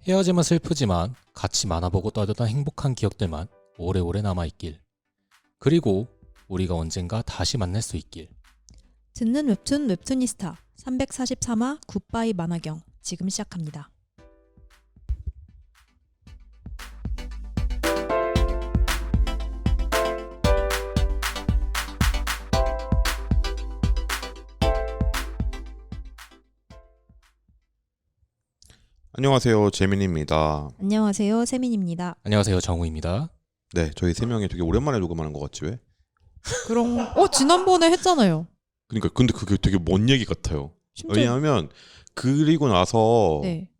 헤어짐은 슬프지만 같이 만화 보고 떠들던 행복한 기억들만 오래오래 남아있길. 그리고 우리가 언젠가 다시 만날 수 있길. 듣는 웹툰 웹툰이스타 343화 굿바이 만화경 지금 시작합니다. 안녕하세요, 재민입니다. 안녕하세요, 세민입니다. 안녕하세요, 정우입니다. 네, 저희 세 명이 되게 오랜만에 녹음하는 것 같지 왜? 지난번에 했잖아요. 그러니까 근데 그게 되게 먼 얘기 같아요. 진짜. 왜냐하면 그리고 나서 네,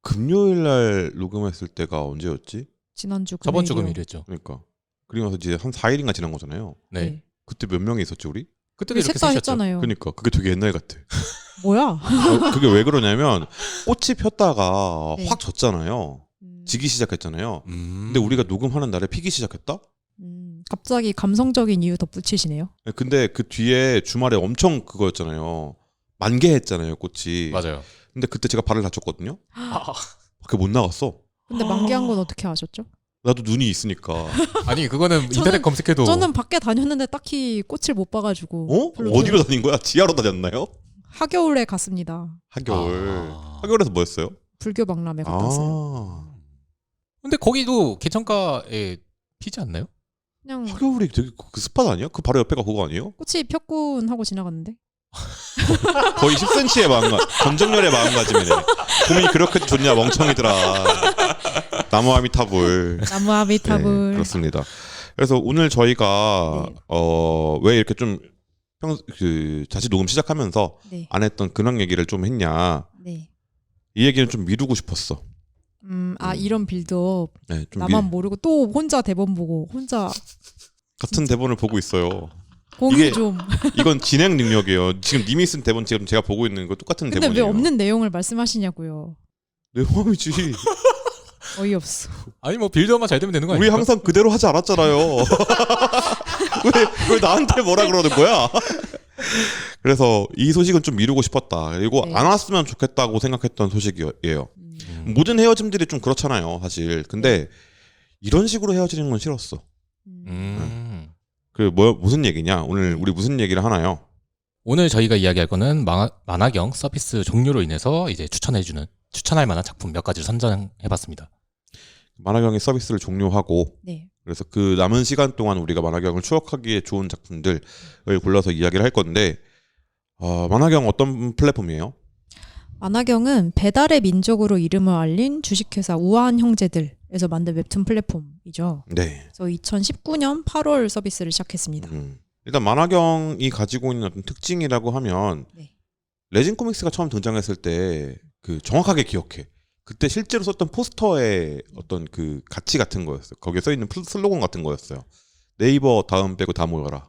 금요일 날 녹음했을 때가 언제였지? 지난주 저번 주 금요일이요. 금요일이었죠. 그러니까 그리고 나서 이제 한 4일인가 지난 거잖아요. 네. 그때 몇 명이 있었지 우리? 그때도 우리 이렇게 셋다 쓰셨죠. 했잖아요. 그러니까 그게 되게 옛날 같아. 뭐야? 그게 왜 그러냐면 꽃이 폈다가 네. 확 졌잖아요. 음, 지기 시작했잖아요. 근데 근데 우리가 녹음하는 날에 피기 시작했다? 갑자기 감성적인 이유 덧붙이시네요. 근데 그 뒤에 주말에 엄청 그거였잖아요. 만개했잖아요, 꽃이. 맞아요. 근데 그때 제가 발을 다쳤거든요. 아, 밖에 못 나갔어. 근데 만개한 건 어떻게 아셨죠? 나도 눈이 있으니까. 아니 그거는 인터넷 검색해도 저는 밖에 다녔는데 딱히 꽃을 못 봐가지고. 어? 별로 어디로 다닌 거야? 지하로 다녔나요? 하겨울에 갔습니다. 하겨울. 아. 하겨울에서 뭐 했어요? 불교 박람회 갔다 왔어요. 아. 근데 거기도 개천가에 피지 않나요? 그냥 하겨울이 되게 그 스팟 아니야? 그 바로 옆에가 그거 아니에요? 꽃이 폈군 하고 지나갔는데. 거의 10cm의 마음가짐. 전정열의 마음가짐이네. 봄이 그렇게 좋냐 멍청이들아. 나무 아미타불. 나무 아비타불. 네, 그렇습니다. 그래서 오늘 저희가 네. 왜 이렇게 좀 다시 녹음 시작하면서 네. 안 했던 근황 얘기를 좀 했냐. 네. 이 얘기는 좀 미루고 싶었어. 이런 빌드업 네, 좀 나만 모르고 또 혼자 대본 보고 혼자 같은 대본을 보고 있어요. 공유 이게 좀. 이건 진행 능력이에요. 지금 님이 쓴 대본 지금 제가 보고 있는 거 똑같은 근데 대본이에요. 왜 없는 내용을 말씀하시냐고요. 내 마음이지. 어이없어. 아니 뭐 빌드업만 잘 되면 되는 거 우리 아닙니까? 항상 그대로 하지 않았잖아요. 왜 나한테 뭐라 그러는 거야? 그래서 이 소식은 좀 미루고 싶었다. 그리고 네. 안 왔으면 좋겠다고 생각했던 소식이에요. 모든 헤어짐들이 좀 그렇잖아요, 사실. 근데 이런 식으로 헤어지는 건 싫었어. 무슨 얘기냐? 오늘 우리 무슨 얘기를 하나요? 오늘 저희가 이야기할 거는 만화경 서비스 종료로 인해서 이제 추천할 만한 작품 몇 가지를 선정해봤습니다. 만화경의 서비스를 종료하고 네. 그래서 그 남은 시간 동안 우리가 만화경을 추억하기에 좋은 작품들을 골라서 이야기를 할 건데 만화경 어떤 플랫폼이에요? 만화경은 배달의 민족으로 이름을 알린 주식회사 우아한 형제들에서 만든 웹툰 플랫폼이죠. 네. 그래서 2019년 8월 서비스를 시작했습니다. 일단 만화경이 가지고 있는 어떤 특징이라고 하면 네. 레진 코믹스가 처음 등장했을 때 그 정확하게 기억해. 그때 실제로 썼던 포스터의 어떤 그 가치 같은 거였어요. 거기에 써 있는 슬로건 같은 거였어요. 네이버 다음 빼고 다 모여라.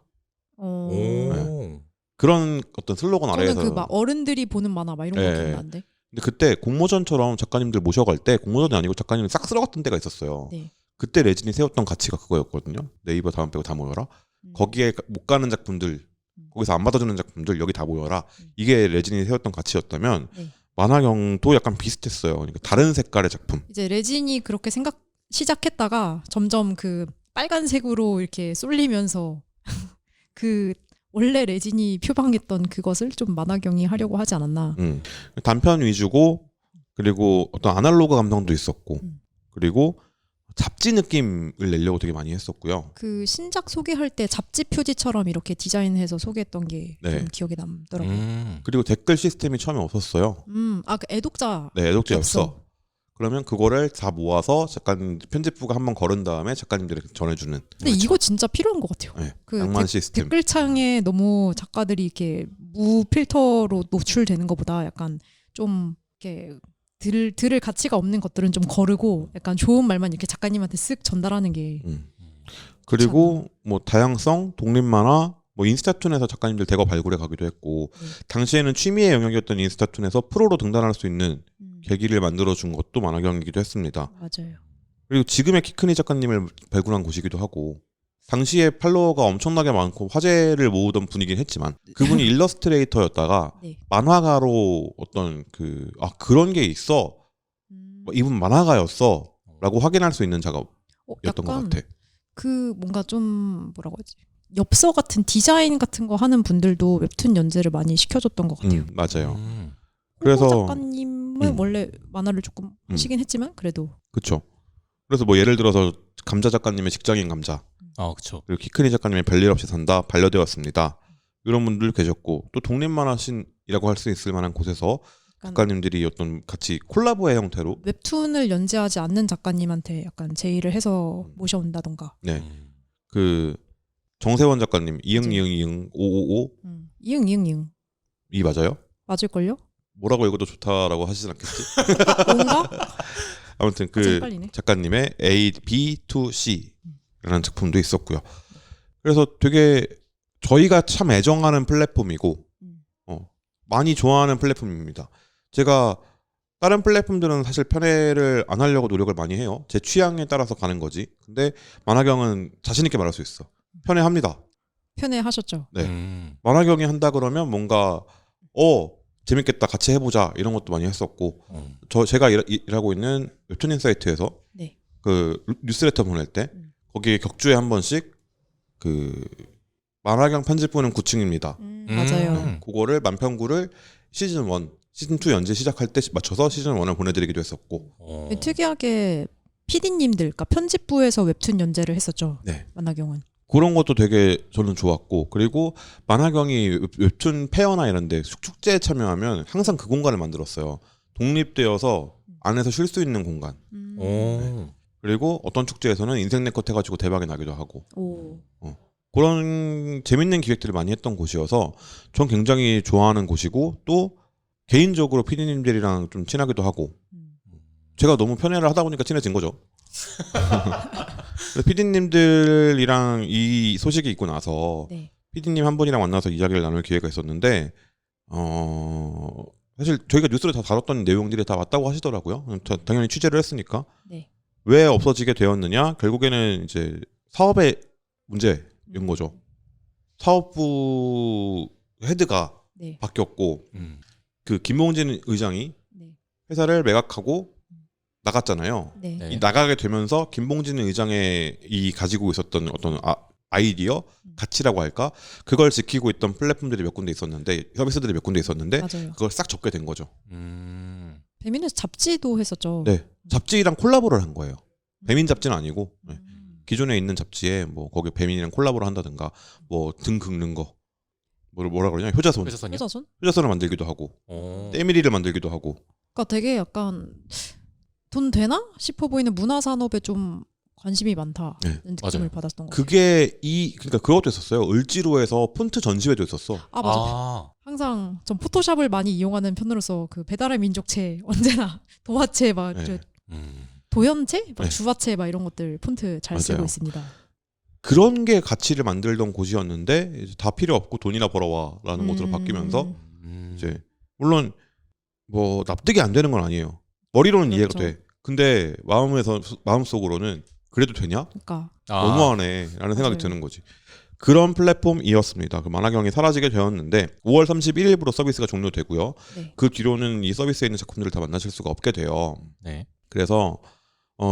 오. 그런 어떤 슬로건 저는 아래에서. 그 막 어른들이 보는 만화 막 이런 거 네. 기억나는데. 근데 그때 공모전처럼 작가님들 모셔갈 때 공모전이 아니고 작가님이 싹 쓸어갔던 때가 있었어요. 네. 그때 레진이 세웠던 가치가 그거였거든요. 네이버 다음 빼고 다 모여라. 거기에 못 가는 작품들, 거기서 안 받아주는 작품들 여기 다 모여라. 이게 레진이 세웠던 가치였다면 네. 만화경도 약간 비슷했어요. 그러니까 다른 색깔의 작품. 이제 레진이 그렇게 시작했다가 점점 그 빨간색으로 이렇게 쏠리면서 그 원래 레진이 표방했던 그것을 좀 만화경이 하려고 하지 않았나. 단편 위주고 그리고 어떤 아날로그 감성도 있었고 그리고 잡지 느낌을 내려고 되게 많이 했었고요. 그 신작 소개할 때 잡지 표지처럼 이렇게 디자인해서 소개했던 게 좀 네. 기억에 남더라고요. 그리고 댓글 시스템이 처음에 없었어요. 그 애독자. 네, 애독자였어. 그러면 그거를 다 모아서 작가님 편집부가 한번 걸은 다음에 작가님들에게 전해주는. 근데 이거 진짜 필요한 것 같아요. 네, 그 낭만 시스템. 댓글창에 너무 작가들이 이렇게 무필터로 노출되는 것보다 약간 좀 이렇게 들을 가치가 없는 것들은 좀 거르고 약간 좋은 말만 이렇게 작가님한테 쓱 전달하는 게. 그리고 뭐 다양성, 독립 만화, 뭐 인스타툰에서 작가님들 대거 발굴해 가기도 했고 당시에는 취미의 영역이었던 인스타툰에서 프로로 등단할 수 있는 계기를 만들어준 것도 만화경이기도 했습니다. 맞아요. 그리고 지금의 키크니 작가님을 발굴한 곳이기도 하고 당시에 팔로워가 엄청나게 많고 화제를 모으던 분이긴 했지만 그분이 일러스트레이터였다가 네. 만화가로 어떤 그런 게 있어 뭐 이분 만화가였어라고 확인할 수 있는 작업이었던 것 약간 같아. 그 뭔가 좀 뭐라고 하지? 엽서 같은 디자인 같은 거 하는 분들도 웹툰 연재를 많이 시켜줬던 것 같아요. 맞아요. 음. 그래서 작가님은 원래 만화를 조금 하시긴 했지만 그래도 그렇죠. 그래서 뭐 예를 들어서 감자 작가님의 직장인 감자, 그쵸. 그리고 키크니 작가님의 별일 없이 산다 반려되었습니다. 이런 분들 계셨고 또 독립만화신이라고 할 수 있을 만한 곳에서 약간 작가님들이 어떤 같이 콜라보의 형태로 웹툰을 연재하지 않는 작가님한테 약간 제의를 해서 모셔온다던가. 네. 음. 그 정세원 작가님 이응 555 이응 이 맞아요? 맞을걸요? 뭐라고 읽어도 좋다라고 하시진 않겠지? 뭔가? 아무튼 갑자기 그 헷갈리네. 작가님의 A, B, to C라는 작품도 있었고요. 그래서 되게 저희가 참 애정하는 플랫폼이고 많이 좋아하는 플랫폼입니다. 제가 다른 플랫폼들은 사실 편애를 안 하려고 노력을 많이 해요. 제 취향에 따라서 가는 거지. 근데 만화경은 자신 있게 말할 수 있어. 편애합니다. 편애하셨죠? 네. 음. 만화경이 한다 그러면 뭔가 재밌겠다 같이 해보자 이런 것도 많이 했었고 제가 일하고 있는 웹툰 인사이트에서 네. 그 뉴스레터 보낼 때 거기에 격주에 한 번씩 그 만화경 편집부는 9층입니다. 맞아요. 그거를 만편구를 시즌 1, 시즌 2 연재 시작할 때 맞춰서 시즌 1을 보내드리기도 했었고. 특이하게 PD님들, 그러니까 편집부에서 웹툰 연재를 했었죠. 네. 만화경은. 그런 것도 되게 저는 좋았고, 그리고 만화경이 웹툰 페어나 이런 데 축제에 참여하면 항상 그 공간을 만들었어요. 독립되어서 안에서 쉴 수 있는 공간. 오. 그리고 어떤 축제에서는 인생 네컷 해가지고 대박이 나기도 하고. 오. 그런 재밌는 기획들을 많이 했던 곳이어서 전 굉장히 좋아하는 곳이고, 또 개인적으로 PD님들이랑 좀 친하기도 하고, 제가 너무 편애를 하다 보니까 친해진 거죠. PD님들이랑 이 소식이 있고 나서 네. PD님 한 분이랑 만나서 이야기를 나눌 기회가 있었는데 사실 저희가 뉴스를 다 다뤘던 내용들이 다 맞다고 하시더라고요. 당연히 취재를 했으니까. 네. 왜 없어지게 되었느냐? 결국에는 이제 사업의 문제인 거죠. 사업부 헤드가 네. 바뀌었고 음. 그 김봉진 의장이 네. 회사를 매각하고 나갔잖아요. 네. 네. 이 나가게 되면서 김봉진 의장의 이 가지고 있었던 어떤 아이디어, 가치라고 할까? 그걸 지키고 있던 플랫폼들이 몇 군데 있었는데, 서비스들이 몇 군데 있었는데 맞아요. 그걸 싹 접게 된 거죠. 배민에서 잡지도 했었죠. 네, 잡지랑 콜라보를 한 거예요. 배민 잡지는 아니고 네. 기존에 있는 잡지에 뭐 거기 배민이랑 콜라보를 한다든가 뭐 등 긁는 거 뭐라 그러냐 효자손 회사선이요? 효자손? 효자손을 만들기도 하고 오. 때밀이를 만들기도 하고. 그러니까 되게 약간 돈 되나 싶어 보이는 문화 산업에 좀 관심이 많다는 네, 느낌을 맞아요. 받았던 것 같아요. 그게 그러니까 그것도 있었어요. 을지로에서 폰트 전시회도 있었어. 아 맞아. 아. 항상 전 포토샵을 많이 이용하는 편으로서 그 배달의 민족체 언제나 도화체 막 네. 도현체, 막 네. 주화체 막 이런 것들 폰트 잘 쓰고 맞아요. 있습니다. 그런 게 가치를 만들던 곳이었는데 이제 다 필요 없고 돈이나 벌어와라는 곳으로 바뀌면서 이제 물론 뭐 납득이 안 되는 건 아니에요. 머리로는 이해가 그렇죠. 돼. 근데 마음속으로는 그래도 되냐? 그러니까 너무하네라는 생각이 맞아요. 드는 거지. 그런 플랫폼이었습니다. 그 만화경이 사라지게 되었는데 5월 31일부로 서비스가 종료되고요. 네. 그 뒤로는 이 서비스에 있는 작품들을 다 만나실 수가 없게 돼요. 네. 그래서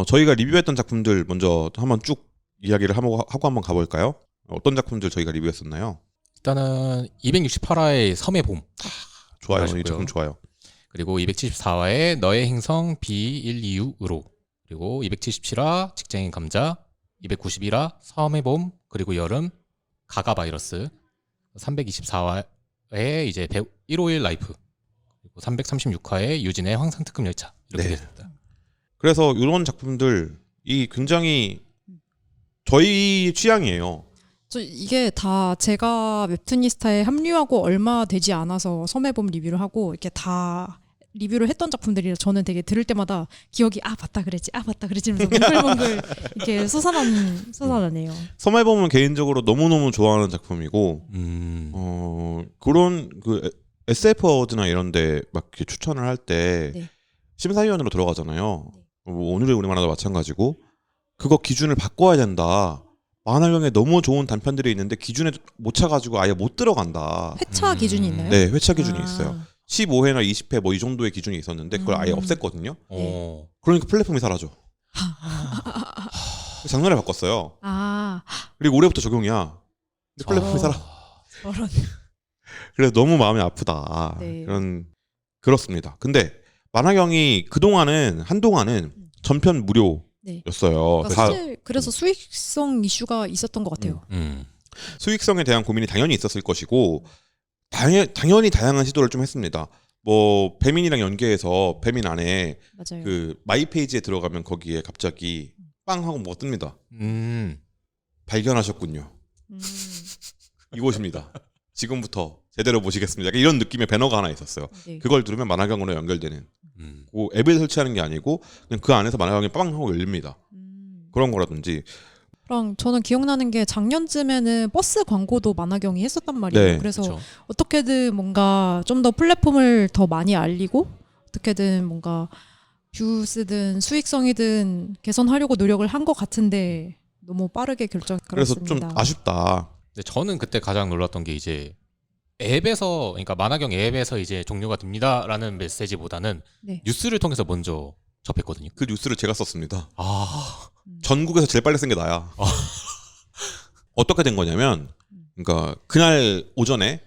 저희가 리뷰했던 작품들 먼저 한번 쭉 이야기를 하고 한번 가볼까요? 어떤 작품들 저희가 리뷰했었나요? 일단은 268화의 섬의 봄. 좋아요. 맛있고요. 이 작품 좋아요. 그리고 274화의 너의 행성 B126으로. 그리고 277화 직장인 감자. 291화 섬의 봄. 그리고 여름 가가 바이러스. 324화의 이제 151 라이프. 그리고 336화의 유진의 황상특급 열차. 이렇게 네. 됐습니다. 그래서 이런 작품들이 굉장히 저희 취향이에요. 저 이게 다 제가 웹툰니스타에 합류하고 얼마 되지 않아서 섬해봄 리뷰를 하고 이렇게 다 리뷰를 했던 작품들이라 저는 되게 들을 때마다 기억이 맞다 그랬지 이러면서 몽글몽글 이렇게 솟아나네요. 섬해봄은 개인적으로 너무너무 좋아하는 작품이고 그런 그 SF 어워드나 이런 데 막 이렇게 추천을 할 때 네. 심사위원으로 들어가잖아요. 뭐 오늘의 우리 만화도 마찬가지고 그거 기준을 바꿔야 된다. 만화경에 너무 좋은 단편들이 있는데 기준에 못 차가지고 아예 못 들어간다. 회차 기준이 있나요? 네, 회차 기준이 있어요. 15회나 20회 뭐 이 정도의 기준이 있었는데 그걸 아예 없앴거든요. 그러니까 플랫폼이 사라져. 작년에 바꿨어요. 아, 그리고 올해부터 적용이야. 근데 플랫폼이 사라. 저런. 그래서 너무 마음이 아프다. 네. 그렇습니다. 근데 만화경이 한동안은 전편 네. 무료였어요. 그러니까 사실 그래서 수익성 이슈가 있었던 것 같아요. 수익성에 대한 고민이 당연히 있었을 것이고 당연히 다양한 시도를 좀 했습니다. 뭐 배민이랑 연계해서 배민 안에 맞아요. 그 마이 페이지에 들어가면 거기에 갑자기 빵 하고 뭐가 뜹니다. 발견하셨군요. 이곳입니다. 지금부터 제대로 보시겠습니다. 약간 이런 느낌의 배너가 하나 있었어요. 네. 그걸 누르면 만화경으로 연결되는. 그 앱을 설치하는 게 아니고 그냥 그 안에서 만화경이 빵 하고 열립니다. 그런 거라든지. 그럼 저는 기억나는 게 작년쯤에는 버스 광고도 만화경이 했었단 말이에요. 네, 그래서 그쵸. 어떻게든 뭔가 좀 더 플랫폼을 더 많이 알리고 어떻게든 뭔가 뷰스든 수익성이든 개선하려고 노력을 한 것 같은데 너무 빠르게 그래서 결정했습니다. 좀 아쉽다. 근데 저는 그때 가장 놀랐던 게 이제 앱에서 그러니까 만화경 앱에서 이제 종료가 됩니다라는 메시지보다는 네. 뉴스를 통해서 먼저 접했거든요. 그 뉴스를 제가 썼습니다. 아, 전국에서 제일 빨리 쓴 게 나야. 어떻게 된 거냐면, 그러니까 그날 오전에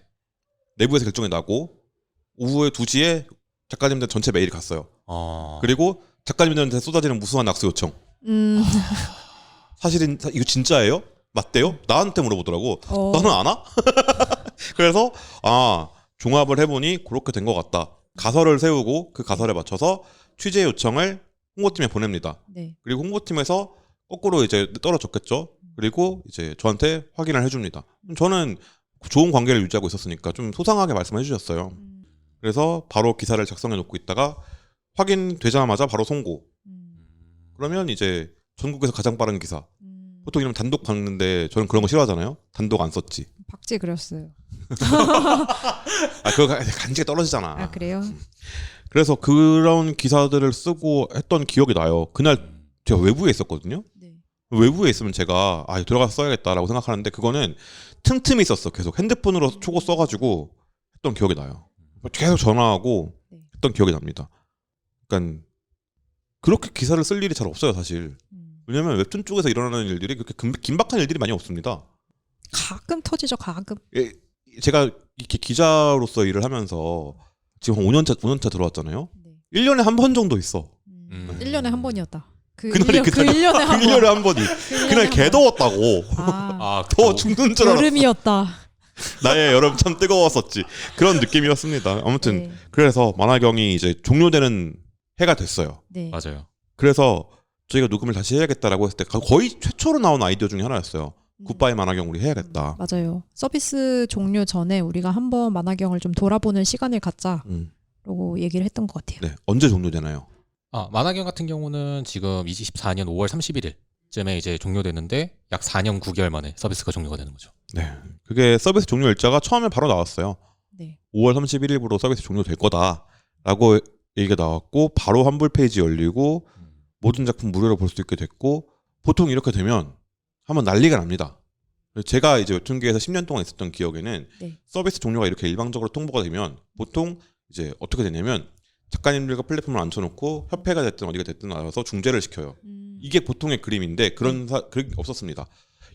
내부에서 결정이 나고 오후에 2시에 작가님들 전체 메일이 갔어요. 그리고 작가님들한테 쏟아지는 무수한 악수 요청. 사실은 이거 진짜예요? 맞대요? 나한테 물어보더라고. 너는 아나? 그래서 종합을 해보니 그렇게 된 것 같다. 가설을 세우고 그 가설에 맞춰서 취재 요청을 홍보팀에 보냅니다. 네. 그리고 홍보팀에서 거꾸로 이제 떨어졌겠죠. 그리고 이제 저한테 확인을 해줍니다. 저는 좋은 관계를 유지하고 있었으니까 좀 소상하게 말씀해 주셨어요. 그래서 바로 기사를 작성해 놓고 있다가 확인되자마자 바로 송고. 그러면 이제 전국에서 가장 빠른 기사. 보통 이러면 단독 박는데 저는 그런 거 싫어하잖아요. 단독 안 썼지. 박제 그렸어요. 그거 간지가 떨어지잖아. 아 그래요? 그래서 그런 기사들을 쓰고 했던 기억이 나요. 그날 제가 외부에 있었거든요. 네. 외부에 있으면 제가 들어가서 써야겠다라고 생각하는데 그거는 틈틈이 썼어. 계속 핸드폰으로 초고 써가지고 했던 기억이 나요. 계속 전화하고 네. 했던 기억이 납니다. 그러니까 그렇게 기사를 쓸 일이 잘 없어요, 사실. 왜냐면 웹툰 쪽에서 일어나는 일들이 그렇게 긴박한 일들이 많이 없습니다. 가끔 터지죠, 가끔. 제가 이렇게 기자로서 일을 하면서 지금 한 5년차 들어왔잖아요. 네. 1년에 한 번 정도 있어. 1년에 한 번이었다. 그날이 그 1년에 한 번. 1년에 한 번이. 그날 개 더웠다고. 더 죽는 줄 알았어. 여름이었다. 나의 여름 참 뜨거웠었지. 그런 느낌이었습니다. 아무튼 네. 그래서 만화경이 이제 종료되는 해가 됐어요. 네. 맞아요. 그래서 저희가 녹음을 다시 해야겠다라고 했을 때 거의 최초로 나온 아이디어 중에 하나였어요. 굿바이 만화경 우리 해야겠다. 맞아요. 서비스 종료 전에 우리가 한번 만화경을 좀 돌아보는 시간을 갖자라고 얘기를 했던 것 같아요. 네, 언제 종료되나요? 만화경 같은 경우는 지금 24년 5월 31일쯤에 이제 종료되는데 약 4년 9개월 만에 서비스가 종료가 되는 거죠. 네, 그게 서비스 종료 일자가 처음에 바로 나왔어요. 네. 5월 31일부로 서비스 종료될 거다라고 얘기가 나왔고 바로 환불 페이지 열리고 모든 작품 무료로 볼 수 있게 됐고 보통 이렇게 되면 한번 난리가 납니다. 제가 이제 웹툰계에서 10년 동안 있었던 기억에는 네. 서비스 종료가 이렇게 일방적으로 통보가 되면 보통 이제 어떻게 되냐면 작가님들과 플랫폼을 앉혀놓고 협회가 됐든 어디가 됐든 나와서 중재를 시켜요. 이게 보통의 그림인데 그런 게 없었습니다.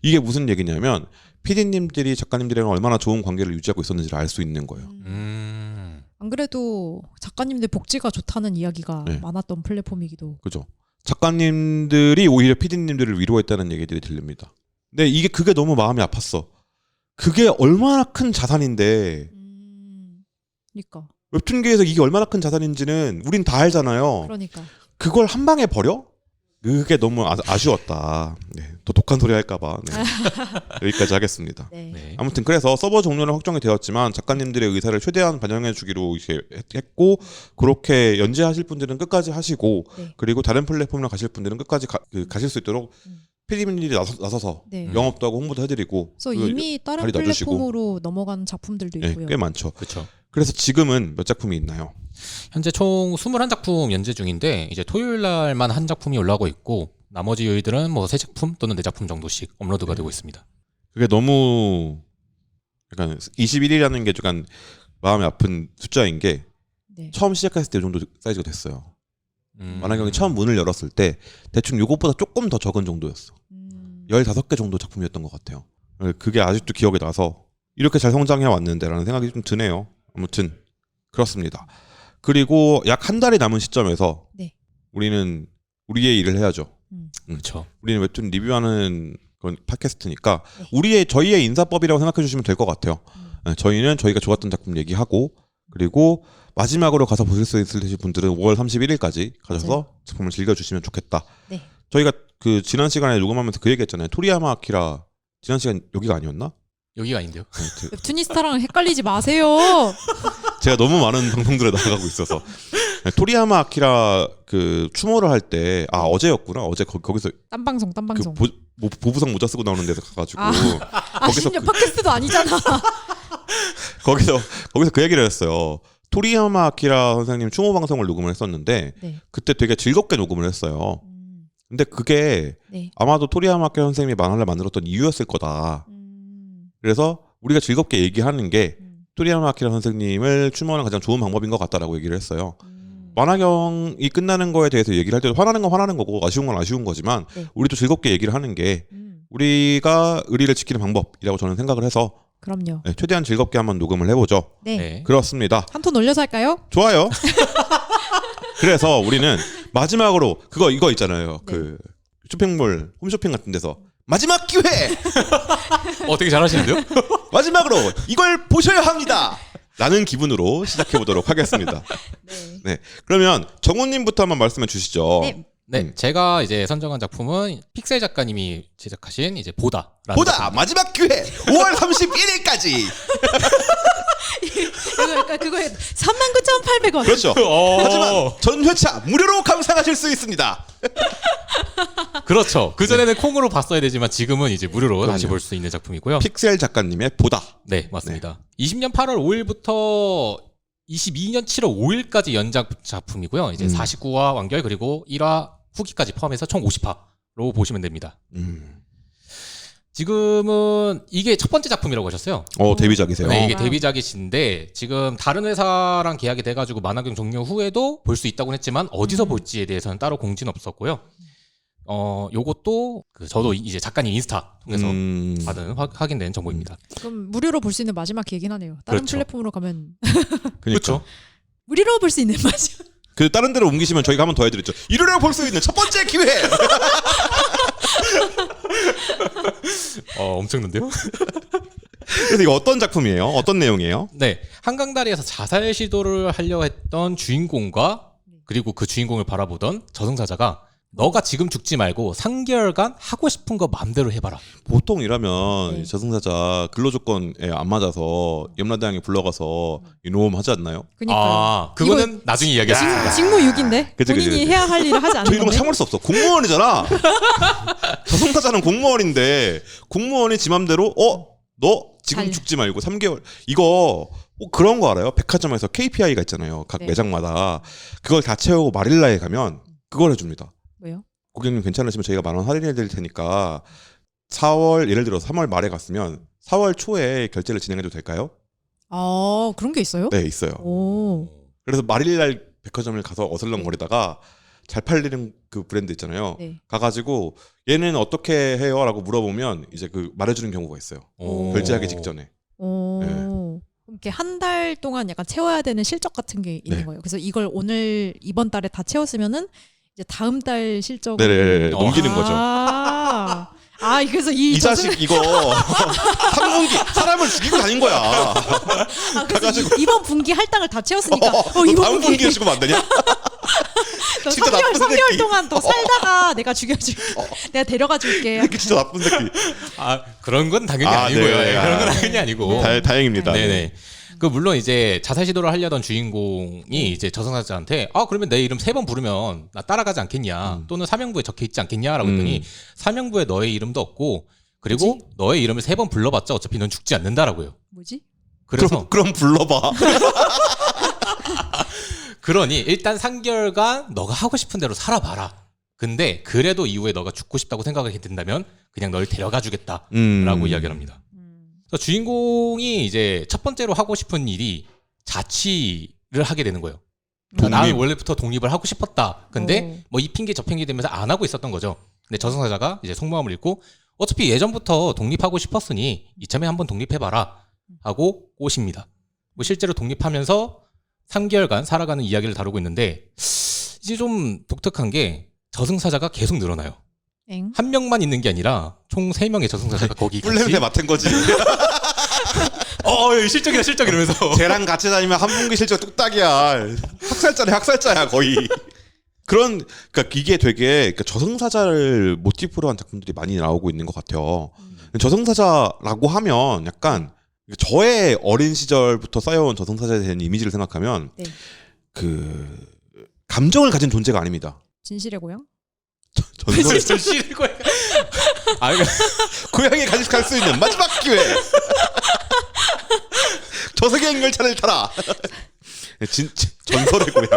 이게 무슨 얘기냐면 PD님들이 작가님들이랑 얼마나 좋은 관계를 유지하고 있었는지를 알 수 있는 거예요. 안 그래도 작가님들 복지가 좋다는 이야기가 네. 많았던 플랫폼이기도. 그죠? 작가님들이 오히려 PD님들을 위로했다는 얘기들이 들립니다. 근데 그게 너무 마음이 아팠어. 그게 얼마나 큰 자산인데 그러니까. 웹툰계에서 이게 얼마나 큰 자산인지는 우린 다 알잖아요. 그러니까. 그걸 한 방에 버려? 그게 너무 아쉬웠다. 네, 더 독한 소리 할까봐 여기까지 하겠습니다. 네. 네. 아무튼 그래서 서버 종료는 확정이 되었지만 작가님들의 의사를 최대한 반영해주기로 이렇게 했고 그렇게 연재하실 분들은 끝까지 하시고 네. 그리고 다른 플랫폼으로 가실 분들은 끝까지 가실 수 있도록 PD님들이 나서서 네. 영업도 하고 홍보도 해드리고 그래서 이미 다른 자리 놔주시고. 플랫폼으로 넘어간 작품들도 네, 있고요. 꽤 많죠. 그렇죠. 그래서 지금은 몇 작품이 있나요? 현재 총 21작품 연재 중인데 이제 토요일 날만 한 작품이 올라오고 있고 나머지 요일들은 뭐 3작품 또는 4작품 정도씩 업로드가 되고 있습니다. 그게 너무 약간 21이라는 게 약간 마음이 아픈 숫자인 게 네. 처음 시작했을 때 이 정도 사이즈가 됐어요. 만화경이 음. 처음 문을 열었을 때 대충 요것보다 조금 더 적은 정도였어. 15개 정도 작품이었던 것 같아요. 그게 아직도 기억에 나서 이렇게 잘 성장해 왔는데 라는 생각이 좀 드네요. 아무튼 그렇습니다. 그리고 약 한 달이 남은 시점에서 네. 우리는 우리의 일을 해야죠. 그렇죠. 우리는 웹툰 리뷰하는 그런 팟캐스트니까 네. 저희의 인사법이라고 생각해 주시면 될 것 같아요. 네, 저희는 저희가 좋았던 작품 얘기하고 그리고 마지막으로 가서 보실 수 있으신 분들은 5월 31일까지 가셔서 맞아요. 작품을 즐겨주시면 좋겠다. 네. 저희가 그 지난 시간에 녹음하면서 그 얘기했잖아요. 토리야마 아키라 지난 시간 여기가 아니었나? 여기가 아닌데요. 웹툰이스타랑 헷갈리지 마세요. 제가 너무 많은 방송들에 나가고 있어서 네, 토리야마 아키라 그 추모를 할 때 어제였구나. 어제 거기서 딴 방송. 그 보부상 모자 쓰고 나오는 데서 가가지고 거기서 심지어 팟캐스트도 아니잖아. 거기서 그 얘기를 했어요. 토리야마 아키라 선생님 추모 방송을 녹음을 했었는데 네. 그때 되게 즐겁게 녹음을 했어요. 근데 그게 네. 아마도 토리야마 아키라 선생님이 만화를 만들었던 이유였을 거다. 그래서 우리가 즐겁게 얘기하는 게 토리야마 아키라 선생님을 추모하는 가장 좋은 방법인 것 같다라고 얘기를 했어요. 만화경이 끝나는 거에 대해서 얘기를 할 때도 화나는 건 화나는 거고 아쉬운 건 아쉬운 거지만 네. 우리도 즐겁게 얘기를 하는 게 우리가 의리를 지키는 방법이라고 저는 생각을 해서 그럼요. 네, 최대한 즐겁게 한번 녹음을 해보죠. 네. 네. 그렇습니다. 한 톤 올려서 할까요? 좋아요. 그래서 우리는 마지막으로 이거 있잖아요. 네. 그 쇼핑몰 홈쇼핑 같은 데서 마지막 기회 되게 잘하시는데요? 마지막으로 이걸 보셔야 합니다. 라는 기분으로 시작해 보도록 하겠습니다. 네. 네, 그러면 정우님부터 한번 말씀해 주시죠. 네. 네, 제가 이제 선정한 작품은 픽셀 작가님이 제작하신 이제 보다라는 보다 작품입니다. 마지막 기회 5월 31일까지. 그거에 39,800원. 그렇죠. 어. 하지만 전 회차 무료로 감상하실 수 있습니다. 그렇죠. 그 전에는 콩으로 봤어야 되지만 지금은 이제 무료로 다시 그럼요. 볼 수 있는 작품이고요. 픽셀 작가님의 보다. 네, 맞습니다. 20년 8월 5일부터 22년 7월 5일까지 연작 작품이고요. 이제 49화 완결 그리고 1화 후기까지 포함해서 총 50화로 보시면 됩니다. 지금은 이게 첫 번째 작품이라고 하셨어요. 데뷔작이세요. 네, 이게 데뷔작이신데 지금 다른 회사랑 계약이 돼가지고 만화경 종료 후에도 볼 수 있다고 했지만 어디서 볼지에 대해서는 따로 공지는 없었고요. 요것도 저도 이제 작가님 인스타 통해서 받은 확인된 정보입니다. 그럼 무료로 볼 수 있는 마지막 기회긴 하네요. 다른 그렇죠. 플랫폼으로 가면 그러니까. 그렇죠. 무료로 볼 수 있는 마지막. 그 다른 데로 옮기시면 저희가 한번 더 해드렸죠. 일요일에 볼 수 있는 첫 번째 기회. 엄청난데요? 그래서 이거 어떤 작품이에요? 어떤 내용이에요? 네, 한강다리에서 자살 시도를 하려 했던 주인공과 그리고 그 주인공을 바라보던 저승사자가 너가 지금 죽지 말고 3개월간 하고 싶은 거 마음대로 해봐라. 보통 이러면 네. 저승사자 근로조건에 안 맞아서 염라대왕이 불러가서 이놈 하지 않나요? 그러니까 그거는 나중에 이야기하겠습니다. 직무유기인데 그치, 본인이 그치. 해야 할 일을 하지 저 않는 이런 거 건데. 참을 수 없어. 공무원이잖아. 저승사자는 공무원인데 공무원이 지 맘대로 너 지금 달려. 죽지 말고 3개월 이거 꼭 그런 거 알아요? 백화점에서 KPI가 있잖아요. 각 네. 매장마다 그걸 다 채우고 마릴라에 가면 그걸 해줍니다. 왜요? 고객님 괜찮으시면 저희가 10,000원 할인해 드릴 테니까 4월 예를 들어서 3월 말에 갔으면 4월 초에 결제를 진행해도 될까요? 그런 게 있어요? 네, 있어요. 오. 그래서 마릴날 백화점을 가서 어슬렁거리다가 잘 팔리는 그 브랜드 있잖아요. 네. 가가지고 얘는 어떻게 해요? 라고 물어보면 이제 그 말해주는 경우가 있어요. 결제하기 직전에. 오. 네. 이렇게 한 달 동안 약간 채워야 되는 실적 같은 게 있는 네. 거예요. 그래서 이걸 이번 달에 다 채웠으면은 이제 다음 달 실적을 네네 넘기는 거죠. 그래서 이 자식 이거 3분기 사람을 죽이고 다닌 거야. 그래서 가가지고. 이번 분기 할당을 다 채웠으니까 이번 다음 분기에 죽으면 안 되냐? 너 진짜 나쁜 3개월 새끼. 동안 더 살다가 내가 죽여줄게. 내가 데려가 줄게. 이렇게 진짜 나쁜 새끼. 그런 건 당연히 아, 아니고요. 네. 그런 건 당연히 아니고. 다행입니다. 네네. 그 물론 이제 자살 시도를 하려던 주인공이 이제 저승사자한테 그러면 내 이름 3번 부르면 나 따라가지 않겠냐 또는 사명부에 적혀 있지 않겠냐라고 했더니 사명부에 너의 이름도 없고 그리고 뭐지? 너의 이름을 3번 불러봤자 어차피 넌 죽지 않는다라고요. 뭐지? 그래서 그럼 불러봐. 그러니 일단 3개월간 너가 하고 싶은 대로 살아봐라. 근데 그래도 이후에 너가 죽고 싶다고 생각하게 된다면 그냥 널 데려가 주겠다라고 이야기를 합니다. 그래서 주인공이 이제 첫 번째로 하고 싶은 일이 자취를 하게 되는 거예요. 나는 원래부터 독립을 하고 싶었다. 근데 어. 뭐 이 핑계 저 핑계 되면서 안 하고 있었던 거죠. 근데 저승사자가 이제 속마음을 읽고 어차피 예전부터 독립하고 싶었으니 이참에 한번 독립해봐라 하고 꼬십니다. 뭐 실제로 독립하면서 3개월간 살아가는 이야기를 다루고 있는데 이제 좀 독특한 게 저승사자가 계속 늘어나요. 엥? 한 명만 있는 게 아니라 총 3명의 저승사자가 거기 같이 꿀냄새 맡은 거지. 실적이다 실적 이러면서 쟤랑 같이 다니면 한 분기 실적 뚝딱이야. 학살자야 거의. 그러니까 이게 되게 그러니까 저승사자를 모티프로 한 작품들이 많이 나오고 있는 것 같아요. 저승사자라고 하면 약간 저의 어린 시절부터 쌓여온 저승사자에 대한 이미지를 생각하면 네. 그 감정을 가진 존재가 아닙니다. 진실의 고향? 전설의 진실일 거야. 고향에 갈 수 있는 마지막 기회. 저세계 열차를 타라. 전설의 고향.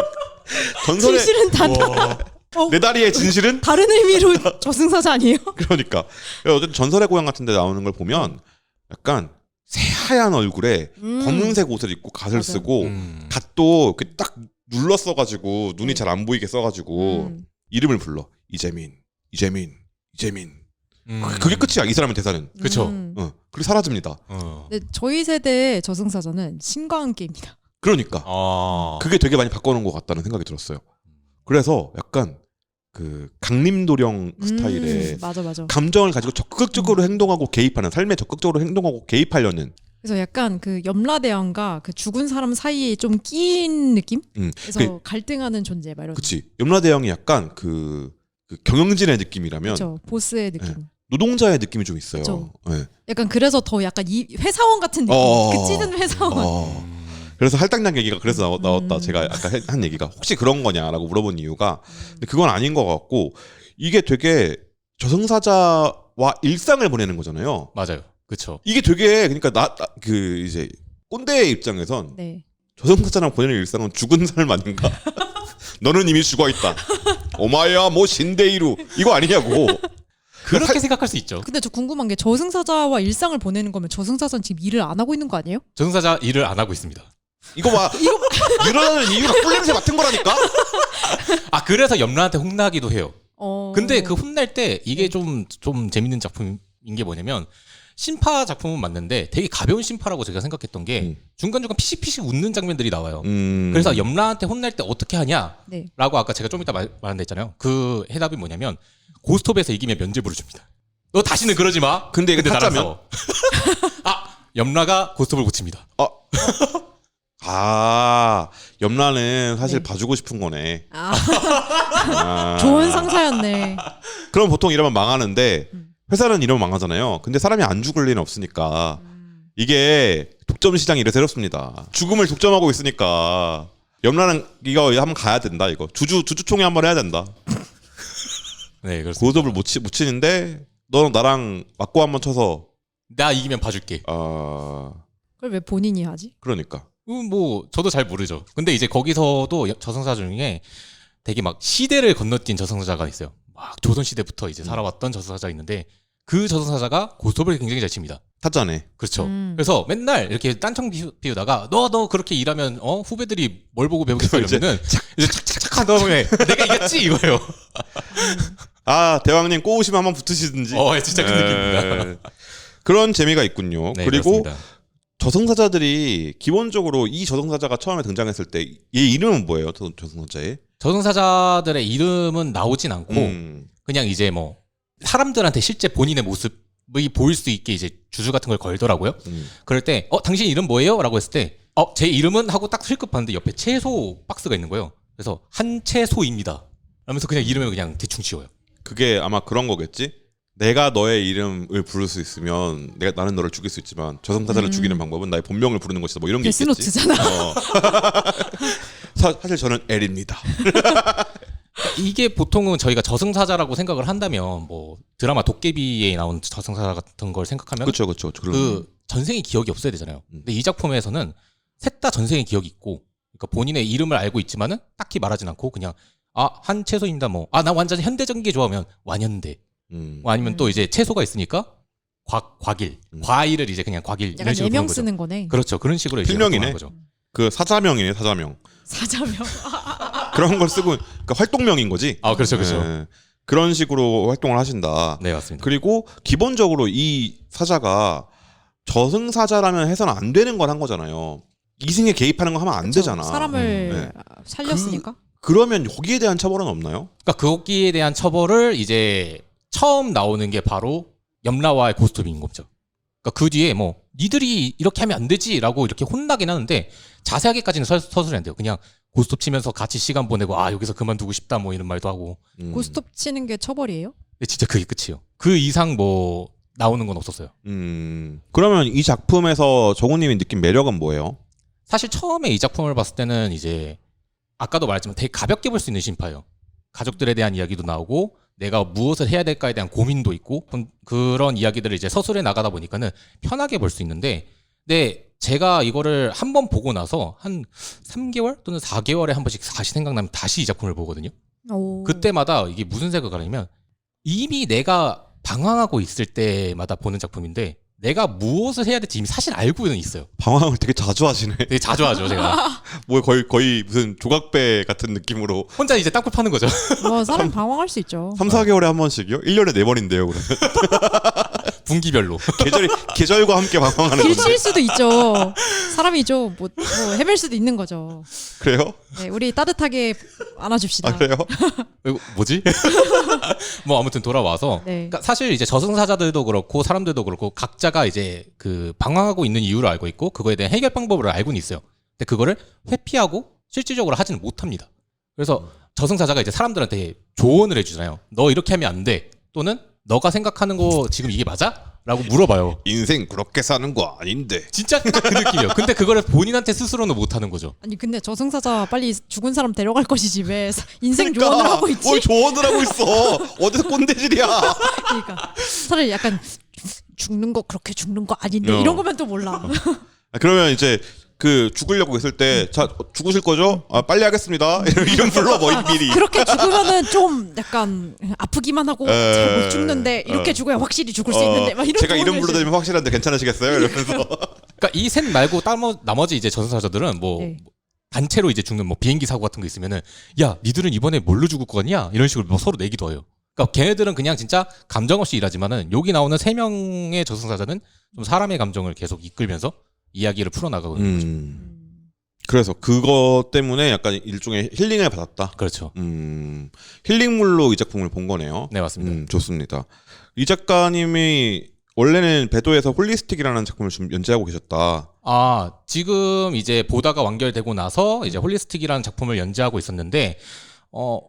전설의 진실은 단다. 내 다리의 진실은 다른 의미로 저승사자 아니에요? 그러니까 어쨌든 전설의 고향 같은 데 나오는 걸 보면 약간 새하얀 얼굴에 검은색 옷을 입고 갓을 맞아. 쓰고 갓도 딱 눌러 써가지고 눈이 잘 안 보이게 써가지고 이름을 불러. 이재민. 그게 끝이야. 이 사람의 대사는. 그쵸. 그리고 사라집니다. 네, 저희 세대의 저승사자는 신과 함께입니다. 그러니까 그게 되게 많이 바꿔놓은 것 같다는 생각이 들었어요. 그래서 약간 그 강림도령 스타일의 맞아. 감정을 가지고 적극적으로 행동하고 개입하는 삶에 적극적으로 행동하고 개입하려는. 그래서 약간 그 염라대왕과 그 죽은 사람 사이에 좀 끼인 느낌? 그래서 갈등하는 존재 막 이런. 그치. 염라대왕이 약간 그 경영진의 느낌이라면 그렇죠. 보스의 느낌. 네. 노동자의 느낌이 좀 있어요. 그쵸. 네. 약간 그래서 더 약간 이 회사원 같은 느낌. 그 찌든 회사원. 그래서 할당량 얘기가 그래서 나왔다. 제가 아까 한 얘기가 혹시 그런 거냐라고 물어본 이유가 근데 그건 아닌 것 같고 이게 되게 저승사자와 일상을 보내는 거잖아요. 맞아요. 그쵸. 이게 되게 그러니까 그 이제 꼰대의 입장에선 네. 저승사자랑 보내는 일상은 죽은 삶 아닌가? 너는 이미 죽어 있다. 오마야 뭐 신데이루 이거 아니냐고. 그렇게 생각할 수 있죠. 근데 저 궁금한 게 저승사자와 일상을 보내는 거면 저승사자는 지금 일을 안 하고 있는 거 아니에요? 저승사자 일을 안 하고 있습니다. 이거 봐. 일어나는 이유가 꿀냄새 맡은 거라니까. 그래서 염라한테 혼나기도 해요. 근데 그 혼날 때 이게 좀 재밌는 작품인 게 뭐냐면 신파 작품은 맞는데 되게 가벼운 신파라고 제가 생각했던 게 중간중간 피식피식 웃는 장면들이 나와요. 그래서 염라한테 혼날 때 어떻게 하냐라고 네. 아까 제가 좀 이따 말한다 했잖아요. 그 해답이 뭐냐면 고스톱에서 이기면 면죄부를 줍니다. 너 다시는 그러지 마. 근데 이게 나랑 타짜면? 싸워. 염라가 고스톱을 고칩니다. 염라는 사실 네. 봐주고 싶은 거네. 좋은 상사였네. 그럼 보통 이러면 망하는데 회사는 이러면 망하잖아요. 근데 사람이 안 죽을 리는 없으니까 이게 독점 시장이 이래서 이렇습니다. 죽음을 독점하고 있으니까 염라는 이거 한번 가야 된다. 이거 주주총회 한번 해야 된다. 네, 그렇습니다. 고스톱을 못 치는데 너 나랑 맞고 한번 쳐서 나 이기면 봐줄게. 그걸 왜 본인이 하지? 그러니까. 뭐 저도 잘 모르죠. 근데 이제 거기서도 저승사자 중에 되게 막 시대를 건너뛴 저승사자가 있어요. 막 조선 시대부터 이제 살아왔던 저승사자가 있는데 그 저승사자가 고스톱을 굉장히 잘 칩니다. 타짜네. 그렇죠. 그래서 맨날 이렇게 딴청 피우다가 너 그렇게 일하면 후배들이 뭘 보고 배우겠어 이러면은 이제 착착착 한 다음에 내가 이겼지 이거예요. 대왕님 꼬우시면 한번 붙으시든지. 진짜 그 느낌입니다. 그런 재미가 있군요. 네, 그리고 그렇습니다. 저승사자들이 기본적으로 이 저승사자가 처음에 등장했을 때 얘 이름은 뭐예요? 저승사자의? 저승사자들의 이름은 나오진 않고 그냥 이제 뭐 사람들한테 실제 본인의 모습이 보일 수 있게 이제 주주 같은 걸 걸더라고요. 그럴 때 당신 이름 뭐예요? 라고 했을 때 제 이름은 하고 딱 실급 봤는데 옆에 채소 박스가 있는 거예요. 그래서 한채소입니다. 라면서 그냥 이름을 그냥 대충 지어요. 그게 아마 그런 거겠지? 내가 너의 이름을 부를 수 있으면 나는 너를 죽일 수 있지만 저승사자를 죽이는 방법은 나의 본명을 부르는 것이다. 뭐 이런 게 있겠지. 데스노트잖아. 사실 저는 엘입니다. 이게 보통은 저희가 저승사자라고 생각을 한다면 뭐 드라마 도깨비에 나온 저승사자 같은 걸 생각하면 그렇죠. 그 전생의 기억이 없어야 되잖아요. 근데 이 작품에서는 셋 다 전생의 기억이 있고 그러니까 본인의 이름을 알고 있지만은 딱히 말하진 않고 그냥 한채소입니다. 나 완전 현대적인 게 좋아하면 완현대. 뭐 아니면 또 이제 채소가 있으니까 과길, 과일을 이제 그냥 과길 이런 약간 식으로 예명 부르는 거죠. 쓰는 거네. 그렇죠. 그런 식으로 이제 필명이네. 활동하는 거죠. 그 사자명이네. 사자명. 사자명. 그런 걸 쓰고 그러니까 활동명인 거지. 아, 그렇죠, 그렇죠. 예. 그런 식으로 활동을 하신다. 네, 맞습니다. 그리고 기본적으로 이 사자가 저승사자라면 해서는 안 되는 걸 한 거잖아요. 이승에 개입하는 거 하면 안 그쵸. 되잖아. 사람을 네. 살렸으니까. 그러면 거기에 대한 처벌은 없나요? 그러니까 거기에 대한 처벌을 이제 처음 나오는 게 바로 염라와의 고스톱인 거죠. 그러니까 그 뒤에 뭐 니들이 이렇게 하면 안 되지라고 이렇게 혼나긴 하는데 자세하게까지는 서술이 안 돼요. 그냥 고스톱 치면서 같이 시간 보내고 아 여기서 그만두고 싶다 뭐 이런 말도 하고. 고스톱 치는 게 처벌이에요? 근데 진짜 그게 끝이에요. 그 이상 뭐 나오는 건 없었어요. 그러면 이 작품에서 정우님이 느낀 매력은 뭐예요? 사실 처음에 이 작품을 봤을 때는 이제 아까도 말했지만 되게 가볍게 볼 수 있는 신파예요. 가족들에 대한 이야기도 나오고 내가 무엇을 해야 될까에 대한 고민도 있고 그런 이야기들을 이제 서술해 나가다 보니까는 편하게 볼 수 있는데 근데 제가 이거를 한 번 보고 나서 한 3개월 또는 4개월에 한 번씩 다시 생각나면 다시 이 작품을 보거든요. 오. 그때마다 이게 무슨 생각을 하냐면 이미 내가 방황하고 있을 때마다 보는 작품인데 내가 무엇을 해야 될지 이미 사실 알고는 있어요. 방황을 되게 자주 하시네. 되게 자주 하죠, 제가. 뭐 거의 무슨 조각배 같은 느낌으로 혼자 이제 땅굴 파는 거죠. 뭐 사람 방황할 수 있죠. 3, 4개월에 한 번씩이요? 1년에 4번인데요, 그러면. 분기별로. 계절과 함께 방황하는 건데. 길칠 수도 있죠. 사람이죠. 뭐 헤맬 수도 있는 거죠. 그래요? 네, 우리 따뜻하게 안아줍시다. 아, 그래요? 뭐지? 뭐 아무튼 돌아와서 네. 그러니까 사실 이제 저승사자들도 그렇고 사람들도 그렇고 각자가 이제 그 방황하고 있는 이유를 알고 있고 그거에 대한 해결 방법을 알고는 있어요. 근데 그거를 회피하고 실질적으로 하지는 못합니다. 그래서 저승사자가 이제 사람들한테 조언을 해주잖아요. 너 이렇게 하면 안 돼. 또는 너가 생각하는 거 지금 이게 맞아? 라고 물어봐요. 인생 그렇게 사는 거 아닌데. 진짜 딱 그 느낌이에요. 근데 그거를 본인한테 스스로는 못하는 거죠. 아니 근데 저승사자 빨리 죽은 사람 데려갈 것이지 왜 인생 조언을 하고 있지? 뭘 조언을 하고 있어. 어디서 꼰대질이야. 그러니까 차라리 약간 죽는 거 그렇게 죽는 거 아닌데 어. 이런 거면 또 몰라. 그러면 이제 그 죽으려고 했을 때 자 죽으실 거죠? 아 빨리 하겠습니다. 이런 불러 뭐 미리. 그렇게 죽으면은 좀 약간 아프기만 하고 잘 못 죽는데 이렇게 어. 죽어야 확실히 죽을 수 있는데 막 이런 제가 이름 조언을 불러드리면 확실한데 괜찮으시겠어요? 이러면서. 그러니까 이 셋 말고 나머지 이제 저승사자들은 뭐 네. 단체로 이제 죽는 뭐 비행기 사고 같은 거 있으면은 야 니들은 이번에 뭘로 죽을 거냐 이런 식으로 뭐 서로 내기도 해요. 그러니까 걔네들은 그냥 진짜 감정 없이 일하지만은 여기 나오는 3명의 저승사자는 좀 사람의 감정을 계속 이끌면서 이야기를 풀어나가거든요. 그래서 그거 때문에 약간 일종의 힐링을 받았다. 그렇죠. 힐링물로 이 작품을 본 거네요. 네, 맞습니다. 좋습니다. 이 작가님이 원래는 배도에서 홀리스틱이라는 작품을 좀 연재하고 계셨다. 아, 지금 이제 보다가 완결되고 나서 이제 홀리스틱이라는 작품을 연재하고 있었는데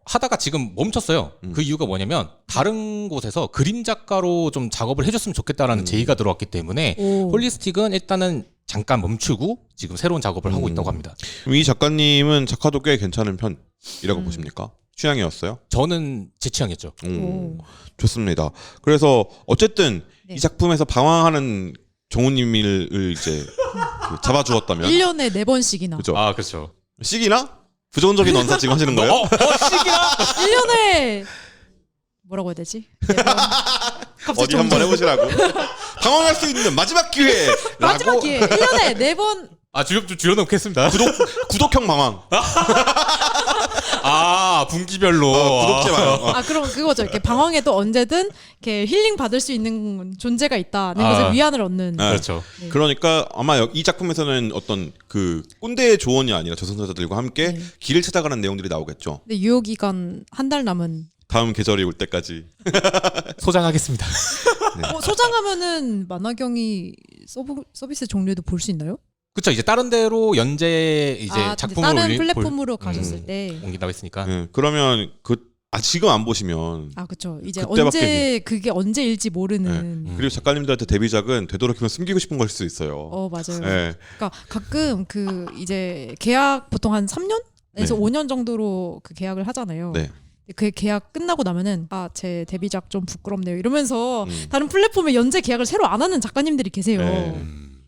하다가 지금 멈췄어요. 그 이유가 뭐냐면 다른 곳에서 그림 작가로 좀 작업을 해줬으면 좋겠다라는 제의가 들어왔기 때문에 오. 홀리스틱은 일단은 잠깐 멈추고 지금 새로운 작업을 하고 있다고 합니다. 그럼 이 작가님은 작화도 꽤 괜찮은 편이라고 보십니까? 취향이었어요? 저는 제 취향이었죠. 오. 좋습니다. 그래서 어쨌든 네. 이 작품에서 방황하는 정우님을 이제 그 잡아주었다면 1년에 4번씩이나. 그죠? 아, 그렇죠. 씩이나 부정적인 언사 지금 하시는 거예요? 시기야! 1년에 뭐라고 해야 되지? 4번. 갑자기 어디 한번 해보시라고. 방황할 수 있는 마지막 기회. 마지막 기회. 1년에 4번. 아, 좀 줄여놓겠습니다. 구독형 방황. 아, 분기별로. 구독제 방황. 아 그럼 그거죠. 이렇게 방황해도 언제든 이렇게 힐링 받을 수 있는 존재가 있다는 아. 것에 위안을 얻는. 네. 그렇죠. 네. 그러니까 아마 이 작품에서는 어떤 그 꼰대의 조언이 아니라 저승사자들과 함께 네. 길을 찾아가는 내용들이 나오겠죠. 근데 유효 기간 한 달 남은. 다음 계절이 올 때까지. 소장하겠습니다. 소장하면은 만화경이 서비스 종류도 볼 수 있나요? 그렇죠. 이제 다른 데로 연재 이제 근데 작품을 다른 플랫폼으로 가셨을 음. 때. 옮긴다고 했으니까. 네, 그러면 지금 안 보시면 아 그렇죠. 이제 그때밖에 그게 언제일지 모르는. 그리고 작가님들한테 데뷔작은 되도록이면 숨기고 싶은 걸 수 있어요. 맞아요. 네. 그러니까 가끔 그 이제 계약 보통 한 3년에서 네. 5년 정도로 그 계약을 하잖아요. 네. 그 계약 끝나고 나면은 제 데뷔작 좀 부끄럽네요 이러면서 음. 다른 플랫폼에 연재 계약을 새로 안 하는 작가님들이 계세요. 네.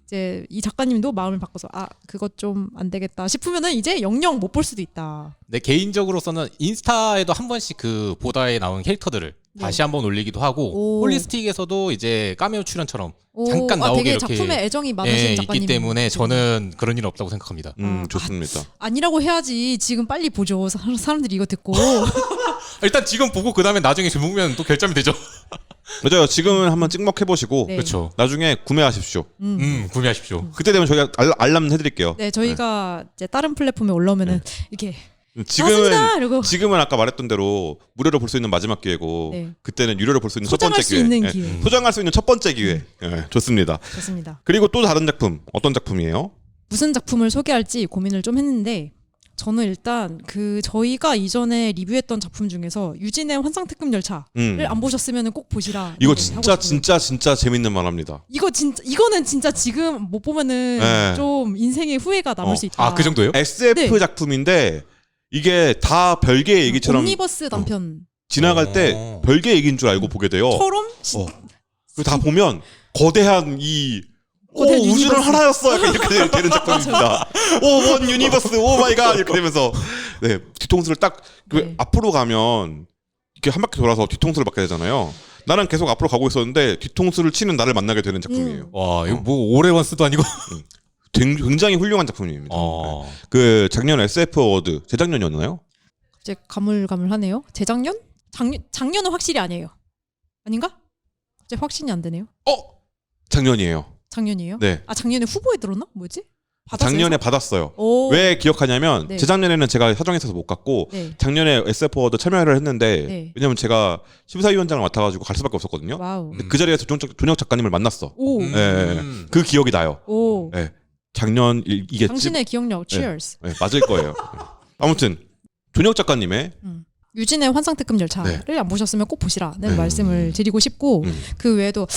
이제 이 작가님도 마음을 바꿔서 그것 좀 안 되겠다 싶으면은 이제 영영 못 볼 수도 있다. 내 개인적으로서는 인스타에도 한 번씩 그 보다에 나오는 캐릭터들을 다시 한번 올리기도 하고 오. 홀리스틱에서도 이제 카메오 출연처럼 오, 잠깐 나오게 되게 이렇게 작품에 애정이 많으신 예, 작가님 있기 때문에 저는 그런 일은 없다고 생각합니다. 좋습니다. 아니라고 해야지. 지금 빨리 보죠. 사람들이 이거 듣고. 일단 지금 보고 그 다음에 나중에 보면 또 결점이 되죠. 맞아요. 지금은 한번 찍먹해 보시고 네. 그렇죠. 나중에 구매하십시오. 구매하십시오. 그때 되면 저희가 알람 해드릴게요. 네, 저희가 이제 다른 플랫폼에 올라오면은 이렇게 지금은 아까 말했던 대로 무료로 볼 수 있는 마지막 기회고 네. 그때는 유료로 볼 수 있는 첫 번째 소장할 수 기회. 있는 예. 기회. 소장할 수 있는 첫 번째 기회. 예, 좋습니다. 좋습니다. 그리고 또 다른 작품 어떤 작품이에요? 무슨 작품을 소개할지 고민을 좀 했는데 저는 일단 그 저희가 이전에 리뷰했던 작품 중에서 유진의 환상특급 열차를 안 보셨으면 꼭 보시라. 이거 이렇게 하고 싶어요. 진짜 재밌는 만화입니다. 이거는 진짜 지금 못 보면은 네. 좀 인생의 후회가 남을 수 있다. 아, 그 정도예요? SF 네. 작품인데 이게 다 별개의 얘기처럼 옴니버스 단편 지나갈 때 별개의 얘기인 줄 알고 보게 돼요. 처럼 그리고 다 보면 거대한 거대한 우주는 유니버스. 하나였어. 약간 이렇게 되는 작품입니다. 원 유니버스, 오 마이 갓 이렇게 되면서 네 뒤통수를 딱 네. 앞으로 가면 이렇게 한 바퀴 돌아서 뒤통수를 맞게 되잖아요. 나는 계속 앞으로 가고 있었는데 뒤통수를 치는 나를 만나게 되는 작품이에요. 와, 이거 뭐 오레원스도 아니고. 굉장히 훌륭한 작품입니다. 어. 그 작년 SF 어워드 재작년이었나요? 갑자기 가물가물하네요. 재작년? 작년은 확실히 아니에요. 아닌가? 갑자기 확신이 안 되네요. 작년이에요. 작년이에요? 네. 아 작년에 후보에 들었나? 뭐지? 받았어요? 작년에 받았어요. 오. 왜 기억하냐면 네. 재작년에는 제가 사정이 있어서 못 갔고 네. 작년에 SF 어워드 참여를 했는데 네. 왜냐면 제가 심사위원장을 맡아가지고 갈 수밖에 없었거든요. 와우. 근데 그 자리에서 존혁 작가님을 만났어. 오. 예. 그 기억이 나요. 오. 예. 작년 이겠지. 당신의 기억력. Cheers. 예, 맞을 거예요. 아무튼 존혁 작가님의 유진의 환상특급 열차를 네. 안 보셨으면 꼭 보시라는 말씀을 드리고 싶고 그 외에도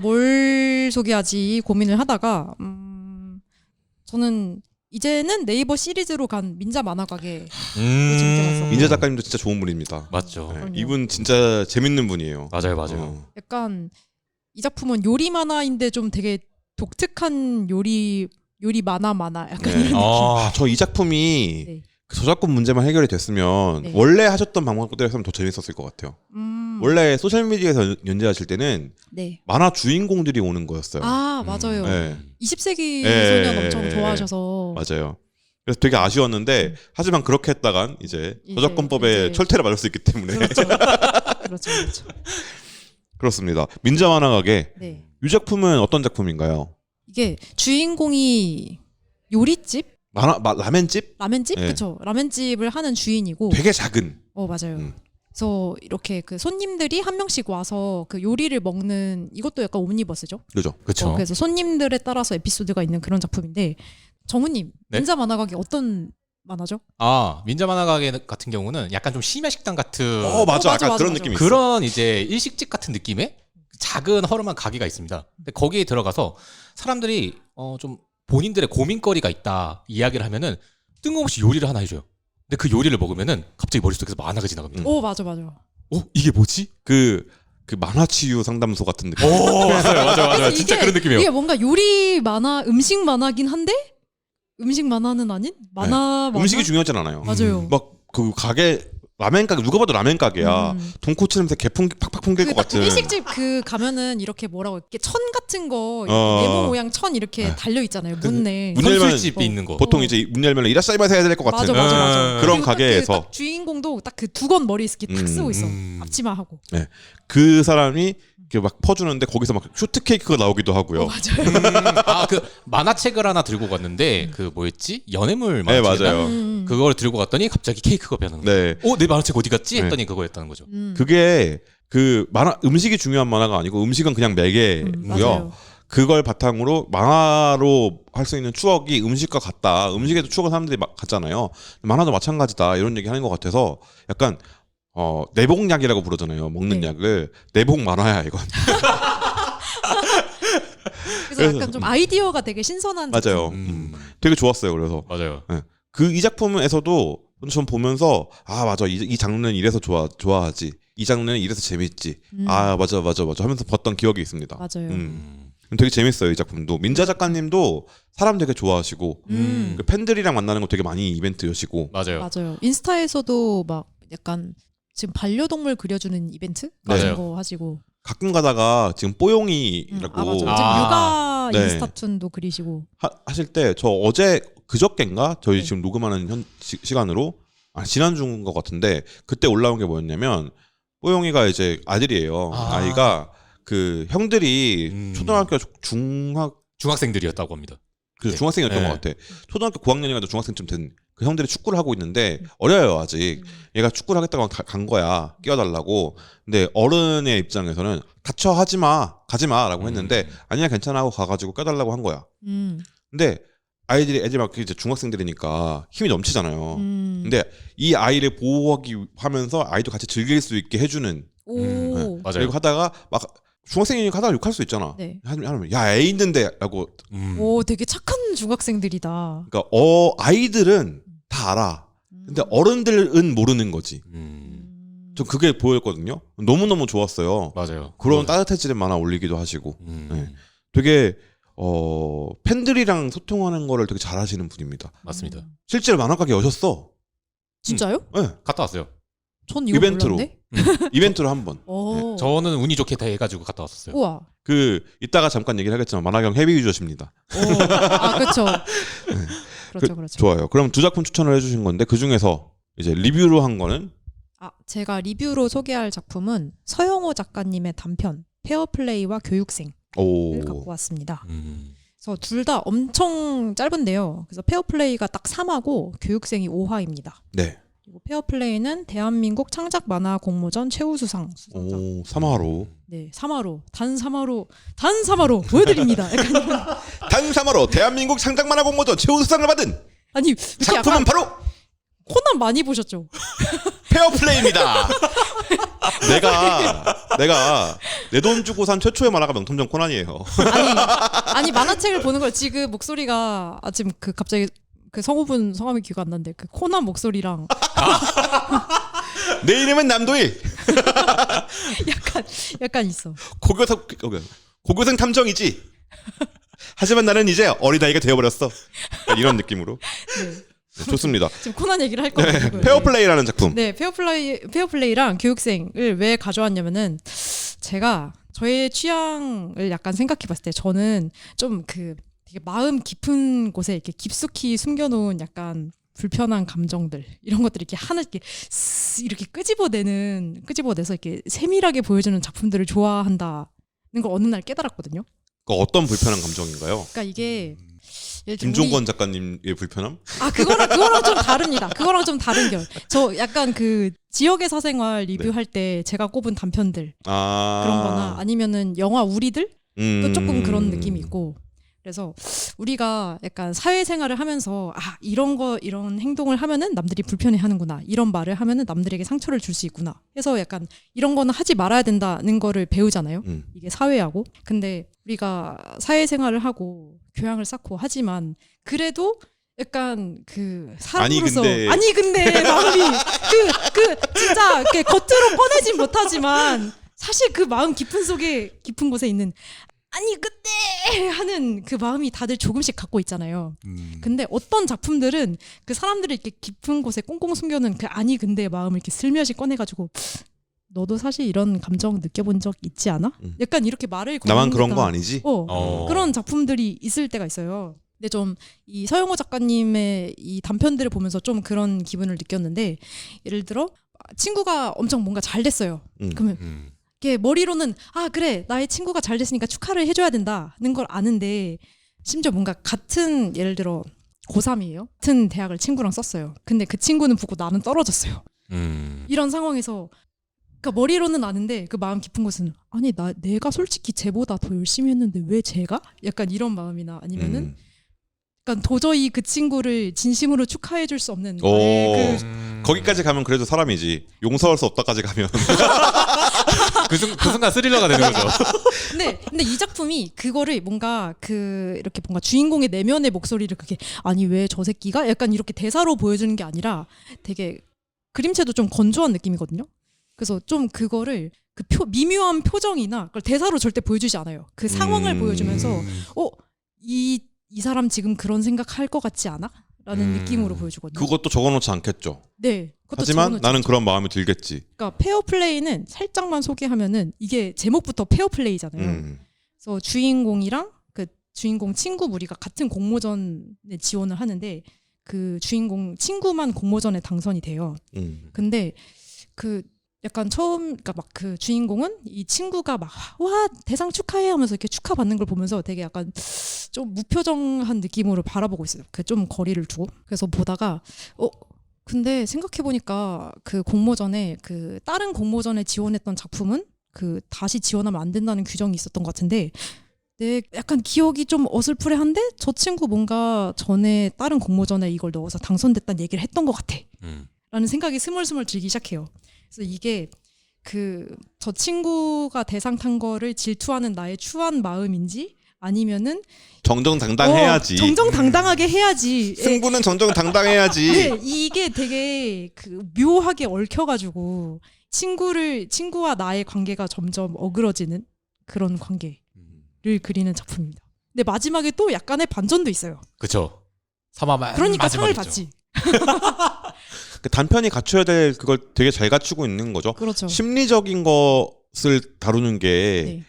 뭘 소개하지 고민을 하다가 저는 이제는 네이버 시리즈로 간 민자 만화가게 민재 작가님도 진짜 좋은 분입니다. 맞죠. 네, 그럼요. 이분 진짜 재밌는 분이에요. 맞아요. 약간 이 작품은 요리 만화인데 좀 되게 독특한 요리 만화 약간 네. 이런 느낌. 저 이 작품이 네. 그 저작권 문제만 해결이 됐으면 네. 원래 하셨던 방법대로 했으면 더 재밌었을 것 같아요. 원래 소셜미디어에서 연재하실 때는 네. 만화 주인공들이 오는 거였어요. 아 맞아요. 네. 20세기 네. 소년 엄청 좋아하셔서 맞아요. 그래서 되게 아쉬웠는데 하지만 그렇게 했다간 이제 저작권법에 이제 철퇴를 맞을 수 있기 때문에 그렇죠. 그렇죠. 그렇습니다. 민자 만화가게 네. 이 작품은 어떤 작품인가요? 이게 주인공이 요리집, 라멘집? 라멘집, 네. 그렇죠. 라멘집을 하는 주인이고, 되게 작은. 맞아요. 그래서 이렇게 그 손님들이 한 명씩 와서 그 요리를 먹는 이것도 약간 옴니버스죠. 그죠? 그렇죠. 그래서 손님들에 따라서 에피소드가 있는 그런 작품인데 정우님 네? 민자 만화가게 어떤 만화죠? 민자 만화가게 같은 경우는 약간 좀 심야 식당 같은 맞아. 맞아, 약간 맞아, 그런 맞아. 느낌이 있어. 그런 이제 일식집 같은 느낌의 작은 허름한 가게가 있습니다. 근데 거기에 들어가서 사람들이 좀 본인들의 고민거리가 있다 이야기를 하면은 뜬금없이 요리를 하나 해줘요. 근데 그 요리를 먹으면은 갑자기 머릿속에서 만화가 지나갑니다. 오 맞아. 이게 뭐지? 그 만화치유 상담소 같은 느낌. 맞아요. 진짜 이게- 그런 느낌이에요. 이게 뭔가 요리 만화, 음식 만화긴 한데 음식 만화는 아닌 만화. 음식이 중요하진 않아요. 맞아요. 막 그 가게 라멘 가게 누가 봐도 라멘 가게야. 돈코츠 냄새 개풍 팍팍 풍길 것 같은. 일식집 가면은 이렇게 뭐라고 이렇게 천 같은 거 네모 모양 천 이렇게 달려 있잖아요. 문에. 문 열면 선술집이 있는 거. 보통 이제 문 열면 이라시마이마세 해야 될 것 같은. 맞아. 그런 그리고 가게에서 딱 주인공도 딱 그 두건 머리 이렇게 탁 쓰고 있어. 앞치마하고. 그 사람이 이렇게 막 퍼주는데 거기서 막 쇼트 케이크가 나오기도 하고요. 맞아요. 그 만화책을 하나 들고 갔는데 그 뭐였지? 연애물 네, 만화책이나? 맞아요. 그걸 들고 갔더니 갑자기 케이크가 변하는 거예요. 네. 내 만화책 어디 갔지? 네. 했더니 그거였다는 거죠. 그게 그 음식이 중요한 만화가 아니고 음식은 그냥 매개고요. 맞아요. 그걸 바탕으로 만화로 할 수 있는 추억이 음식과 같다. 음식에도 추억을 사람들이 갖잖아요. 만화도 마찬가지다. 이런 얘기 하는 것 같아서 약간 내복약이라고 부르잖아요. 먹는 네. 약을 내복 만화야 이건. 그래서 약간 좀 아이디어가 되게 신선한. 맞아요. 되게 좋았어요. 그래서 맞아요. 이 작품에서도 전 보면서 맞아 이 장르는 이래서 좋아하지. 이 장르는 이래서 재밌지. 맞아 하면서 봤던 기억이 있습니다. 맞아요. 되게 재밌어요 이 작품도. 민자 작가님도 사람 되게 좋아하시고 그 팬들이랑 만나는 거 되게 많이 이벤트 여시고. 맞아요. 맞아요. 인스타에서도 막 약간 지금 반려동물 그려주는 이벤트 네. 같은 거 하시고 가끔 가다가 지금 뽀용이라고 맞아. 지금 아. 육아 네. 인스타툰도 그리시고 하실 때 저 어제 그저껜가 저희 네. 지금 녹음하는 시간으로 지난주인 것 같은데 그때 올라온 게 뭐였냐면 뽀용이가 이제 아들이에요. 아. 아이가 그 형들이 초등학교 중학생들이었다고 합니다. 그 네. 중학생이었던 네. 것 같아. 초등학교 고학년인가 중학생쯤 된 그 형들이 축구를 하고 있는데 어려요 아직. 얘가 축구를 하겠다고 간 거야. 끼워달라고. 근데 어른의 입장에서는 다쳐 하지마 가지마라고 했는데 아니야 괜찮아 하고 가가지고 껴달라고 한 거야. 근데 애들이 막 이제 중학생들이니까 힘이 넘치잖아요. 근데 이 아이를 보호하기 하면서 아이도 같이 즐길 수 있게 해주는. 오. 네. 맞아요. 그리고 하다가 막 중학생이니까 하다가 욕할 수 있잖아. 네. 하면 야 애 있는데라고. 오, 되게 착한 중학생들이다. 그러니까 아이들은 다 알아. 근데 어른들은 모르는 거지. 전 그게 보였거든요. 너무너무 좋았어요. 맞아요. 그런 따뜻해지는 만화 올리기도 하시고. 음. 네. 되게 팬들이랑 소통하는 거를 되게 잘하시는 분입니다. 맞습니다. 실제로 만화가게 여셨어. 진짜요? 네. 갔다 왔어요. 전 이거 이벤트로. 몰랐네. 이벤트로 한 번. 오. 저는 운이 좋게 해가지고 갔다 왔었어요. 우와. 그 이따가 잠깐 얘기를 하겠지만 만화경 헤비 유저십니다. 오. 아, 그렇죠. 그렇죠. 좋아요. 그럼 두 작품 추천을 해주신 건데 그 중에서 이제 리뷰로 한 거는 아, 제가 리뷰로 소개할 작품은 서영호 작가님의 단편 페어플레이와 교육생을 갖고 왔습니다. 그래서 둘 다 엄청 짧은데요. 그래서 페어플레이가 딱 3화고 교육생이 5화입니다. 네. 그리고 페어플레이는 대한민국 창작 만화 공모전 최우수상 수상작. 3화로. 네, 3화로 단 3화로 보여드립니다. 약간 이런. 단 3화로 대한민국 창작 만화 공모전 최우수상을 받은 아니 이렇게 작품은 약간 바로 코난 많이 보셨죠? 페어플레이입니다. 내가 내 돈 주고 산 최초의 만화가 명탐정 코난이에요. 아니 만화책을 보는 걸 지금 목소리가 지금 그 갑자기 그 성우분 성함이 기억 안 나는데 그 코난 목소리랑 내 이름은 남도일. 약간 있어. 고교생 탐정이지. 하지만 나는 이제 어린아이가 되어버렸어. 이런 느낌으로. 네. 좋습니다. 지금 코난 얘기를 할 거거든요. 페어플레이라는 작품. 네, 페어플레이랑 교육생을 왜 가져왔냐면은 제가 저의 취향을 약간 생각해봤을 때 저는 좀 그 되게 마음 깊은 곳에 이렇게 깊숙이 숨겨놓은 약간 불편한 감정들 이런 것들 이렇게 하나 이렇게 끄집어내서 이렇게 세밀하게 보여주는 작품들을 좋아한다는 걸 어느 날 깨달았거든요. 어떤 불편한 감정인가요? 그러니까 이게 예를 들면 김종건 작가님의 불편함? 그거랑 좀 다릅니다. 그거랑 좀 다른 결. 저 약간 그 지역의 사생활 리뷰할 때 제가 꼽은 단편들 그런거나 아니면은 영화 우리들 또 조금 그런 느낌이 있고. 그래서 우리가 약간 사회생활을 하면서 이런 행동을 하면은 남들이 불편해하는구나, 이런 말을 하면은 남들에게 상처를 줄 수 있구나 해서 약간 이런 거는 하지 말아야 된다는 거를 배우잖아요. 이게 사회하고. 근데 우리가 사회생활을 하고 교양을 쌓고 하지만 그래도 약간 그 사람으로서 아니 근데 마음이 진짜 이렇게 겉으로 꺼내진 못하지만 사실 그 마음 깊은 곳에 있는 아니 그때 하는 그 마음이 다들 조금씩 갖고 있잖아요. 근데 어떤 작품들은 그 사람들이 이렇게 깊은 곳에 꽁꽁 숨겨놓은 그 아니 근데 마음을 이렇게 슬며시 꺼내가지고 너도 사실 이런 감정 느껴본 적 있지 않아? 약간 이렇게 말을 나만 그런 거 아니지? 그런 작품들이 있을 때가 있어요. 근데 좀 이 서영호 작가님의 이 단편들을 보면서 좀 그런 기분을 느꼈는데, 예를 들어 친구가 엄청 뭔가 잘 됐어요. 그러면 이게 머리로는 그래 나의 친구가 잘 됐으니까 축하를 해줘야 된다는 걸 아는데, 심지어 뭔가 같은 예를 들어 고3이에요. 같은 대학을 친구랑 썼어요. 근데 그 친구는 붙고 나는 떨어졌어요. 이런 상황에서 그러니까 머리로는 아는데 그 마음 깊은 곳은 아니 내가 솔직히 쟤보다 더 열심히 했는데 왜 쟤가? 약간 이런 마음이나 아니면은 그러니까 도저히 그 친구를 진심으로 축하해 줄 수 없는 거기까지 가면 그래도 사람이지. 용서할 수 없다까지 가면 그 순간 스릴러가 되는 거죠. 근데 이 작품이 그거를 뭔가 이렇게 뭔가 주인공의 내면의 목소리를 그게 아니 왜 저 새끼가 약간 이렇게 대사로 보여주는 게 아니라 되게 그림체도 좀 건조한 느낌이거든요. 그래서 좀 그거를 그 미묘한 표정이나 그걸 대사로 절대 보여주지 않아요. 그 상황을 보여주면서 이 사람 지금 그런 생각할 것 같지 않아? 라는 느낌으로 보여주거든요. 그것도 적어놓지 않겠죠. 네. 그것도 하지만 적어놓죠. 나는 그런 마음이 들겠지. 그러니까 페어플레이는 살짝만 소개하면은 이게 제목부터 페어플레이잖아요. 그래서 주인공이랑 그 주인공 친구 무리가 같은 공모전에 지원을 하는데 그 주인공 친구만 공모전에 당선이 돼요. 근데 그 약간 처음 그러니까 막 그 주인공은 이 친구가 막 와 대상 축하해 하면서 이렇게 축하받는 걸 보면서 되게 약간 좀 무표정한 느낌으로 바라보고 있어요. 그 좀 거리를 두고. 그래서 보다가 근데 생각해 보니까 그 공모전에 그 다른 공모전에 지원했던 작품은 그 다시 지원하면 안 된다는 규정이 있었던 것 같은데 내 약간 기억이 좀 어슬프레한데 저 친구 뭔가 전에 다른 공모전에 이걸 넣어서 당선됐다는 얘기를 했던 것 같아. 라는 생각이 스물스물 들기 시작해요. 그래서 이게 그 저 친구가 대상 탄 거를 질투하는 나의 추한 마음인지 아니면은 정정당당해야지. 정정당당하게 해야지. 승부는 정정당당해야지. 네, 이게 되게 그 묘하게 얽혀가지고 친구와 나의 관계가 점점 어그러지는 그런 관계를 그리는 작품입니다. 근데 마지막에 또 약간의 반전도 있어요. 그쵸. 사마만 그러니까 상을 마지막이죠. 받지. 그 단편이 갖춰야 될 그걸 되게 잘 갖추고 있는 거죠. 그렇죠. 심리적인 것을 다루는 게 네.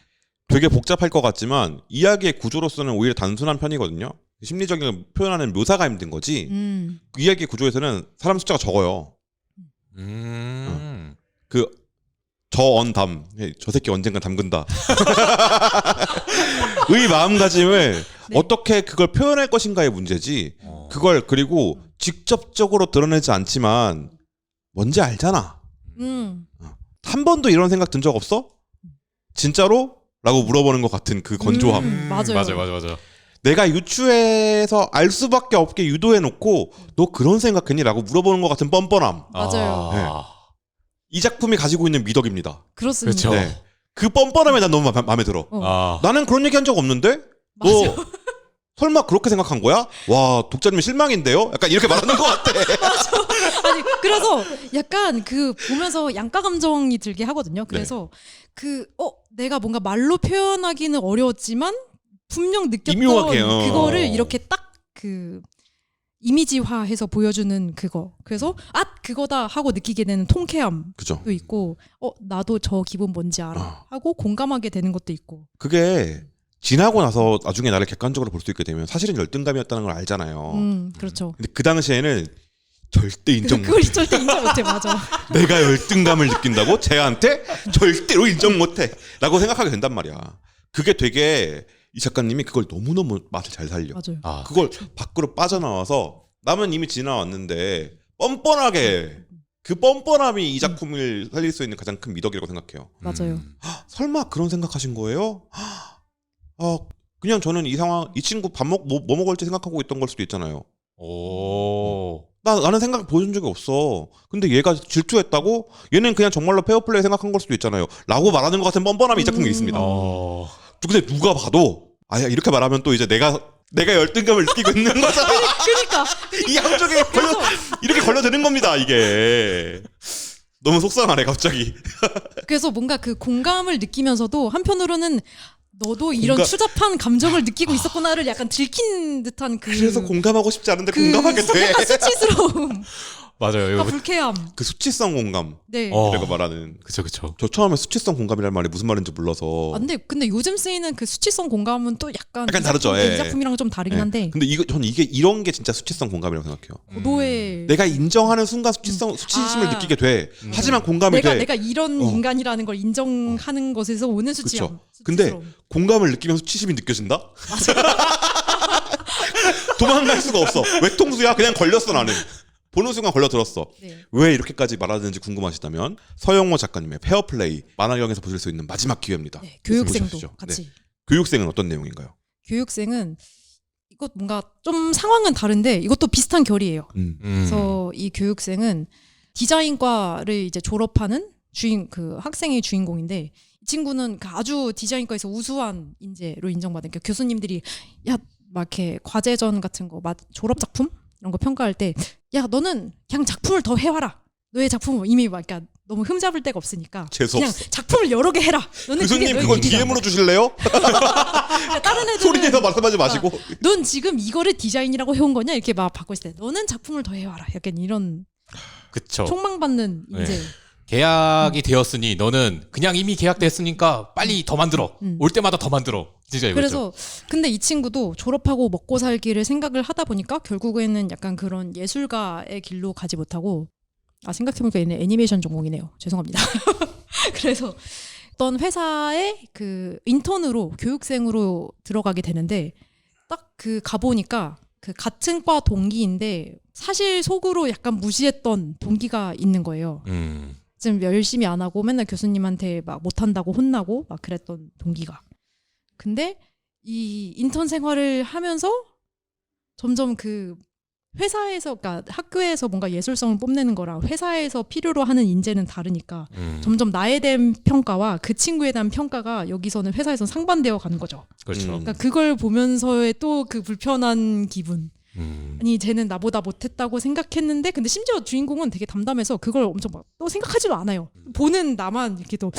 되게 복잡할 것 같지만 이야기의 구조로서는 오히려 단순한 편이거든요. 심리적인 걸 표현하는 묘사가 힘든 거지. 그 이야기 구조에서는 사람 숫자가 적어요. 그 저언담 저 새끼 언젠가 담근다. 의 마음가짐을 네. 어떻게 그걸 표현할 것인가의 문제지. 그걸 그리고 직접적으로 드러내지 않지만 뭔지 알잖아. 한 번도 이런 생각 든 적 없어? 진짜로? 라고 물어보는 것 같은 그 건조함. 맞아요. 맞아. 내가 유추해서 알 수밖에 없게 유도해놓고 너 그런 생각했니? 라고 물어보는 것 같은 뻔뻔함. 맞아요. 이 작품이 가지고 있는 미덕입니다. 그렇습니다. 그렇죠. 네. 그 뻔뻔함이 난 너무 마음에 들어. 나는 그런 얘기 한 적 없는데? 맞아. 너 설마 그렇게 생각한 거야? 와 독자님이 실망인데요? 약간 이렇게 말하는 것 같아. 아니 그래서 약간 그 보면서 양가 감정이 들게 하거든요. 그래서 내가 뭔가 말로 표현하기는 어려웠지만 분명 느꼈던 미묘하게, 그거를 이렇게 딱 그 이미지화해서 보여주는 그거. 그래서 그거다 하고 느끼게 되는 통쾌함도 그죠. 있고 나도 저 기분 뭔지 알아 하고 공감하게 되는 것도 있고. 그게 지나고 나서 나중에 나를 객관적으로 볼 수 있게 되면 사실은 열등감이었다는 걸 알잖아요. 그렇죠. 근데 그 당시에는 절대 인정 그걸 못해. 절대 인정 못해. 맞아. 내가 열등감을 느낀다고? 쟤한테? 절대로 인정 못해. 라고 생각하게 된단 말이야. 그게 되게 이 작가님이 그걸 너무너무 맛을 잘 살려. 맞아요. 그걸 밖으로 빠져나와서 남은 이미 지나왔는데 뻔뻔하게 그 뻔뻔함이 이 작품을 살릴 수 있는 가장 큰 미덕이라고 생각해요. 맞아요. 설마 그런 생각하신 거예요? 그냥 저는 이 상황 이 친구 뭐 먹을지 생각하고 있던 걸 수도 있잖아요. 나는 생각 보여준 적이 없어. 근데 얘가 질투했다고? 얘는 그냥 정말로 페어플레이 생각한 걸 수도 있잖아요. 라고 말하는 것 같은 뻔뻔함이 이 작품에 있습니다. 근데 누가 봐도 이렇게 말하면 또 이제 내가 열등감을 느끼고 있는 거잖아. 그러니까 이 한쪽에 이렇게 걸려드는 겁니다. 이게 너무 속상하네 갑자기. 그래서 뭔가 그 공감을 느끼면서도 한편으로는 너도 이런 추잡한 감정을 느끼고 있었구나를 약간 들킨 듯한 그래서 공감하고 싶지 않은데 그 공감하게 돼. 약간 수치스러움, 맞아요. 불쾌함. 그 수치성 공감. 네. 내가 말하는. 그쵸. 저 처음에 수치성 공감이라는 말이 무슨 말인지 몰라서. 근데 요즘 쓰이는 그 수치성 공감은 또 약간 다르죠. 이 작품이랑 좀 다르긴 한데. 근데 전 이런 게 진짜 수치성 공감이라고 생각해요. 고도의 내가 인정하는 순간 수치심을 느끼게 돼. 하지만 공감이 돼. 내가 이런 인간이라는 걸 인정하는 것에서 오는 수치함. 그쵸. 근데 공감을 느끼면 수치심이 느껴진다? 도망갈 수가 없어. 외통수야. 그냥 걸렸어 나는. 보는 순간 걸려들었어. 네. 왜 이렇게까지 말하는지 궁금하시다면 서영호 작가님의 페어플레이 만화경에서 보실 수 있는 마지막 기회입니다. 네, 교육생도 보셔주시죠. 같이. 네. 교육생은 어떤 내용인가요? 교육생은 이것 뭔가 좀 상황은 다른데 이것도 비슷한 결이에요. 그래서 이 교육생은 디자인과를 이제 졸업하는 그 학생의 주인공인데 이 친구는 아주 디자인과에서 우수한 인재로 인정받은 그러니까 교수님들이 막 이렇게 과제전 같은 거 졸업 작품 이런 거 평가할 때 너는 그냥 작품을 더 해와라. 너의 작품은 이미 막 그러니까 너무 흠잡을 데가 없으니까 재수 그냥 없어. 작품을 여러 개 해라. 너는 교수님 그게 그건 너의 일이다. DM으로 주실래요? 그러니까 다른 애들은 소리 내서 말씀하지 마시고. 넌 지금 이거를 디자인이라고 해온 거냐 이렇게 막 받고 있을 때 너는 작품을 더 해와라. 약간 이런 그쵸. 촉망받는 인재. 계약이 되었으니 너는 그냥 이미 계약됐으니까 빨리 더 만들어. 음. 올 때마다 더 만들어. 진짜 이거죠. 그래서 근데 이 친구도 졸업하고 먹고 살기를 생각을 하다 보니까 결국에는 약간 그런 예술가의 길로 가지 못하고 생각해보니까 얘는 애니메이션 전공이네요. 죄송합니다. 그래서 어떤 회사에 그 인턴으로 교육생으로 들어가게 되는데 딱 그 가보니까 그 같은 과 동기인데 사실 속으로 약간 무시했던 동기가 있는 거예요. 좀 열심히 안 하고 맨날 교수님한테 막 못한다고 혼나고 막 그랬던 동기가. 근데 이 인턴 생활을 하면서 점점 그 회사에서, 그러니까 학교에서 뭔가 예술성을 뽐내는 거랑 회사에서 필요로 하는 인재는 다르니까 점점 나에 대한 평가와 그 친구에 대한 평가가 여기서는 회사에서 상반되어 가는 거죠. 그렇죠. 그러니까 그걸 보면서의 또 그 불편한 기분. 아니 쟤는 나보다 못했다고 생각했는데 근데 심지어 주인공은 되게 담담해서 그걸 엄청 막 또 생각하지도 않아요. 보는 나만 이렇게 또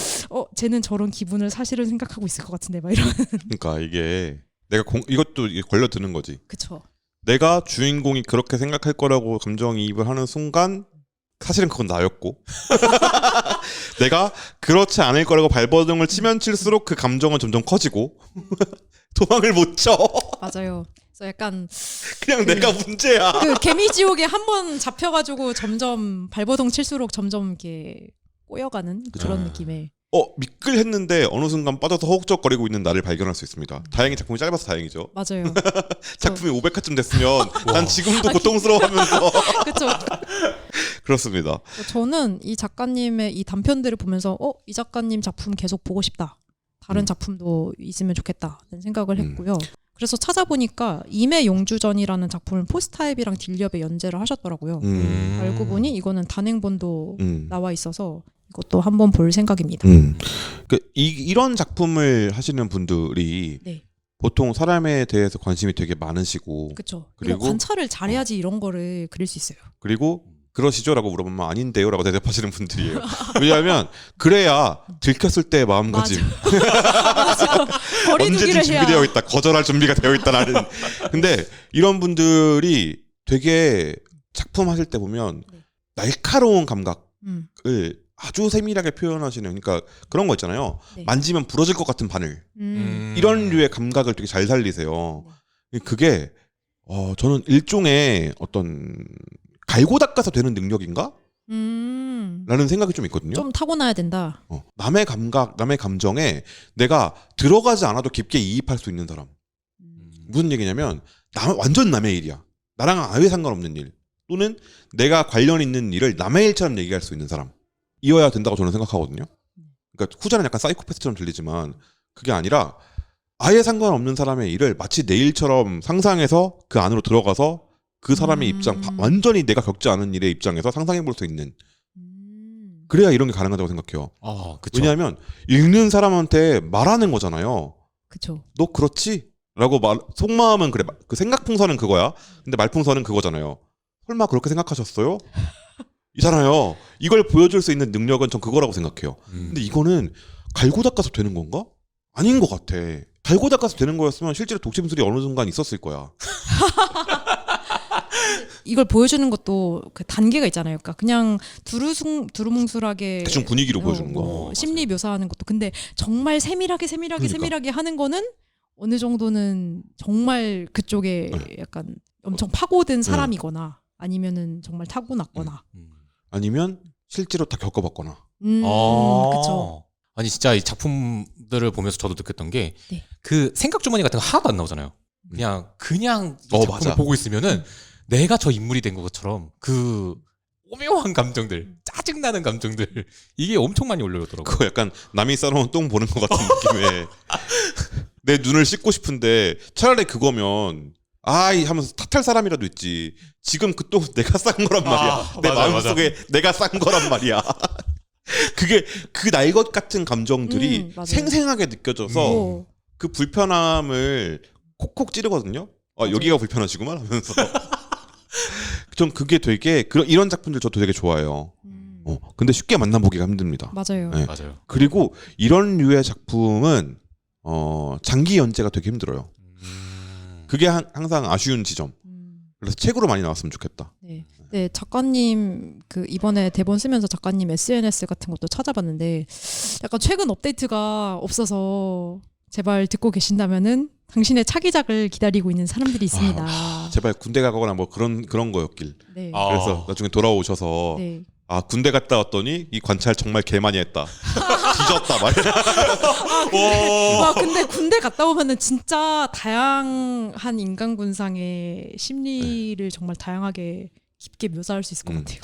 쟤는 저런 기분을 사실은 생각하고 있을 것 같은데 막 이런. 그러니까 이게 내가 이것도 이게 걸려드는 거지. 그쵸. 내가 주인공이 그렇게 생각할 거라고 감정이입을 하는 순간 사실은 그건 나였고 내가 그렇지 않을 거라고 발버둥을 치면 칠수록 그 감정은 점점 커지고 도망을 못 쳐. 맞아요. 그래서 약간 그냥 내가 문제야. 그 개미지옥에 한 번 잡혀가지고 점점 발버둥 칠수록 점점 이렇게 꼬여가는 그런 느낌의. 미끌했는데 어느 순간 빠져서 허우적거리고 있는 나를 발견할 수 있습니다. 다행히 작품이 짧아서 다행이죠. 맞아요. 작품이 500화쯤 됐으면 난 지금도 고통스러워하면서 그렇죠. 그렇습니다. 저는 이 작가님의 이 단편들을 보면서 이 작가님 작품 계속 보고 싶다. 다른 작품도 있으면 좋겠다는 생각을 했고요. 그래서 찾아보니까 임의 용주전이라는 작품을 포스타입이랑 딜리업에 연재를 하셨더라고요. 알고 보니 이거는 단행본도 나와 있어서 이것도 한번 볼 생각입니다. 이런 작품을 하시는 분들이 네. 보통 사람에 대해서 관심이 되게 많으시고 그렇죠. 그리고 관찰을 잘해야지 이런 거를 그릴 수 있어요. 그리고 그러시죠? 라고 물어보면 아닌데요? 라고 대답하시는 분들이에요. 왜냐하면 그래야 들켰을 때의 마음가짐 맞아. 언제든 거리두기를 해야. 준비되어 있다. 거절할 준비가 되어 있다라는. 근데 이런 분들이 되게 작품 하실 때 보면 네. 날카로운 감각을 음. 아주 세밀하게 표현하시는, 그러니까 그런 거 있잖아요. 네. 만지면 부러질 것 같은 바늘. 이런 류의 감각을 되게 잘 살리세요. 그게 저는 일종의 어떤 갈고 닦아서 되는 능력인가? 라는 생각이 좀 있거든요. 좀 타고나야 된다. 남의 감각, 남의 감정에 내가 들어가지 않아도 깊게 이입할 수 있는 사람. 무슨 얘기냐면 완전 남의 일이야. 나랑 아예 상관없는 일. 또는 내가 관련 있는 일을 남의 일처럼 얘기할 수 있는 사람. 이어야 된다고 저는 생각하거든요. 그러니까 후자는 약간 사이코패스처럼 들리지만 그게 아니라 아예 상관없는 사람의 일을 마치 내 일처럼 상상해서 그 안으로 들어가서 그 사람의 입장, 완전히 내가 겪지 않은 일의 입장에서 상상해 볼 수 있는. 그래야 이런 게 가능하다고 생각해요. 그쵸. 왜냐하면 읽는 사람한테 말하는 거잖아요. 그렇죠. 너 그렇지? 라고 속마음은 그래. 그 생각풍선은 그거야. 근데 말풍선은 그거잖아요. 설마 그렇게 생각하셨어요? 이잖아요. 이걸 보여줄 수 있는 능력은 전 그거라고 생각해요. 근데 이거는 갈고 닦아서 되는 건가? 아닌 것 같아. 갈고 닦아서 되는 거였으면 실제로 독심술이 어느 순간 있었을 거야. 이걸 보여주는 것도 그 단계가 있잖아요. 그러니까 그냥 두루뭉술하게 대충 분위기로 보여주는 거. 심리 묘사하는 것도. 근데 정말 세밀하게 하는 거는 어느 정도는 정말 그쪽에 약간 엄청 파고든 사람이거나 아니면은 정말 타고났거나 아니면 실제로 다 겪어봤거나. 그렇죠. 아니 진짜 이 작품들을 보면서 저도 느꼈던 게 네. 그 생각 주머니 같은 거 하나도 안 나오잖아요. 그냥 이 작품을 맞아. 보고 있으면은 내가 저 인물이 된 것처럼 그 오묘한 감정들, 짜증나는 감정들 이게 엄청 많이 올라오더라고요. 그거 약간 남이 싸놓은 똥 보는 것 같은 느낌에 내 눈을 씻고 싶은데 차라리 그거면 아이 하면서 탓할 사람이라도 있지. 지금 그 똥 내가 싼 거란 말이야. 내 마음속에 내가 싼 거란 말이야. 그게 그 날 것 같은 감정들이 생생하게 느껴져서 그 불편함을 콕콕 찌르거든요. 여기가 불편하시구만 하면서. 전 그게 되게 이런 작품들 저도 되게 좋아해요. 근데 쉽게 만나보기가 힘듭니다. 맞아요. 네. 맞아요. 그리고 이런 류의 작품은 장기 연재가 되게 힘들어요. 그게 항상 아쉬운 지점. 그래서 책으로 많이 나왔으면 좋겠다. 네. 네, 작가님 그 이번에 대본 쓰면서 작가님 SNS 같은 것도 찾아봤는데 약간 최근 업데이트가 없어서 제발 듣고 계신다면은 당신의 차기작을 기다리고 있는 사람들이 있습니다. 제발 군대 가거나 뭐 그런 거였길. 네. 아. 그래서 나중에 돌아오셔서 네. 아 군대 갔다 왔더니 이 관찰 정말 개 많이 했다. 뒤졌다 말이야. 와, 근데 군대 갔다 오면은 진짜 다양한 인간군상의 심리를 정말 다양하게 깊게 묘사할 수 있을 것 같아요.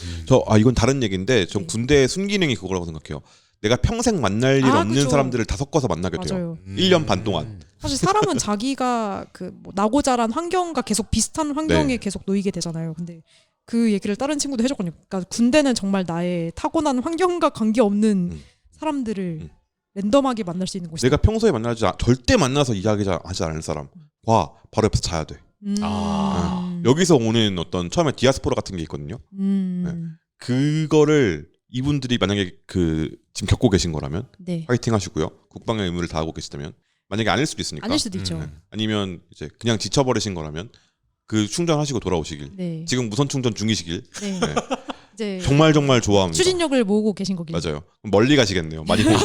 이건 다른 얘기인데 전 네. 군대의 순기능이 그거라고 생각해요. 내가 평생 만날 일 없는 그죠. 사람들을 다 섞어서 만나게 돼요. 맞아요. 1년 반 동안. 사실 사람은 자기가 그뭐 나고 자란 환경과 계속 비슷한 환경에 네. 계속 놓이게 되잖아요. 근데 그 얘기를 다른 친구도 해줬거든요. 그러니까 군대는 정말 나의 타고난 환경과 관계없는 사람들을 랜덤하게 만날 수 있는 곳이다. 내가 평소에 절대 만나서 이야기하지 않을 사람과 바로 옆에서 자야 돼. 여기서 오는 어떤 처음에 디아스포라 같은 게 있거든요. 그거를 이분들이 만약에 지금 겪고 계신 거라면 네. 파이팅 하시고요. 국방의 의무를 다하고 계시다면 만약에 아닐 수도 있으니까. 아닐 수도 있죠. 아니면 이제 그냥 지쳐버리신 거라면 그 충전하시고 돌아오시길. 네. 지금 무선 충전 중이시길. 네. 네. 이제 정말 좋아합니다. 추진력을 모으고 계신 거길. 맞아요. 멀리 가시겠네요. 많이 보고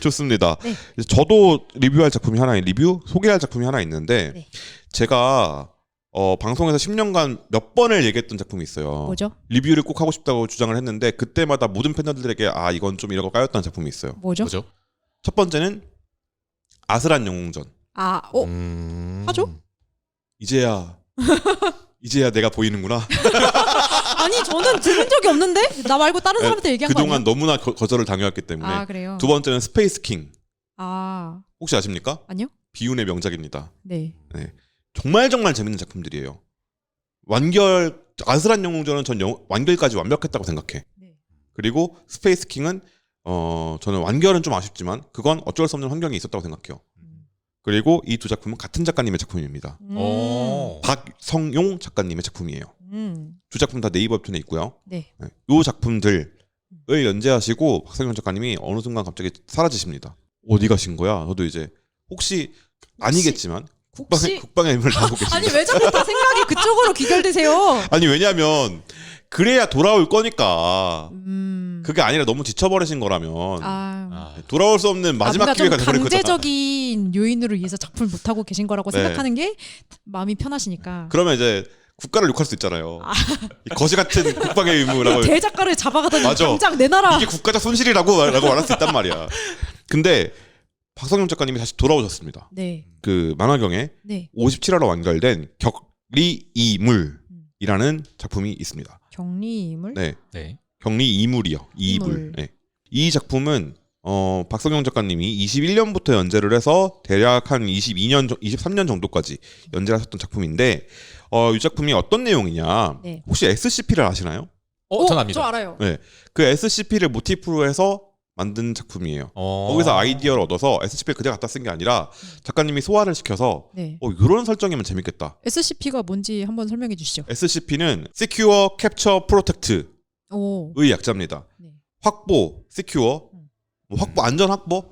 좋습니다. 네. 저도 소개할 작품이 하나 있는데 네. 제가 방송에서 10년간 몇 번을 얘기했던 작품이 있어요. 뭐죠? 리뷰를 꼭 하고 싶다고 주장을 했는데 그때마다 모든 팬들에게 이건 좀 이라고 까였던 작품이 있어요. 뭐죠? 뭐죠? 첫 번째는 아스란 영웅전. 하죠? 이제야 내가 보이는구나. 아니 저는 들은 적이 없는데 나 말고 다른 사람한테 얘기한 거 그동안 아니야? 너무나 거절을 당해왔기 때문에. 그래요. 두 번째는 스페이스 킹. 혹시 아십니까? 아니요? 비운의 명작입니다. 네. 정말 재밌는 작품들이에요. 아스란 영웅전은 전 완결까지 완벽했다고 생각해. 네. 그리고 스페이스 킹은 저는 완결은 좀 아쉽지만 그건 어쩔 수 없는 환경이 있었다고 생각해요. 그리고 이 두 작품은 같은 작가님의 작품입니다. 박성용 작가님의 작품이에요. 두 작품 다 네이버 웹툰에 있고요. 네. 이 작품들을 연재하시고 박성용 작가님이 어느 순간 갑자기 사라지십니다. 어디 가신 거야? 저도 이제 혹시 아니겠지만 국방의 의무를 다하고 계십니다. 아니 왜 자꾸 다 생각이 그쪽으로 귀결되세요? 아니 왜냐하면 그래야 돌아올 거니까. 그게 아니라 너무 지쳐버리신 거라면 돌아올 수 없는 마지막 기회가 돼버린 거잖아. 강제적인 요인으로 인해서 작품을 못 하고 계신 거라고 네. 생각하는 게 마음이 편하시니까. 그러면 이제 국가를 욕할 수 있잖아요. 이 거지 같은 국방의 의무라고. 대작가를 잡아가더니 맞아. 당장 내놔라. 이게 국가적 손실이라고 말할 수 있단 말이야. 근데 박성용 작가님이 다시 돌아오셨습니다. 네. 그 만화경에 네. 57화로 완결된 격리이물이라는 작품이 있습니다. 격리임을? 네. 네. 격리이물이요. 이물. 네. 이 작품은 박성용 작가님이 21년부터 연재를 해서 대략 한 23년 정도까지 연재를 하셨던 작품인데 이 작품이 어떤 내용이냐? 네. 혹시 SCP를 아시나요? 전 압니다. 저 알아요. 네. 그 SCP를 모티프로 해서 만든 작품이에요. 거기서 아이디어를 얻어서 SCP를 그대로 갖다 쓴 게 아니라 작가님이 소화를 시켜서 네. 이런 설정이면 재밌겠다. SCP가 뭔지 한번 설명해 주시죠. SCP는 Secure, Capture, Protect의 약자입니다. 네. 확보, Secure, 확보, 안전 확보,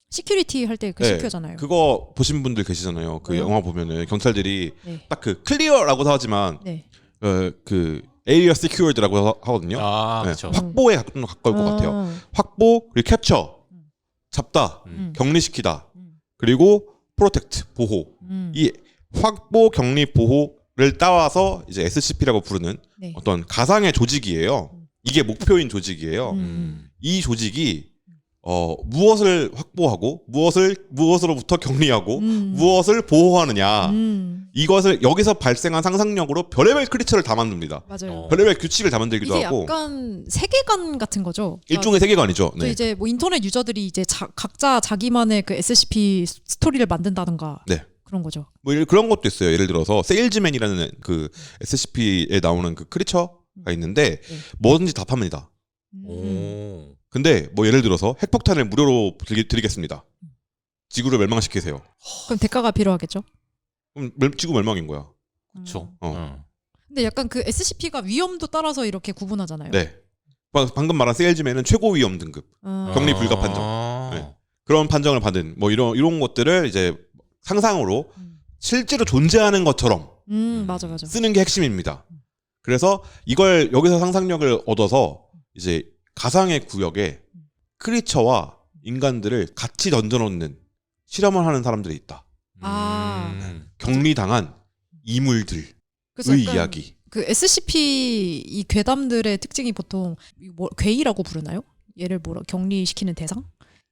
시큐리티 할 때 그 네, 시큐잖아요. 그거 보신 분들 계시잖아요. 그 뭐요? 영화 보면은 경찰들이 네. 딱 그 클리어라고도 하지만 네. 그 에리어 시큐어드라고 하거든요. 아, 네, 그렇죠. 확보에 좀 가까울 것 같아요. 확보, 그리고 캡처, 잡다, 격리시키다, 그리고 프로텍트, 보호. 이 확보, 격리, 보호를 따와서 이제 SCP라고 부르는 네. 어떤 가상의 조직이에요. 이게 목표인 조직이에요. 이 조직이 무엇을 확보하고 무엇으로부터 격리하고 무엇을 보호하느냐 이것을 여기서 발생한 상상력으로 별의별 크리처를 다 만듭니다. 맞아요. 별의별 규칙을 다 만들기도 이게 하고 약간 세계관 같은 거죠. 일종의 세계관이죠. 저 네. 이제 뭐 인터넷 유저들이 이제 각자 자기만의 그 SCP 스토리를 만든다던가 네. 그런 거죠. 뭐 그런 것도 있어요. 예를 들어서 세일즈맨이라는 그 SCP에 나오는 그 크리처가 있는데 뭐든지 다 팝니다. 근데 뭐 예를 들어서 핵폭탄을 무료로 드리겠습니다. 지구를 멸망시키세요. 그럼 대가가 필요하겠죠? 그럼 지구 멸망인 거야. 그렇죠. 근데 약간 그 SCP가 위험도 따라서 이렇게 구분하잖아요. 네. 방금 말한 세일즈맨은 최고 위험 등급, 격리 불가 판정. 네. 그런 판정을 받은 뭐 이런 것들을 이제 상상으로 실제로 존재하는 것처럼 맞아. 쓰는 게 핵심입니다. 그래서 이걸 여기서 상상력을 얻어서 이제 가상의 구역에 크리처와 인간들을 같이 던져놓는 실험을 하는 사람들이 있다. 격리당한 이물들의 그래서 약간 이야기. 그 SCP 이 괴담들의 특징이 보통 뭐 괴이라고 부르나요? 얘를 뭐라 격리시키는 대상?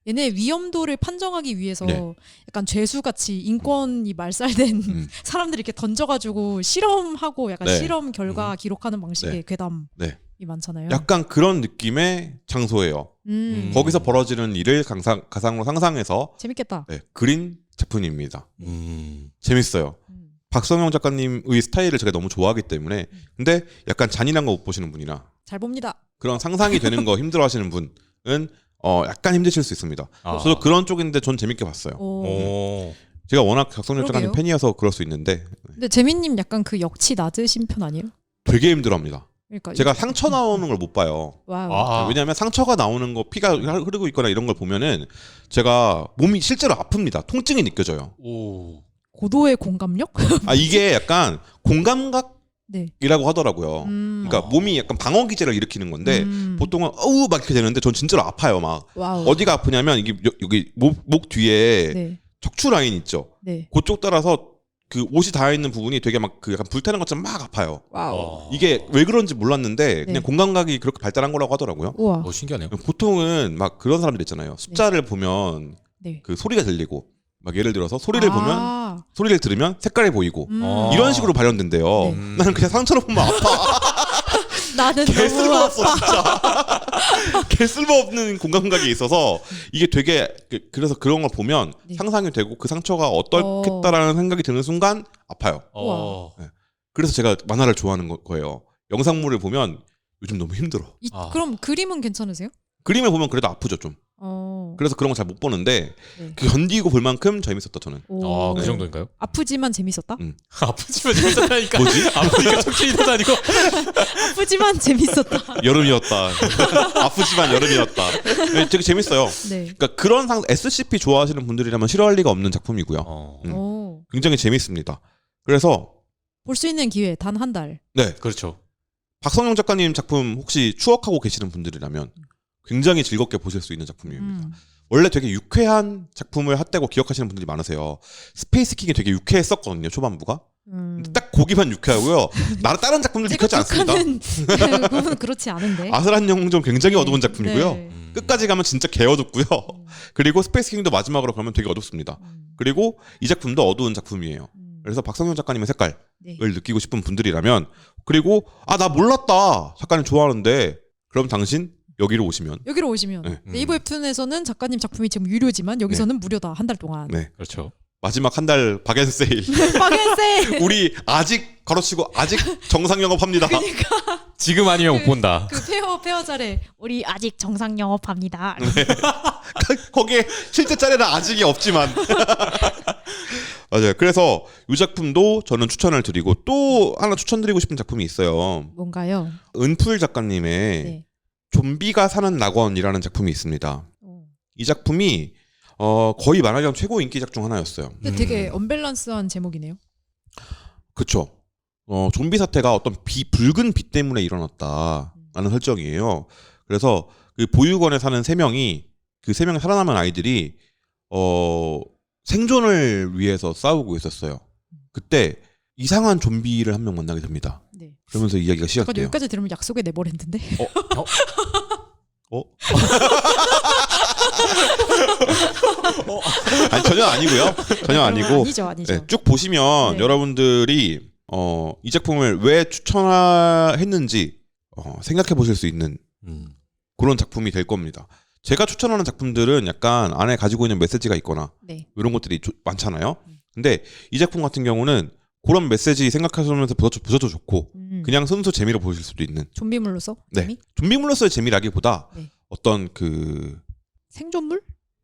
얘네 위험도를 판정하기 위해서 네. 약간 죄수같이 인권이 말살된 사람들이 이렇게 던져가지고 실험하고 약간 네. 실험 결과 기록하는 방식의 네. 괴담이 네. 많잖아요. 약간 그런 느낌의 장소예요. 거기서 벌어지는 일을 가상으로 상상해서 재밌겠다. 네, 그린 작품입니다. 재밌어요. 박성영 작가님의 스타일을 제가 너무 좋아하기 때문에 근데 약간 잔인한 거 못 보시는 분이나 잘 봅니다. 그런 상상이 되는 거 힘들어하시는 분은 약간 힘드실 수 있습니다. 저도 그런 쪽인데 전 재밌게 봤어요. 오. 제가 워낙 박성영 작가님 그러게요. 팬이어서 그럴 수 있는데 근데 재민님 약간 그 역치 낮으신 편 아니에요? 되게 힘들어합니다. 그러니까 제가 상처 나오는 걸 못 봐요. 와우. 아. 왜냐하면 상처가 나오는 거 피가 흐르고 있거나 이런 걸 보면은 제가 몸이 실제로 아픕니다. 통증이 느껴져요. 오. 고도의 공감력? 이게 약간 공감각이라고 네. 하더라고요. 그러니까 몸이 약간 방어 기제를 일으키는 건데 보통은 어우 막 이렇게 되는데 전 진짜로 아파요. 막 와우. 어디가 아프냐면 이게 여기 목 뒤에 네. 척추 라인 있죠. 네. 그쪽 따라서 그 옷이 닿아 있는 부분이 되게 막 그 약간 불타는 것처럼 막 아파요. 와우. 이게 왜 그런지 몰랐는데 그냥 네. 공감각이 그렇게 발달한 거라고 하더라고요. 우와. 신기하네요. 보통은 막 그런 사람들 있잖아요. 숫자를 보면 네. 그 소리가 들리고 막 예를 들어서 소리를 보면 소리를 들으면 색깔이 보이고 이런 식으로 발현된대요. 네. 나는 그냥 상처를 보면 아파. 나는 개 너무 쓸모없어 아파. 진짜. 개 쓸모없는 공감각이 있어서 이게 되게 그래서 그런 걸 보면 네. 상상이 되고 그 상처가 어떻겠다라는 생각이 드는 순간 아파요. 어. 그래서 제가 만화를 좋아하는 거예요. 영상물을 보면 요즘 너무 힘들어. 그럼 그림은 괜찮으세요? 그림을 보면 그래도 아프죠 좀. 그래서 그런 거 잘 못 보는데 네. 견디고 볼 만큼 재밌었다 저는. 그 정도인가요? 아프지만 재밌었다? 아프지만 재밌었다니까. 뭐지? 아프니까 척추이도 아니고. 아프지만 재밌었다. 여름이었다. 아프지만 여름이었다. 네, 되게 재밌어요. 네. 그러니까 그런 SCP 좋아하시는 분들이라면 싫어할 리가 없는 작품이고요. 굉장히 재밌습니다. 그래서 볼 수 있는 기회 단 한 달. 네, 그렇죠. 박성영 작가님 작품 혹시 추억하고 계시는 분들이라면 굉장히 즐겁게 보실 수 있는 작품입니다. 원래 되게 유쾌한 작품을 핫되고 기억하시는 분들이 많으세요. 스페이스킹이 되게 유쾌했었거든요, 초반부가. 근데 딱 거기만 유쾌하고요. 다른 작품들 유쾌하지 않습니다. 그 부분은 그렇지 않은데. 아슬한 영웅 굉장히 어두운 작품이고요. 네. 끝까지 가면 진짜 개어둡고요. 그리고 스페이스킹도 마지막으로 가면 되게 어둡습니다. 그리고 이 작품도 어두운 작품이에요. 그래서 박성현 작가님의 색깔을 네. 느끼고 싶은 분들이라면 그리고 나 몰랐다 작가님 좋아하는데 그럼 당신 여기로 오시면 네. 네이버 웹툰에서는 작가님 작품이 지금 유료지만 여기서는 무료다 한 달 동안. 네. 그렇죠. 마지막 한 달 박앤세일 박앤세. 우리 아직 가로치고 아직 정상 영업합니다. 그러니까 지금 아니면 못 본다. 그 페어 자래 우리 아직 정상 영업합니다. 거기에 실제 짤에는 아직이 없지만 맞아요. 그래서 이 작품도 저는 추천을 드리고 또 하나 추천드리고 싶은 작품이 있어요. 뭔가요? 은풀 작가님의 네. 좀비가 사는 낙원이라는 작품이 있습니다. 이 작품이 거의 만화경 최고 인기작 중 하나였어요. 근데 되게 언밸런스한 제목이네요. 그렇죠. 좀비 사태가 어떤 붉은 빛 때문에 일어났다라는 설정이에요. 그래서 그 보육원에 사는 3명이 그 3명의 살아남은 아이들이 생존을 위해서 싸우고 있었어요. 그때 이상한 좀비를 한 명 만나게 됩니다. 네. 그러면서 이야기가 약간 시작돼요. 여기까지 들으면 약속의 네버랜드인데. 아니, 전혀 아니고요. 전혀 아니고. 아니죠. 네, 쭉 보시면 네. 여러분들이 이 작품을 왜 추천했는지 생각해 보실 수 있는 그런 작품이 될 겁니다. 제가 추천하는 작품들은 약간 안에 가지고 있는 메시지가 있거나 네. 이런 것들이 많잖아요. 근데 이 작품 같은 경우는 그런 메시지 생각하시면서 보셔도 좋고 그냥 순수 재미로 보실 수도 있는 좀비물로서? 네. 재미? 좀비물로서의 재미라기보다 네. 어떤 그 생존물?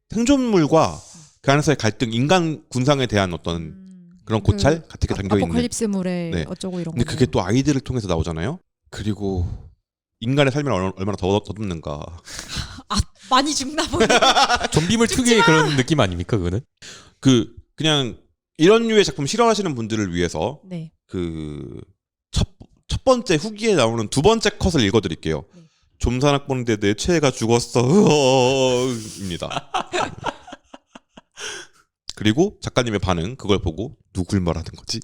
생존물과 그 안에서의 갈등, 인간 군상에 대한 어떤 그런 고찰 같은 게 담겨 있는. 아포칼립스물에 네. 어쩌고 이런 거. 근데 그게 또 아이들을 통해서 나오잖아요. 그리고 인간의 삶이 얼마나 더듬는가. 많이 죽나 보네. 좀비물 특유의 그런 느낌 아닙니까 그거는? 그냥 이런 류의 작품 싫어하시는 분들을 위해서 네. 그 첫 번째 후기에 나오는 두 번째 컷을 읽어드릴게요. 네. 좀산악본인데 내 최애가 죽었어. 입니다. 그리고 작가님의 반응 그걸 보고 누굴 말하는 거지?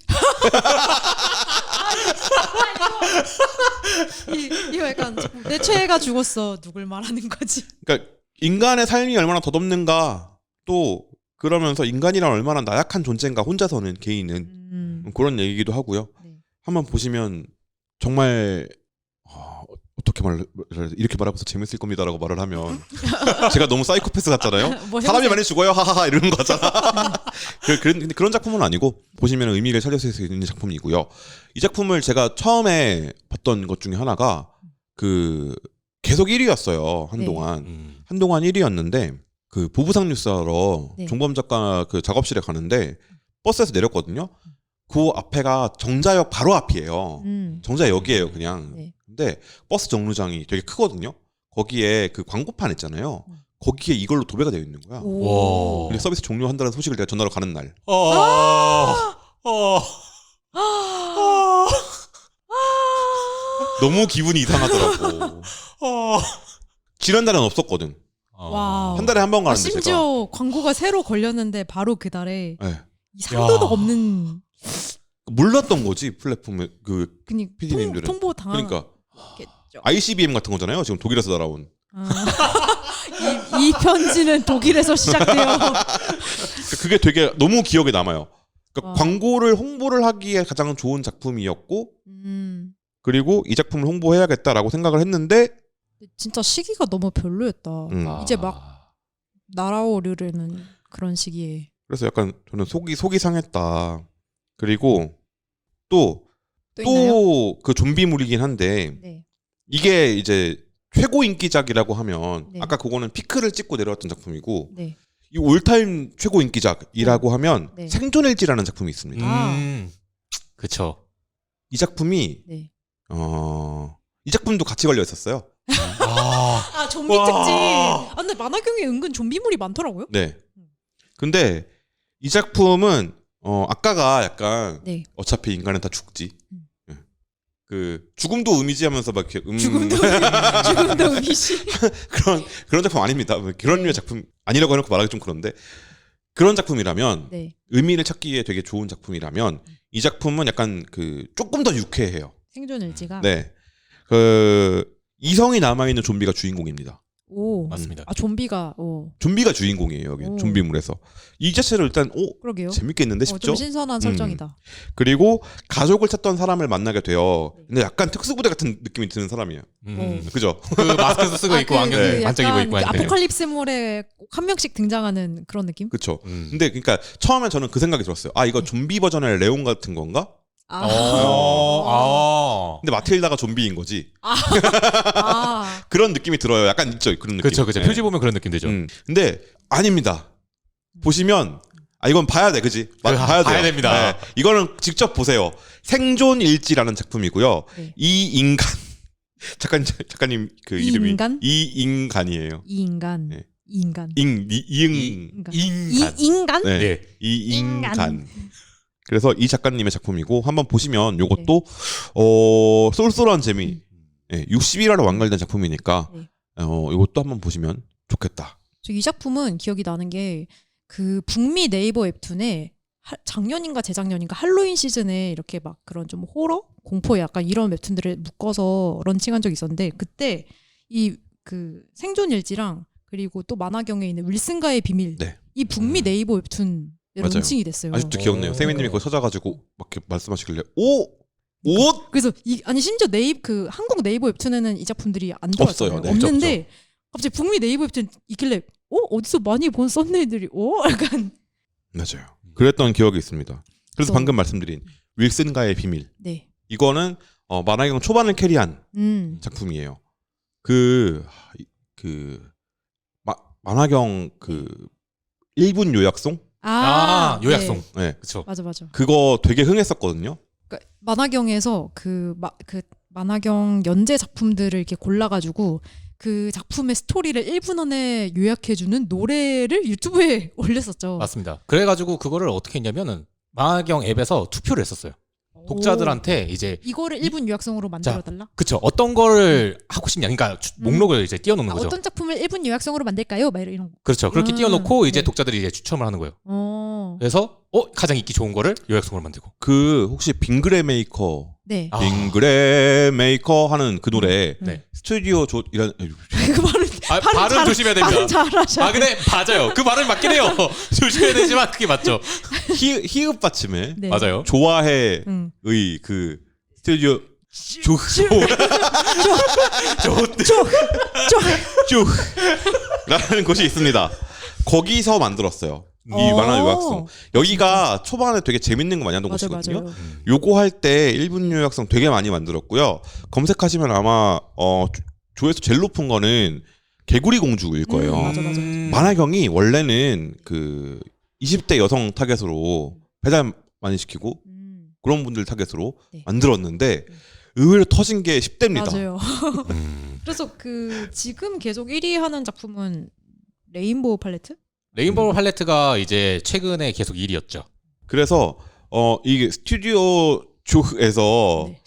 이거 약간 내 최애가 죽었어. 누굴 말하는 거지? 그러니까 인간의 삶이 얼마나 덧없는가 또 그러면서 인간이란 얼마나 나약한 존재인가 혼자서는 개인은 그런 얘기기도 하고요. 네. 한번 보시면 정말 어떻게 이렇게 말하면서 재밌을 겁니다라고 말을 하면 제가 너무 사이코패스 같잖아요. 뭐 사람이 많이 죽어요 하하하 이러는 거잖아. 근데 그런 작품은 아니고 보시면 의미를 살려줄 수 있는 작품이고요. 이 작품을 제가 처음에 봤던 것 중에 하나가 그 계속 1위였어요. 한동안. 한동안 1위였는데 그 보부상 뉴스하러 네. 종범 작가 그 작업실에 가는데 버스에서 내렸거든요. 그 앞에가 정자역 바로 앞이에요. 정자역이에요, 그냥. 네. 근데 버스 정류장이 되게 크거든요. 거기에 그 광고판 있잖아요. 거기에 이걸로 도배가 되어 있는 거야. 오. 근데 서비스 종료한다는 소식을 내가 전화로 가는 날. 너무 기분이 이상하더라고. 지난달은 없었거든. 와우. 한 달에 한 번 가는데 심지어 제가. 광고가 새로 걸렸는데 바로 그 달에 네. 이 상도도 야. 없는 몰랐던 거지 플랫폼에 그 그니 PD님들은. 통보 당하겠죠. 그러니까 ICBM 같은 거잖아요. 지금 독일에서 날아온. 이 편지는 독일에서 시작돼요. 그게 되게 너무 기억에 남아요. 그러니까 와. 광고를 홍보를 하기에 가장 좋은 작품이었고 그리고 이 작품을 홍보해야겠다라고 생각을 했는데 진짜 시기가 너무 별로였다. 이제 막 날아오르려는 그런 시기에. 그래서 약간 저는 속이 상했다. 그리고 또 그 좀비물이긴 한데 네. 이게 이제 최고 인기작이라고 하면 네. 아까 그거는 피크를 찍고 내려왔던 작품이고 네. 이 올타임 최고 인기작이라고 하면 네. 생존일지라는 작품이 있습니다. 그쵸. 이 작품이 네. 이 작품도 같이 걸려 있었어요. 아 좀비 특집. 근데 만화경에 은근 좀비물이 많더라고요. 네. 근데 이 작품은 아까가 약간 네. 어차피 인간은 다 죽지. 그 죽음도 의미지하면서 막 이렇게 죽음도 의미시. 그런 작품 아닙니다. 그런 류의 작품 아니라고 해놓고 말하기 좀 그런데 그런 작품이라면 네. 의미를 찾기에 되게 좋은 작품이라면 이 작품은 약간 그 조금 더 유쾌해요. 생존 일지가. 네. 그 이성이 남아 있는 좀비가 주인공입니다. 오. 맞습니다. 아 좀비가. 좀비가 주인공이에요. 여기 오. 좀비물에서 이 자체를 일단 그러게요. 재밌겠는데 싶죠. 좀 신선한 설정이다. 그리고 가족을 찾던 사람을 만나게 돼요. 근데 약간 특수부대 같은 느낌이 드는 사람이에요. 그죠? 그 마스크 쓰고 있고 안경 네. 반짝이고 있고 그 하는데. 아포칼립스몰에 꼭 한 명씩 등장하는 그런 느낌? 그쵸. 근데 그러니까 처음에 저는 그 생각이 들었어요. 아 이거 좀비 버전의 레온 같은 건가? 근데 마틸다가 좀비인 거지. 그런 느낌이 들어요. 약간 있죠. 그런 느낌. 그쵸, 그쵸. 네. 표지 보면 그런 느낌 되죠. 근데 아닙니다. 보시면 이건 봐야 돼, 그지? 봐야 돼요. 봐야 됩니다. 네. 이거는 직접 보세요. 생존일지라는 작품이고요. 네. 이 인간 작가님 그 이 이름이 인간? 이인간이에요. 이 인간. 네. 이 인간. 이인간. 이 인간? 네. 예. 이인간. 그래서 이 작가님의 작품이고 한번 보시면 요것도 네. 쏠쏠한 재미. 60일화로 완결된 작품이니까 네. 요것도 한번 보시면 좋겠다. 저 이 작품은 기억이 나는 게 그 북미 네이버 웹툰에 작년인가 재작년인가 할로윈 시즌에 이렇게 막 그런 좀 호러, 공포 약간 이런 웹툰들을 묶어서 런칭한 적이 있었는데 그때 이 그 생존 일지랑 그리고 또 만화경에 있는 윌슨가의 비밀 네. 이 북미 네이버 웹툰 맞아요. 런칭이 됐어요. 아직도 기억나요. 오. 세미님이 그거 찾아가지고 막 이렇게 말씀하시길래 옷 그래서 아니 심지어 그 한국 네이버 웹툰에는 이 작품들이 안 들어왔잖아요. 없어요. 네, 없는데 갑자기 북미 네이버 웹툰 있길래 어디서 많이 본 썸네일들이 약간 맞아요. 그랬던 기억이 있습니다. 그래서 또- 방금 말씀드린 윌슨가의 비밀 네. 이거는 만화경 초반을 캐리한 작품이에요. 만화경 그 1분 요약송? 요약송. 네. 네. 그쵸. 맞아. 그거 되게 흥했었거든요. 그러니까 만화경에서 그 만화경 연재 작품들을 이렇게 골라가지고 그 작품의 스토리를 1분 안에 요약해주는 노래를 유튜브에 올렸었죠. 맞습니다. 그래가지고 그거를 어떻게 했냐면은 만화경 앱에서 투표를 했었어요. 독자들한테 이제 이거를 1분 요약성으로 만들어달라? 그쵸 어떤 거를 하고 싶냐 그러니까 목록을 이제 띄워놓는 거죠. 어떤 작품을 1분 요약성으로 만들까요? 막 이런 거. 그렇죠. 그렇게 띄워놓고 이제 네. 독자들이 이제 추첨을 하는 거예요. 그래서 가장 인기 좋은 거를 요약성으로 만들고. 그 혹시 빙그레 메이커 네. 아. 빙그레 메이커 하는 그 노래 네. 스튜디오 이런 그 발음 발음 조심해야 됩니다. 발음 잘하셔. 근데 맞아요. 그 말은 맞긴 해요. 조심해야 되지만 그게 맞죠. 히읗 받침에 네. 맞아요. 좋아해의 응. 그 스튜디오 라는 곳이 있습니다. 거기서 만들었어요. 이 만화 요약성. 여기가 초반에 되게 재밌는 거 많이 하던 맞아요, 곳이거든요. 맞아요. 요거 할 때 1분 요약성 되게 많이 만들었고요. 검색하시면 아마 조회수 제일 높은 거는 개구리 공주일 거예요. 맞아. 만화경이 원래는 그 20대 여성 타겟으로 배달 많이 시키고 그런 분들 타겟으로 네. 만들었는데 의외로 터진 게 10대입니다. 맞아요. 그래서 그 지금 계속 1위 하는 작품은 레인보우 팔레트? 레인보우 팔레트가 이제 최근에 계속 1위였죠. 그래서 이게 스튜디오 조에서 네.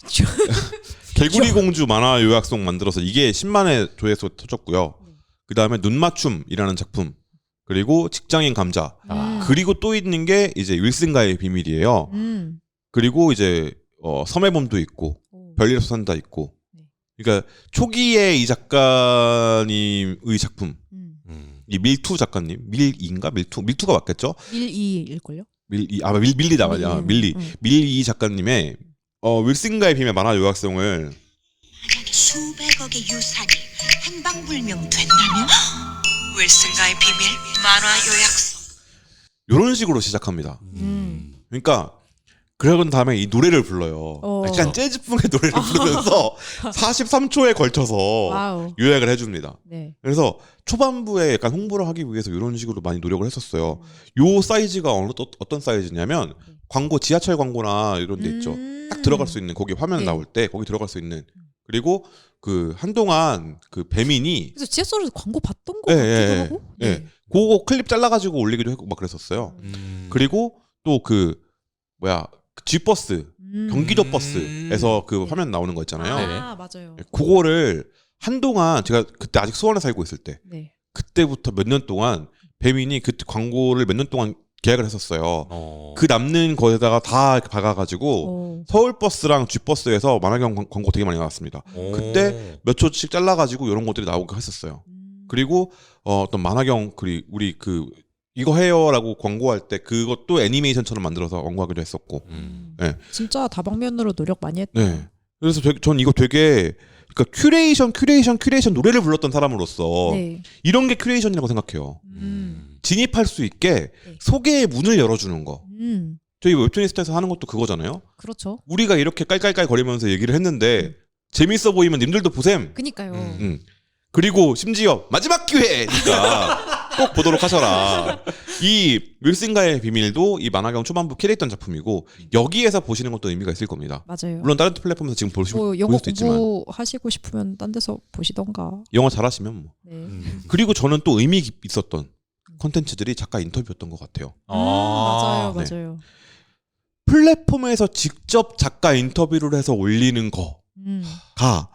개구리 공주 만화 요약송 만들어서 이게 10만의 조회수 터졌고요. 그 다음에 눈맞춤이라는 작품, 그리고 직장인 감자, 그리고 또 있는 게 이제 윌슨가의 비밀이에요. 그리고 이제 섬의 봄도 있고 별일에서 산다 있고. 네. 그러니까 초기에 이 작가님의 작품, 이 밀투 작가님, 밀투가 맞겠죠? 1,2일걸요? 밀리다 맞아. 밀리. 응. 밀리 작가님의 윌슨가의 비밀 만화 요약성을 수백억의 유산이 행방불명 된다면 윌슨가의 비밀 만화 요약서. 이런 식으로 시작합니다. 그러니까 그러던 다음에 이 노래를 불러요. 약간 재즈풍의 노래를 부르면서 43초에 걸쳐서 와우. 요약을 해줍니다. 네. 그래서 초반부에 약간 홍보를 하기 위해서 이런 식으로 많이 노력을 했었어요. 요 사이즈가 어떤 사이즈냐면 광고, 지하철 광고나 이런 데 있죠. 딱 들어갈 수 있는, 거기 화면 네. 나올 때 거기 들어갈 수 있는. 그리고 그 한동안 그 배민이 그래서 지하철에서 광고 봤던 거 예, 같기도 예, 하고. 예. 그거 클립 잘라가지고 올리기도 했고 막 그랬었어요. 그리고 또 그 G버스, 경기도 버스에서 그 화면 나오는 거 있잖아요. 네네. 맞아요. 그거를 한동안 제가 그때 아직 수원에 살고 있을 때 네. 그때부터 몇 년 동안 배민이 그때 광고를 몇 년 동안 계약을 했었어요. 그 남는 거에다가 다 박아가지고 서울버스랑 G버스에서 만화경 광고 되게 많이 나왔습니다. 그때 몇 초씩 잘라가지고 이런 것들이 나오고 했었어요. 그리고 어떤 만화경 우리 그 이거 해요라고 광고할 때 그것도 애니메이션처럼 만들어서 광고하기도 했었고. 네. 진짜 다방면으로 노력 많이 했다. 네. 그래서 전 이거 되게 그러니까 큐레이션 노래를 불렀던 사람으로서 네. 이런 게 큐레이션이라고 생각해요. 진입할 수 있게 네. 소개의 문을 열어주는 거. 저희 웹툰리스트에서 하는 것도 그거잖아요. 그렇죠. 우리가 이렇게 깔깔깔 거리면서 얘기를 했는데 재밌어 보이면 님들도 보셈. 그니까요. 그리고 심지어 마지막 기회니까 꼭 보도록 하셔라. 이 윌슨가의 비밀도 이 만화경 초반부 캐릭터 작품이고 여기에서 보시는 것도 의미가 있을 겁니다. 맞아요. 물론 다른 플랫폼에서 지금 보실 영어 수도 있지만 공부하시고 싶으면 딴 데서 보시던가. 영어 잘하시면 뭐. 네. 그리고 저는 또 의미 있었던 콘텐츠들이 작가 인터뷰였던 것 같아요. 맞아요. 네. 맞아요. 플랫폼에서 직접 작가 인터뷰를 해서 올리는 거가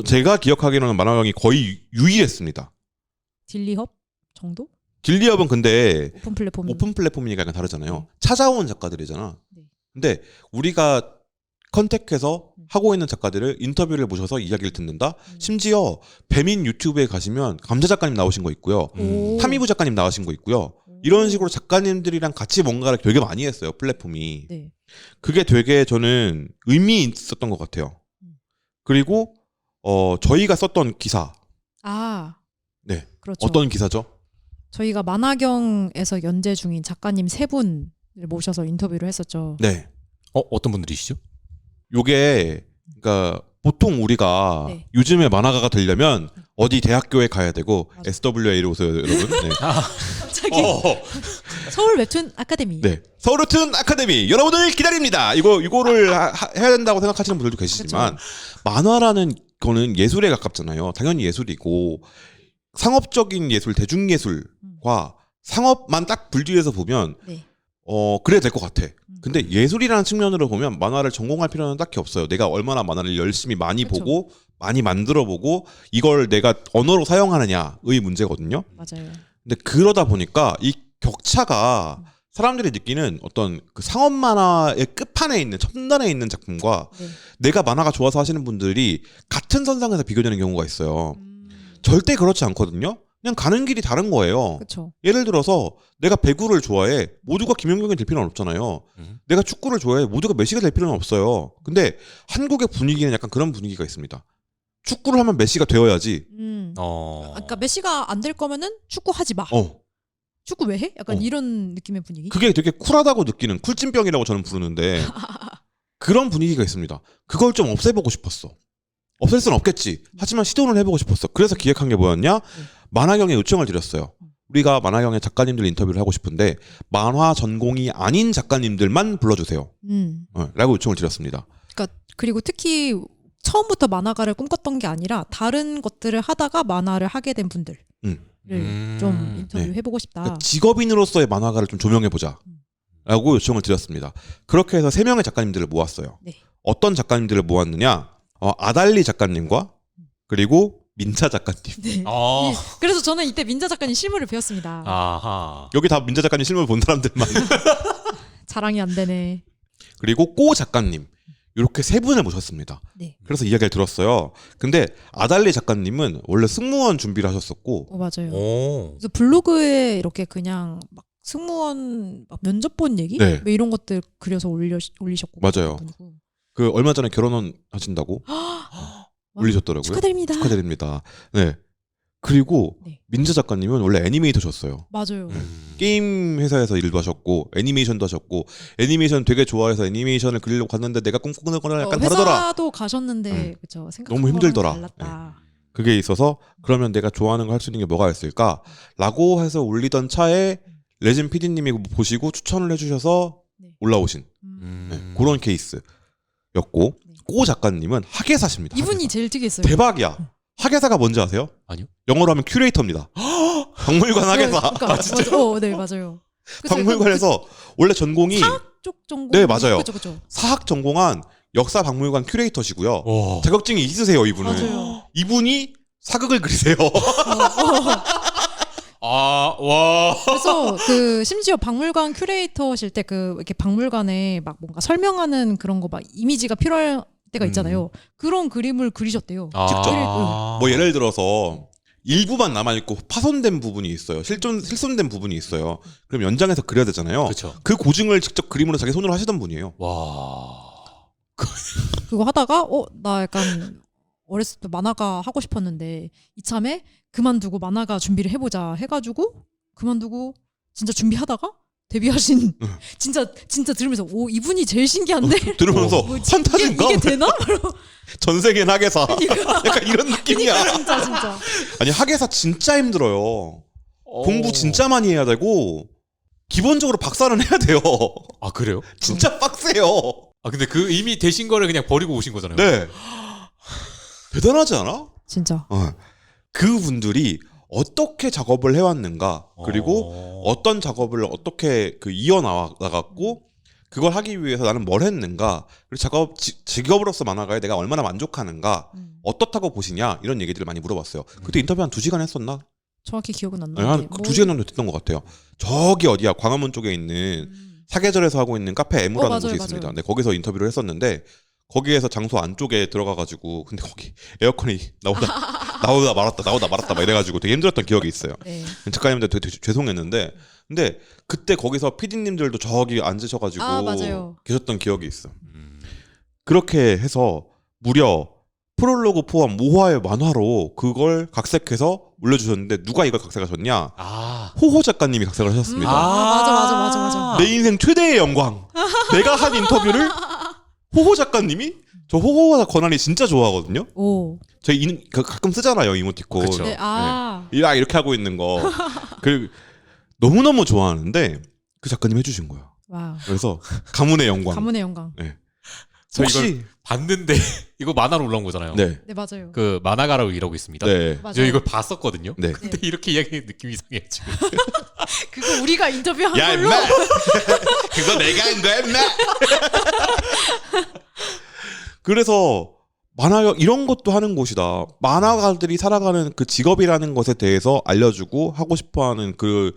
제가 기억하기로는 만화경이 거의 유일했습니다. 딜리헙 정도? 딜리업은 근데 오픈 플랫폼. 오픈 플랫폼이니까 약간 다르잖아요. 찾아온 작가들이잖아. 네. 근데 우리가 컨택해서 하고 있는 작가들을 인터뷰를 모셔서 이야기를 듣는다. 심지어 배민 유튜브에 가시면 감자 작가님 나오신 거 있고요. 타미부 작가님 나오신 거 있고요. 이런 식으로 작가님들이랑 같이 뭔가를 되게 많이 했어요. 플랫폼이. 네. 그게 되게 저는 의미 있었던 것 같아요. 그리고 저희가 썼던 기사. 네. 그렇죠. 어떤 기사죠? 저희가 만화경에서 연재 중인 작가님 3분을 모셔서 인터뷰를 했었죠. 네. 어떤 분들이시죠? 요게 그러니까 보통 우리가 네. 요즘에 만화가가 되려면 어디 대학교에 가야 되고 맞아. SWA로 오세요, 여러분. 네. 갑자기 서울 웹툰 아카데미. 네. 서울웹툰 아카데미 여러분을 기다립니다. 이거를 해야 된다고 생각하시는 분들도 계시지만 만화라는 거는 예술에 가깝잖아요. 당연히 예술이고 상업적인 예술, 대중예술과 상업만 딱 분리해서 보면 네. 그래야 될 것 같아. 근데 예술이라는 측면으로 보면 만화를 전공할 필요는 딱히 없어요. 내가 얼마나 만화를 열심히 많이 그쵸. 보고 많이 만들어 보고 이걸 내가 언어로 사용하느냐의 문제거든요. 맞아요. 근데 그러다 보니까 이 격차가 사람들이 느끼는 어떤 그 상업 만화의 끝판에 있는 첨단에 있는 작품과 네. 내가 만화가 좋아서 하시는 분들이 같은 선상에서 비교되는 경우가 있어요. 절대 그렇지 않거든요. 그냥 가는 길이 다른 거예요. 그렇죠. 예를 들어서 내가 배구를 좋아해. 모두가 김연경이 될 필요는 없잖아요. 내가 축구를 좋아해. 모두가 메시가 될 필요는 없어요. 근데 한국의 분위기는 약간 그런 분위기가 있습니다. 축구를 하면 메시가 되어야지. 그러니까 메시가 안 될 거면은 축구 하지 마. 축구 왜 해? 약간 이런 느낌의 분위기. 그게 되게 쿨하다고 느끼는 쿨찐병이라고 저는 부르는데 그런 분위기가 있습니다. 그걸 좀 없애보고 싶었어. 없앨 수는 없겠지. 하지만 시도는 해보고 싶었어. 그래서 기획한 게 뭐였냐? 만화경에 요청을 드렸어요. 우리가 만화경의 작가님들 인터뷰를 하고 싶은데 만화 전공이 아닌 작가님들만 불러주세요. 라고 요청을 드렸습니다. 그러니까 그리고 특히 처음부터 만화가를 꿈꿨던 게 아니라 다른 것들을 하다가 만화를 하게 된 분들을 좀 인터뷰해보고 싶다. 그러니까 직업인으로서의 만화가를 좀 조명해보자. 라고 요청을 드렸습니다. 그렇게 해서 3명의 작가님들을 모았어요. 네. 어떤 작가님들을 모았느냐? 아달리 작가님과 그리고 민자 작가님. 네. 그래서 저는 이때 민자 작가님 실물을 배웠습니다. 아하. 여기 다 민자 작가님 실물 본 사람들만. 자랑이 안 되네. 그리고 꼬 작가님. 이렇게 3분을 모셨습니다. 네. 그래서 이야기를 들었어요. 근데 아달리 작가님은 원래 승무원 준비를 하셨었고 맞아요. 오. 그래서 블로그에 이렇게 그냥 막 승무원 막 면접 본 얘기 네. 뭐 이런 것들 그려서 올리셨고 맞아요. 분이고. 그 얼마 전에 결혼 하신다고 올리셨더라고요. 축하드립니다. 축하드립니다. 네. 그리고 네. 민자 작가님은 원래 애니메이터셨어요. 맞아요. 게임 회사에서 일도 하셨고 애니메이션도 하셨고 애니메이션 되게 좋아해서 애니메이션을 그리려고 갔는데 내가 꿈꾸는 거랑 약간 다르더라. 회사도 가셨는데 그쵸. 생각한 너무 힘들더라. 거랑 달랐다. 그게 있어서 그러면 내가 좋아하는 거 할 수 있는 게 뭐가 있을까? 라고 해서 올리던 차에 레진 PD님이 보시고 추천을 해주셔서 네. 올라오신 그런 케이스였고 꼬 작가님은 학예사십니다. 이분이 학예사. 제일 특이했어요. 대박이야. 학예사가 뭔지 아세요? 아니요. 영어로 하면 큐레이터입니다. 박물관 학예사. 그러니까, 네 맞아요. 그쵸, 박물관에서 원래 전공이 사학 쪽 전공. 네, 맞아요. 그쵸. 사학 전공한 역사 박물관 큐레이터시고요. 와. 자격증이 있으세요, 이분은. 맞아요. 이분이 사극을 그리세요. 와. 그래서 그 심지어 박물관 큐레이터실 때 그 이렇게 박물관에 막 뭔가 설명하는 그런 거 막 이미지가 필요할 때가 있잖아요. 그런 그림을 그리셨대요. 직접. 아. 뭐 예를 들어서 일부만 남아있고 파손된 부분이 있어요. 실손된 부분이 있어요. 그럼 연장해서 그려야 되잖아요. 그쵸. 그 고증을 직접 그림으로 자기 손으로 하시던 분이에요. 와. 그거 하다가 나 약간 어렸을 때 만화가 하고 싶었는데 이참에 그만두고 만화가 준비를 해보자 해가지고 그만두고 진짜 준비하다가 데뷔하신 진짜 들으면서 오 이분이 제일 신기한데 들으면서 뭐지? 판타지인가? 이게 되나? 전 세계는 학예사. 약간 이런 느낌이야. 진짜 아니 학예사 진짜 힘들어요. 공부 진짜 많이 해야 되고 기본적으로 박사는 해야 돼요. 아 그래요? 진짜 빡세요. 아 근데 그 이미 되신 거를 그냥 버리고 오신 거잖아요. 네. 대단하지 않아? 진짜 그분들이 어떻게 작업을 해왔는가 그리고 어떤 작업을 어떻게 이어나갔고 그걸 하기 위해서 나는 뭘 했는가 그리고 직업으로서 만화가에 내가 얼마나 만족하는가 어떻다고 보시냐 이런 얘기들을 많이 물어봤어요. 그때 인터뷰 한 2시간 했었나? 정확히 기억은 안 네, 나는데 한 2시간 정도 됐던 것 같아요. 저기 어디야 광화문 쪽에 있는 사계절에서 하고 있는 카페 M이라는 맞아요, 곳이 맞아요. 있습니다. 네, 거기서 인터뷰를 했었는데 거기에서 장소 안쪽에 들어가가지고 근데 거기 에어컨이 나오다 말았다 막 이래가지고 되게 힘들었던 기억이 있어요. 네. 작가님들 되게 죄송했는데 근데 그때 거기서 PD님들도 저기 앉으셔가지고 맞아요. 계셨던 기억이 있어. 그렇게 해서 무려 프롤로그 포함 5화의 만화로 그걸 각색해서 올려주셨는데 누가 이걸 각색하셨냐? 호호 작가님이 각색을 하셨습니다. 맞아. 내 인생 최대의 영광. 내가 한 인터뷰를 호호 작가님이 저 호호와 권한이 진짜 좋아하거든요. 오. 저희 가끔 쓰잖아요 이모티콘. 그쵸. 네, 이렇게 하고 있는 거. 그 너무너무 좋아하는데 그 작가님 해주신 거야. 와. 그래서 가문의 영광. 가문의 영광. 네. 저 혹시 이걸 봤는데 이거 만화로 올라온 거잖아요. 네. 네 맞아요. 그 만화가라고 일하고 있습니다. 네. 맞아요. 저 이걸 봤었거든요. 네. 근데 이렇게 이야기하는 느낌이 이상해 지금. 그거 우리가 인터뷰한 야 걸로 임마. 그거 내가 한 거야, 인마. 그래서 만화경 이런 것도 하는 곳이다. 만화가들이 살아가는 그 직업이라는 것에 대해서 알려주고 하고 싶어하는 그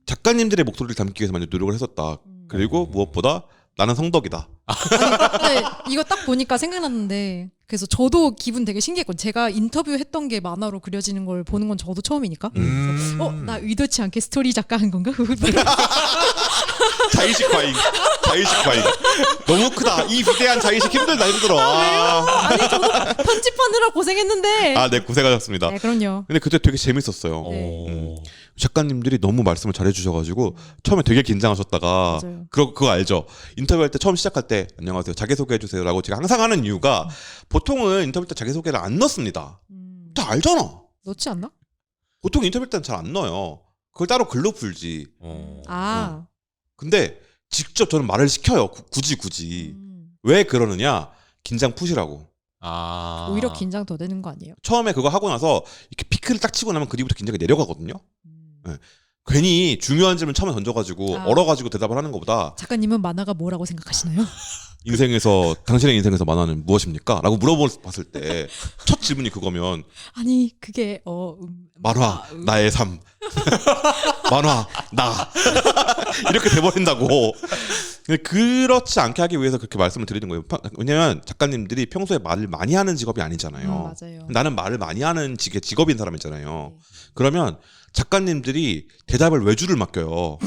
작가님들의 목소리를 담기 위해서 많이 노력을 했었다. 그리고 무엇보다 나는 성덕이다. 근데 이거 딱 보니까 생각났는데 그래서 저도 기분 되게 신기했거든요. 제가 인터뷰했던 게 만화로 그려지는 걸 보는 건 저도 처음이니까. 나 의도치 않게 스토리 작가 한 건가? 자의식 과잉. 너무 크다. 이 위대한 자의식 힘들어. 아니 저도 편집하느라 고생했는데. 네, 고생하셨습니다. 네, 그럼요. 근데 그때 되게 재밌었어요. 작가님들이 너무 말씀을 잘해주셔가지고 처음에 되게 긴장하셨다가 맞아요. 그거 알죠? 인터뷰할 때 처음 시작할 때 안녕하세요 자기소개해주세요라고 제가 항상 하는 이유가 보통은 인터뷰 때 자기소개를 안 넣습니다. 다 알잖아. 넣지 않나? 보통 인터뷰 때는 잘 안 넣어요. 그걸 따로 글로 풀지. 근데 직접 저는 말을 시켜요. 굳이. 왜 그러느냐? 긴장 푸시라고. 오히려 긴장 더 되는 거 아니에요? 처음에 그거 하고 나서 이렇게 피크를 딱 치고 나면 그 뒤부터 긴장이 내려가거든요. 네. 괜히 중요한 질문 처음에 던져가지고 얼어가지고 대답을 하는 것보다 작가님은 만화가 뭐라고 생각하시나요? 당신의 인생에서 만화는 무엇입니까? 라고 물어봤을 때 첫 질문이 그거면 아니 그게 만화 나의 삶 만화 나 이렇게 돼버린다고. 근데 그렇지 않게 하기 위해서 그렇게 말씀을 드리는 거예요. 왜냐면 작가님들이 평소에 말을 많이 하는 직업이 아니잖아요. 맞아요. 나는 말을 많이 하는 직업인 사람이잖아요. 그러면 작가님들이 대답을 외주를 맡겨요.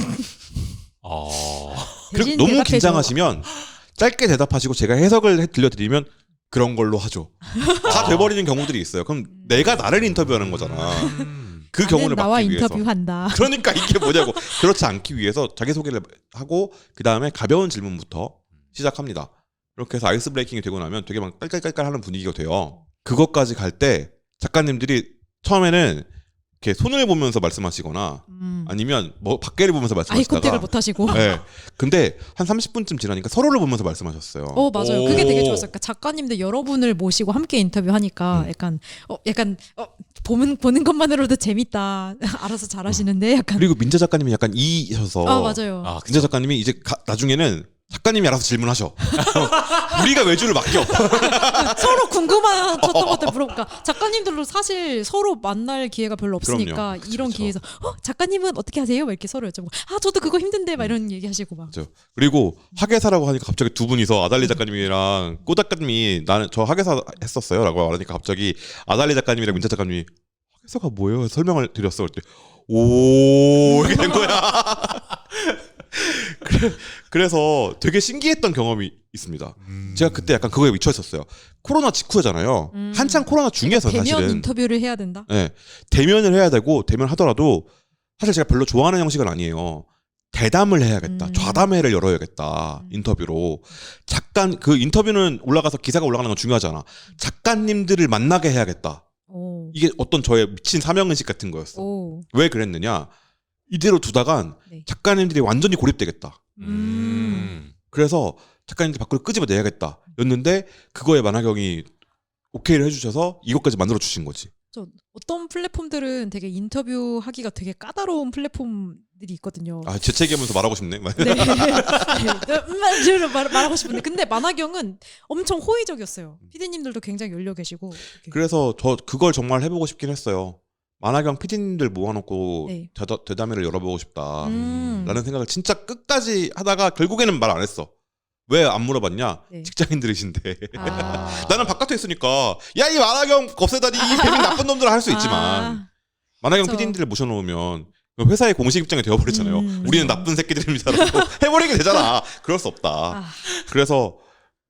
그리고 너무 대답해줘. 긴장하시면 짧게 대답하시고 제가 해석을 들려드리면 그런 걸로 하죠. 다 돼버리는 경우들이 있어요. 그럼 내가 나를 인터뷰하는 거잖아. 그 경우를 나와 막기 위해서. 인터뷰한다. 그러니까 이게 뭐냐고. 그렇지 않기 위해서 자기소개를 하고 그 다음에 가벼운 질문부터 시작합니다. 이렇게 해서 아이스 브레이킹이 되고 나면 되게 막 깔깔깔깔 하는 분위기가 돼요. 그것까지 갈 때 작가님들이 처음에는 이렇게 손을 보면서 말씀하시거나 아니면 뭐 밖에를 보면서 아이 말씀하시다가 컨택을 못 하시고. 네. 근데 한 30분쯤 지나니까 서로를 보면서 말씀하셨어요. 맞아요. 그게 되게 좋았어요. 그러니까 작가님들 여러분을 모시고 함께 인터뷰하니까 약간 보는 것만으로도 재밌다. 알아서 잘하시는데 약간. 그리고 민재 작가님이 약간 이셔서 맞아요. 민재 작가님이 이제 나중에는 작가님이 알아서 질문하셔. 우리가 외주를 맡겨. 서로 궁금한 것들 물어보니까 작가님들도 사실 서로 만날 기회가 별로 없으니까 그럼요. 그쵸, 이런 그쵸. 기회에서 작가님은 어떻게 하세요? 막 이렇게 서로 여쭤보고 저도 그거 힘든데 막 이런 얘기하시고 막. 맞죠. 그리고 학예사라고 하니까 갑자기 두 분이서 아달리 작가님이랑 꼬 작가님이 나는 저 학예사 했었어요라고 말하니까 갑자기 아달리 작가님이랑 민재 작가님이 학예사가 뭐예요? 설명을 드렸어. 그때 오 이렇게 된 거야. 그래서 되게 신기했던 경험이 있습니다. 제가 그때 약간 그거에 미쳐 있었어요. 코로나 직후잖아요. 한창 코로나 중에서 대면 사실은 인터뷰를 해야 된다. 네, 대면을 해야 되고 대면하더라도 사실 제가 별로 좋아하는 형식은 아니에요. 대담을 해야겠다. 좌담회를 열어야겠다. 인터뷰로. 그 인터뷰는 올라가서 기사가 올라가는 건 중요하잖아. 작가님들을 만나게 해야겠다. 이게 어떤 저의 미친 사명의식 같은 거였어. 왜 그랬느냐? 이대로 두다간 작가님들이 완전히 고립되겠다. 그래서 작가님들 밖으로 끄집어내야겠다. 였는데 그거에 만화경이 오케이를 해주셔서 이것까지 만들어 주신 거지. 어떤 플랫폼들은 되게 인터뷰하기가 되게 까다로운 플랫폼들이 있거든요. 재채기하면서 말하고 싶네. 네. 말하고 싶은데 근데 만화경은 엄청 호의적이었어요. 피디님들도 굉장히 열려 계시고. 그래서 저 그걸 정말 해보고 싶긴 했어요. 만화경 PD님들 모아놓고 대담회를 열어보고 싶다 라는 생각을 진짜 끝까지 하다가 결국에는 말 안 했어. 왜 안 물어봤냐? 직장인들이신데. 나는 바깥에 있으니까 야 이 만화경 겁세다니 이 배민 나쁜 놈들 할 수 있지만 만화경 PD님들을 모셔놓으면 회사의 공식 입장이 되어버리잖아요. 우리는 나쁜 새끼들입니다라고 해버리게 되잖아. 그럴 수 없다. 그래서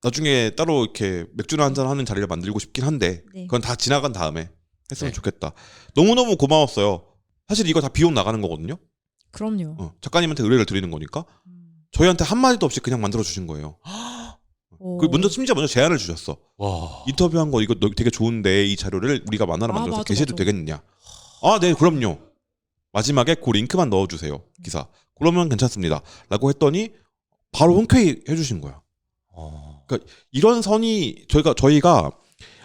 나중에 따로 이렇게 맥주나 한잔 하는 자리를 만들고 싶긴 한데 그건 다 지나간 다음에 했으면 좋겠다. 너무너무 고마웠어요. 사실 이거 다 비용 나가는 거거든요. 그럼요. 작가님한테 의뢰를 드리는 거니까 저희한테 한마디도 없이 그냥 만들어 주신 거예요. 심지어 먼저 제안을 주셨어. 인터뷰한 거 이거 되게 좋은데 이 자료를 우리가 만화로 만들어서 게시해도 되겠느냐. 네 그럼요. 마지막에 그 링크만 넣어주세요. 기사. 그러면 괜찮습니다. 라고 했더니 바로 흔쾌히 해주신 거야. 그러니까 이런 선이 저희가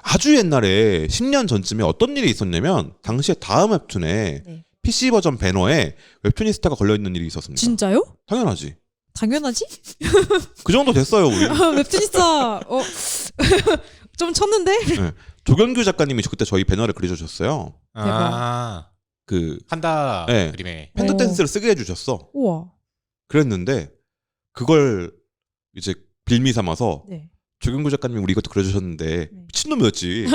아주 옛날에 10년 전쯤에 어떤 일이 있었냐면 당시에 다음 웹툰에 PC 버전 배너에 웹툰이스타가 걸려있는 일이 있었습니다. 진짜요? 당연하지. 당연하지? 그 정도 됐어요 우리. 웹툰이스타 좀 쳤는데? 네. 조경규 작가님이 그때 저희 배너를 그려주셨어요. 아, 그 판다 네. 그림에. 팬더 오. 댄스를 쓰게 해주셨어. 우와. 그랬는데 그걸 이제 빌미 삼아서 네. 조경규 작가님이 우리 이것도 그려주셨는데 네. 미친놈이었지.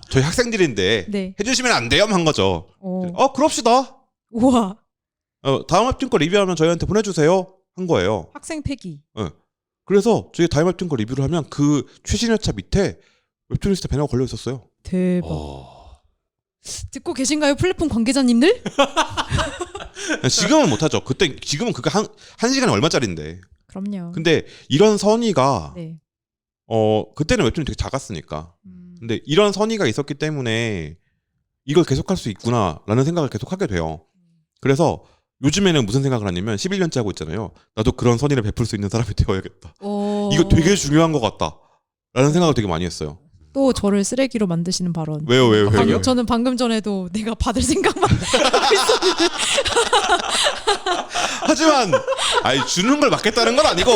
저희 학생들인데 네. 해주시면 안 돼요? 한 거죠. 어. 그럽시다. 우와. 다음 웹툰 거 리뷰하면 저희한테 보내주세요. 한 거예요. 학생 패기. 그래서 저희 다음 웹툰 거 리뷰를 하면 그 최신 회차 밑에 웹툰리스트 배너가 걸려 있었어요. 대박. 어. 듣고 계신가요, 플랫폼 관계자님들? 지금은 못하죠. 지금은 그게 한 시간에 얼마짜린데. 그럼요. 근데 이런 선의가 네. 그때는 웹툰이 되게 작았으니까. 음. 근데 이런 선의가 있었기 때문에 이걸 계속할 수 있구나라는 생각을 계속 하게 돼요. 그래서 요즘에는 무슨 생각을 하냐면 11년째 하고 있잖아요. 나도 그런 선의를 베풀 수 있는 사람이 되어야겠다. 이거 되게 중요한 것 같다. 라는 생각을 되게 많이 했어요. 또 저를 쓰레기로 만드시는 발언. 왜요? 저는 방금 전에도 내가 받을 생각만 하고 있었는데. 하지만 주는 걸 막겠다는 건 아니고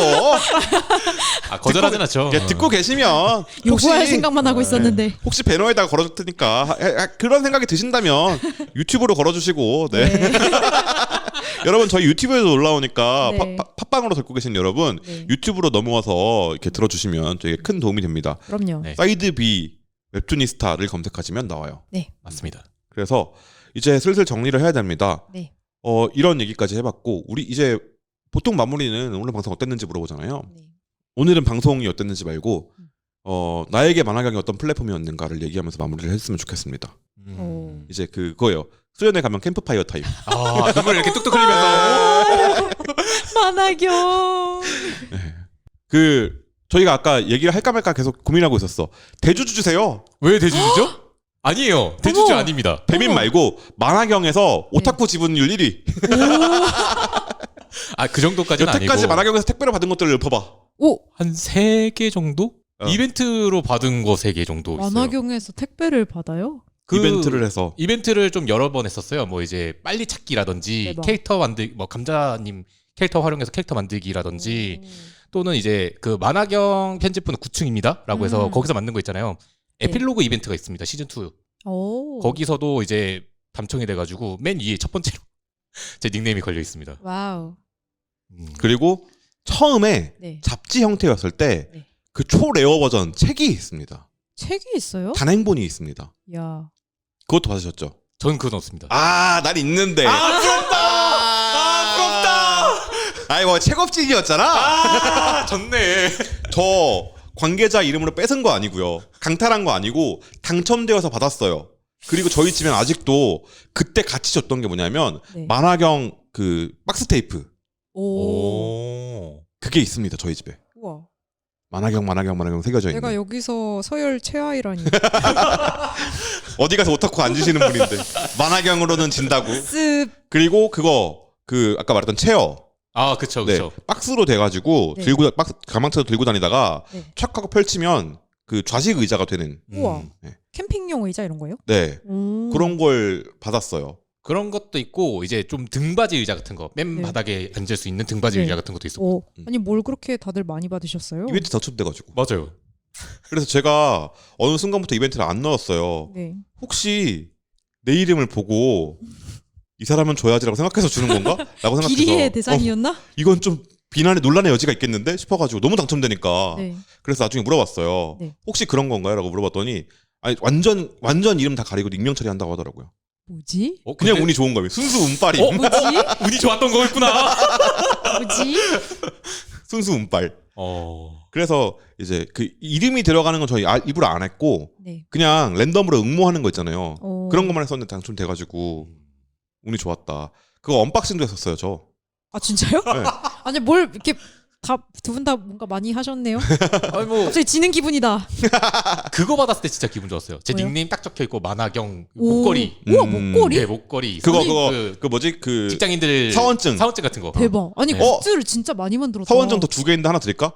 거절하진 않죠. 듣고 계시면 요구할 생각만 하고 있었는데. 혹시 배너에다가 걸어줄 테니까 그런 생각이 드신다면 유튜브로 걸어주시고 네. 여러분 저희 유튜브에도 올라오니까 네. 팟빵으로 듣고 계신 여러분 네. 유튜브로 넘어와서 이렇게 들어주시면 되게 큰 도움이 됩니다. 그럼요. 네. 사이드 B 웹툰이스타를 검색하시면 나와요. 네. 맞습니다. 그래서 이제 슬슬 정리를 해야 됩니다. 네. 이런 얘기까지 해봤고 우리 이제 보통 마무리는 오늘 방송 어땠는지 물어보잖아요. 네. 오늘은 방송이 어땠는지 말고 나에게 만화경이 어떤 플랫폼이었는가를 얘기하면서 마무리를 했으면 좋겠습니다. 오. 이제 그거예요. 수련회 가면 캠프파이어 타임. 눈물 이렇게 뚝뚝 흘리면서. 만화경. 저희가 아까 얘기를 할까 말까 계속 고민하고 있었어. 대주주 주세요. 왜 대주주죠? 아니에요. 대주주 어머. 아닙니다. 배민 어머. 말고 만화경에서 오타쿠 지분율 1위. 그 정도까지는 아니고. 여태까지 만화경에서 택배로 받은 것들을 읊어봐. 오. 한 3개 정도? 이벤트로 받은 거 3개 정도 있어요. 만화경에서 택배를 받아요? 이벤트를 해서. 이벤트를 좀 여러 번 했었어요. 뭐 이제 빨리 찾기라든지 대박. 캐릭터 만들기, 뭐 감자님 캐릭터 활용해서 캐릭터 만들기라든지 또는 이제 그 만화경 편집부는 9층입니다라고 해서 거기서 만든 거 있잖아요. 네. 에필로그 이벤트가 있습니다. 시즌 2. 오. 거기서도 이제 담청이 돼가지고 맨 위에 첫 번째로 제 닉네임이 걸려 있습니다. 와우. 그리고 처음에 네. 잡지 형태였을 때 네. 그 초레어 버전 책이 있습니다. 책이 있어요? 단행본이 있습니다. 야. 그것도 받으셨죠? 전 그건 없습니다. 난 있는데. 부럽다. 뭐 책업진이었잖아. 좋네. 저 관계자 이름으로 뺏은 거 아니고요. 강탈한 거 아니고 당첨되어서 받았어요. 그리고 저희 집엔 아직도 그때 같이 줬던 게 뭐냐면 네. 만화경 그 박스 테이프 오. 그게 있습니다. 저희 집에. 우와. 만화경 새겨져 있는. 내가 여기서 서열 최하위라니. 어디 가서 오타쿠 앉으시는 분인데 만화경으로는 진다고. 습. 그리고 그 아까 말했던 체어. 그쵸. 네, 박스로 돼가지고 네. 들고 박스 가방채로 들고 다니다가 네. 촥 하고 펼치면 그 좌식 의자가 되는. 우와. 네. 캠핑용 의자 이런 거요? 네. 오. 그런 걸 받았어요. 그런 것도 있고 이제 좀 등받이 의자 같은 거, 맨 네. 바닥에 앉을 수 있는 등받이 네. 의자 같은 것도 있었고. 오. 아니 뭘 그렇게 다들 많이 받으셨어요? 이벤트 당첨돼가지고. 맞아요. 그래서 제가 어느 순간부터 이벤트를 안 넣었어요. 네. 혹시 내 이름을 보고 이 사람은 줘야지라고 생각해서 주는 건가? 라고 생각해서 비리의 대상이었나? 이건 좀 비난의 논란의 여지가 있겠는데 싶어가지고 너무 당첨되니까. 네. 그래서 나중에 물어봤어요. 네. 혹시 그런 건가요? 라고 물어봤더니 아니 완전 이름 다 가리고 익명 처리한다고 하더라고요. 뭐지? 그냥 근데- 운이 좋은 거예요. 순수 운빨이. 뭐지? 운이 좋았던 거였구나. 뭐지? 순수 운빨. 어. 그래서 이제 그 이름이 들어가는 건 저희 일부러 안 했고 네. 그냥 랜덤으로 응모하는 거 있잖아요. 오. 그런 것만 했었는데 당첨돼가지고 운이 좋았다. 그거 언박싱도 했었어요, 저. 아 진짜요? 네. 아니 뭘 이렇게 다 두 분 다 뭔가 많이 하셨네요. 아니 뭐 갑자기 지는 기분이다. 그거 받았을 때 진짜 기분 좋았어요. 제 뭐요? 닉네임 딱 적혀 있고 만화경 오. 목걸이. 우와 음. 목걸이? 네, 목걸이. 그거 그 그 뭐지 그 직장인들 사원증. 같은 거. 대박. 아니 네. 굿즈를 진짜 많이 만들었다. 사원증 더 2개 있는데 하나 드릴까?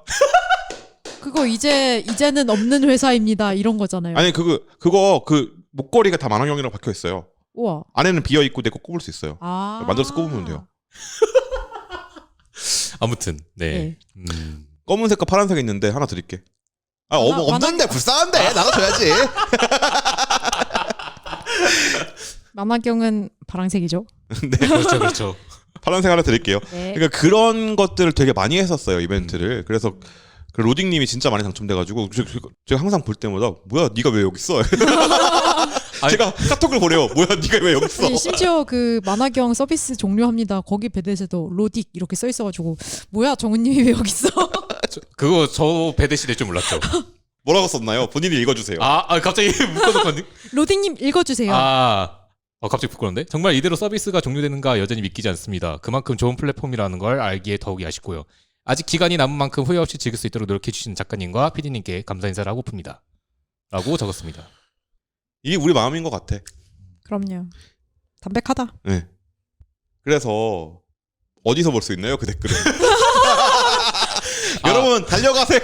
그거 이제는 없는 회사입니다. 이런 거잖아요. 아니 그거 그 목걸이가 다 만화경이라고 박혀 있어요. 우와. 안에는 비어 있고 내 거 꼽을 수 있어요. 아. 만들어서 꼽으면 돼요. 아무튼 네. 네. 검은색과 파란색 있는데 하나 드릴게. 아 없는데 불쌍한데 나눠줘야지. 만화경은 파란색이죠. 네, 그렇죠, 그렇죠. 파란색 하나 드릴게요. 네. 그러니까 그런 것들을 되게 많이 했었어요 이벤트를. 그래서 그 로딩님이 진짜 많이 당첨돼가지고 제가 항상 볼 때마다 뭐야 네가 왜 여기 있어? 제가 카톡을 보내요. 뭐야 네가 왜 여기 있어? 아니, 심지어 그 만화경 서비스 종료합니다. 거기 배드에서도 로딕 이렇게 써 있어가지고 뭐야 정은님이 왜 여기 있어? 그거 저 배대 시대 좀 몰랐죠. 뭐라고 썼나요? 본인이 읽어주세요. 갑자기 묶어놓고 로딩님 읽어주세요. 갑자기 부끄러운데? 정말 이대로 서비스가 종료되는가 여전히 믿기지 않습니다. 그만큼 좋은 플랫폼이라는 걸 알기에 더욱이 아쉽고요. 아직 기간이 남은 만큼 후회 없이 즐길 수 있도록 노력해주신 작가님과 PD님께 감사 인사를 하고 풉니다. 라고 적었습니다. 이게 우리 마음인 것 같아. 그럼요. 담백하다. 네. 그래서 어디서 볼 수 있나요 그 댓글을? 여러분 달려가세요.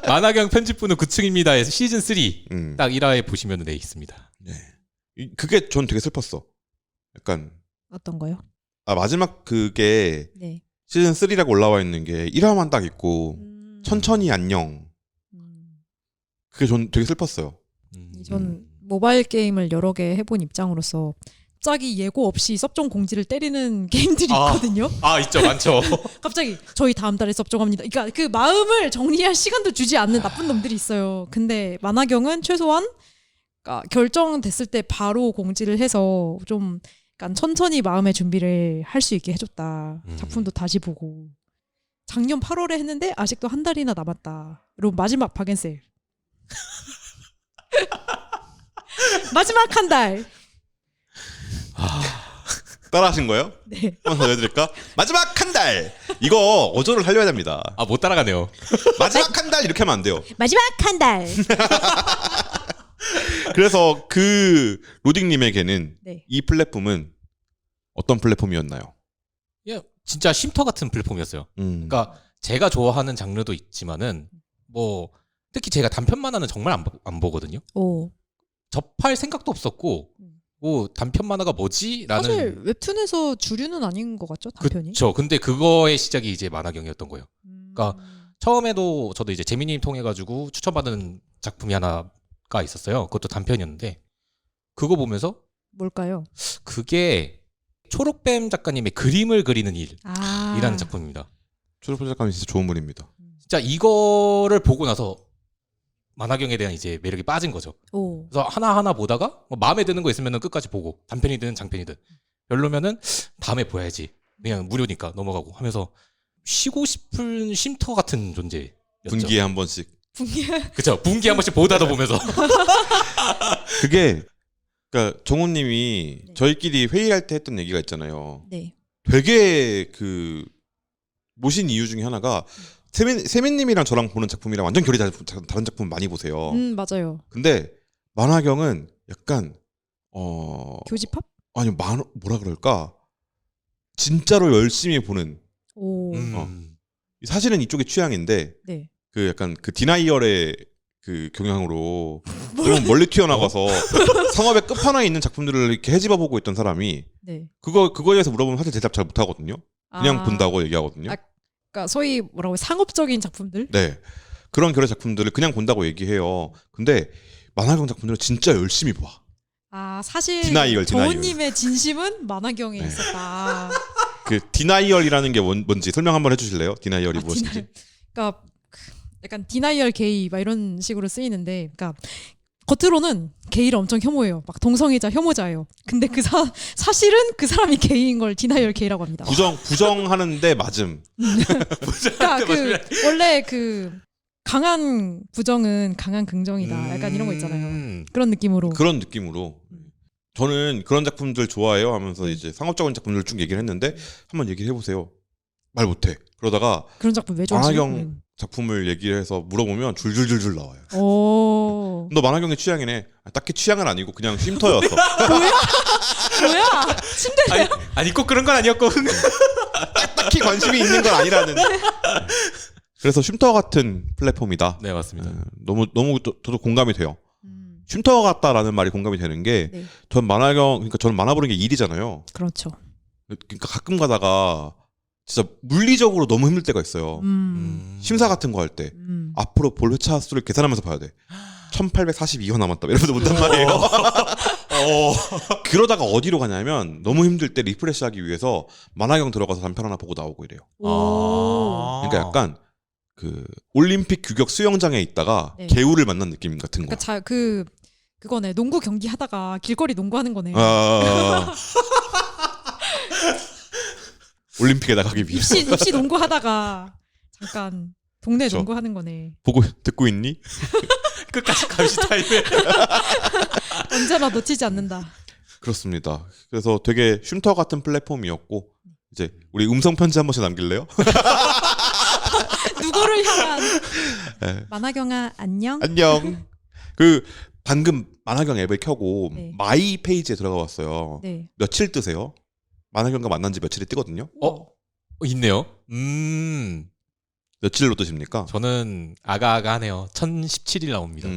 만화경 편집부는 9층입니다에서 시즌 3 딱 1화에 보시면 돼 있습니다. 네. 그게 전 되게 슬펐어. 약간 어떤 거요? 마지막 그게 네. 시즌 3라고 올라와 있는 게 1화만 딱 있고 천천히 안녕. 그게 전 되게 슬펐어요. 전 모바일 게임을 여러 개 해본 입장으로서 갑자기 예고 없이 섭종 공지를 때리는 게임들이 있거든요. 있죠, 많죠. 갑자기 저희 다음 달에 섭종합니다. 그러니까 그 마음을 정리할 시간도 주지 않는 나쁜 놈들이 있어요. 근데 만화경은 최소한 그러니까 결정됐을 때 바로 공지를 해서 좀 약간 천천히 마음의 준비를 할 수 있게 해줬다. 작품도 다시 보고 작년 8월에 했는데 아직도 한 달이나 남았다. 그리고 마지막 박앤셀 마지막 한 달. 따라하신 거예요? 네. 한번 더 해드릴까? 마지막 한 달. 이거 어조를 살려야 됩니다. 못 따라가네요. 마지막 한 달 이렇게 하면 안 돼요. 마지막 한 달. 그래서 그 로딩님에게는 네. 이 플랫폼은 어떤 플랫폼이었나요? 진짜 쉼터 같은 플랫폼이었어요. 그러니까 제가 좋아하는 장르도 있지만은 뭐 특히 제가 단편 만화는 정말 안 보거든요. 오. 접할 생각도 없었고 뭐 단편 만화가 뭐지라는 사실 웹툰에서 주류는 아닌 것 같죠 단편이. 그렇죠. 근데 그거의 시작이 이제 만화경이었던 거예요. 그러니까 처음에도 저도 이제 재민님 통해 가지고 추천받은 작품이 하나가 있었어요. 그것도 단편이었는데 그거 보면서 뭘까요? 그게 초록뱀 작가님의 그림을 그리는 일이라는 아. 작품입니다. 초록표 작가님 진짜 좋은 분입니다. 진짜 이거를 보고 나서 만화경에 대한 이제 매력이 빠진 거죠. 오. 그래서 하나하나 보다가 뭐 마음에 드는 거 있으면 끝까지 보고 단편이든 장편이든 별로면은 다음에 봐야지. 그냥 무료니까 넘어가고 하면서 쉬고 싶은 쉼터 같은 존재였죠. 분기에 한 번씩. 그렇죠. 분기에 한 번씩 보다도 보면서 그게 그러니까 정우님이 네. 저희끼리 회의할 때 했던 얘기가 있잖아요. 네. 되게 그 모신 이유 중에 하나가 세민님이랑 저랑 보는 작품이랑 완전 결이 다른 작품 많이 보세요. 맞아요. 근데 만화경은 약간 교집합? 아니 뭐라 그럴까 진짜로 열심히 보는 오. 사실은 이쪽의 취향인데 네. 그 약간 그 디나이얼의 그 경향으로 너무 멀리 튀어나가서 상업의 끝판왕에 있는 작품들을 이렇게 헤집어 보고 있던 사람이 네. 그거에 대해서 물어보면 사실 대답 잘 못하거든요. 그냥 본다고 얘기하거든요. 그러니까 소위 뭐라고 상업적인 작품들? 네. 그런 결의 작품들을 그냥 본다고 얘기해요. 근데 만화경 작품들은 진짜 열심히 봐. 사실 디나이얼. 정우님의 진심은 만화경에 네. 있었다. 그 디나이얼이라는 게 뭔지 설명 한번 해주실래요? 디나이얼이 무엇인지. 디나이얼. 그러니까 약간 디나이얼 게이 막 이런 식으로 쓰이는데, 그러니까 겉으로는 게이를 엄청 혐오해요. 막 동성애자 혐오자예요. 근데 그 사실은 그 사람이 게이인 걸 디나이얼 게이라고 합니다. 부정하는데 맞음. 그러니까 그 원래 그 강한 부정은 강한 긍정이다. 약간 이런 거 있잖아요. 그런 느낌으로. 그런 느낌으로. 저는 그런 작품들 좋아해요 하면서 이제 상업적인 작품들 쭉 얘기를 했는데 한번 얘기를 해보세요. 말 못해. 그러다가 그런 작품 왜 좋아하지? 만화경 작품을 얘기를 해서 물어보면 줄줄줄줄 나와요. 오. 너 만화경의 취향이네. 딱히 취향은 아니고 그냥 쉼터였어. 뭐야? 침대야? 아니 꼭 그런 건 아니었고 딱히 관심이 있는 건 아니라는. 그래서 쉼터 같은 플랫폼이다. 네 맞습니다. 너무 저도 공감이 돼요. 쉼터 같다라는 말이 공감이 되는 게 네. 전 만화경 그러니까 저는 만화 보는 게 일이잖아요. 그렇죠. 그러니까 가끔 가다가 진짜 물리적으로 너무 힘들 때가 있어요. 심사 같은 거 할 때 앞으로 볼 회차 수를 계산하면서 봐야 돼. 1842화 남았다 이러면서 본단 말이에요. 그러다가 어디로 가냐면 너무 힘들 때 리프레시하기 위해서 만화경 들어가서 단편 하나 보고 나오고 이래요. 오. 그러니까 약간 그 올림픽 규격 수영장에 있다가 네. 개울을 만난 느낌 같은 거. 그러니까 그거네. 농구 경기 하다가 길거리 농구하는 거네. 올림픽에 나가기 위해서 입시 농구 하다가 잠깐 동네 그쵸. 농구 하는 거네. 보고 듣고 있니? 끝까지 감시 타임을. 언제나 놓치지 않는다. 그렇습니다. 그래서 되게 쉼터 같은 플랫폼이었고 이제 우리 음성 편지 한 번씩 남길래요? 누구를 향한 네. 만화경아 안녕. 안녕. 그 방금 만화경 앱을 켜고 네. 마이 페이지에 들어가 봤어요. 네. 며칠 뜨세요? 만화경과 만난 지 며칠이 뜨거든요. 있네요. 며칠로 뜨십니까? 저는 아가아가하네요. 1017일 나옵니다.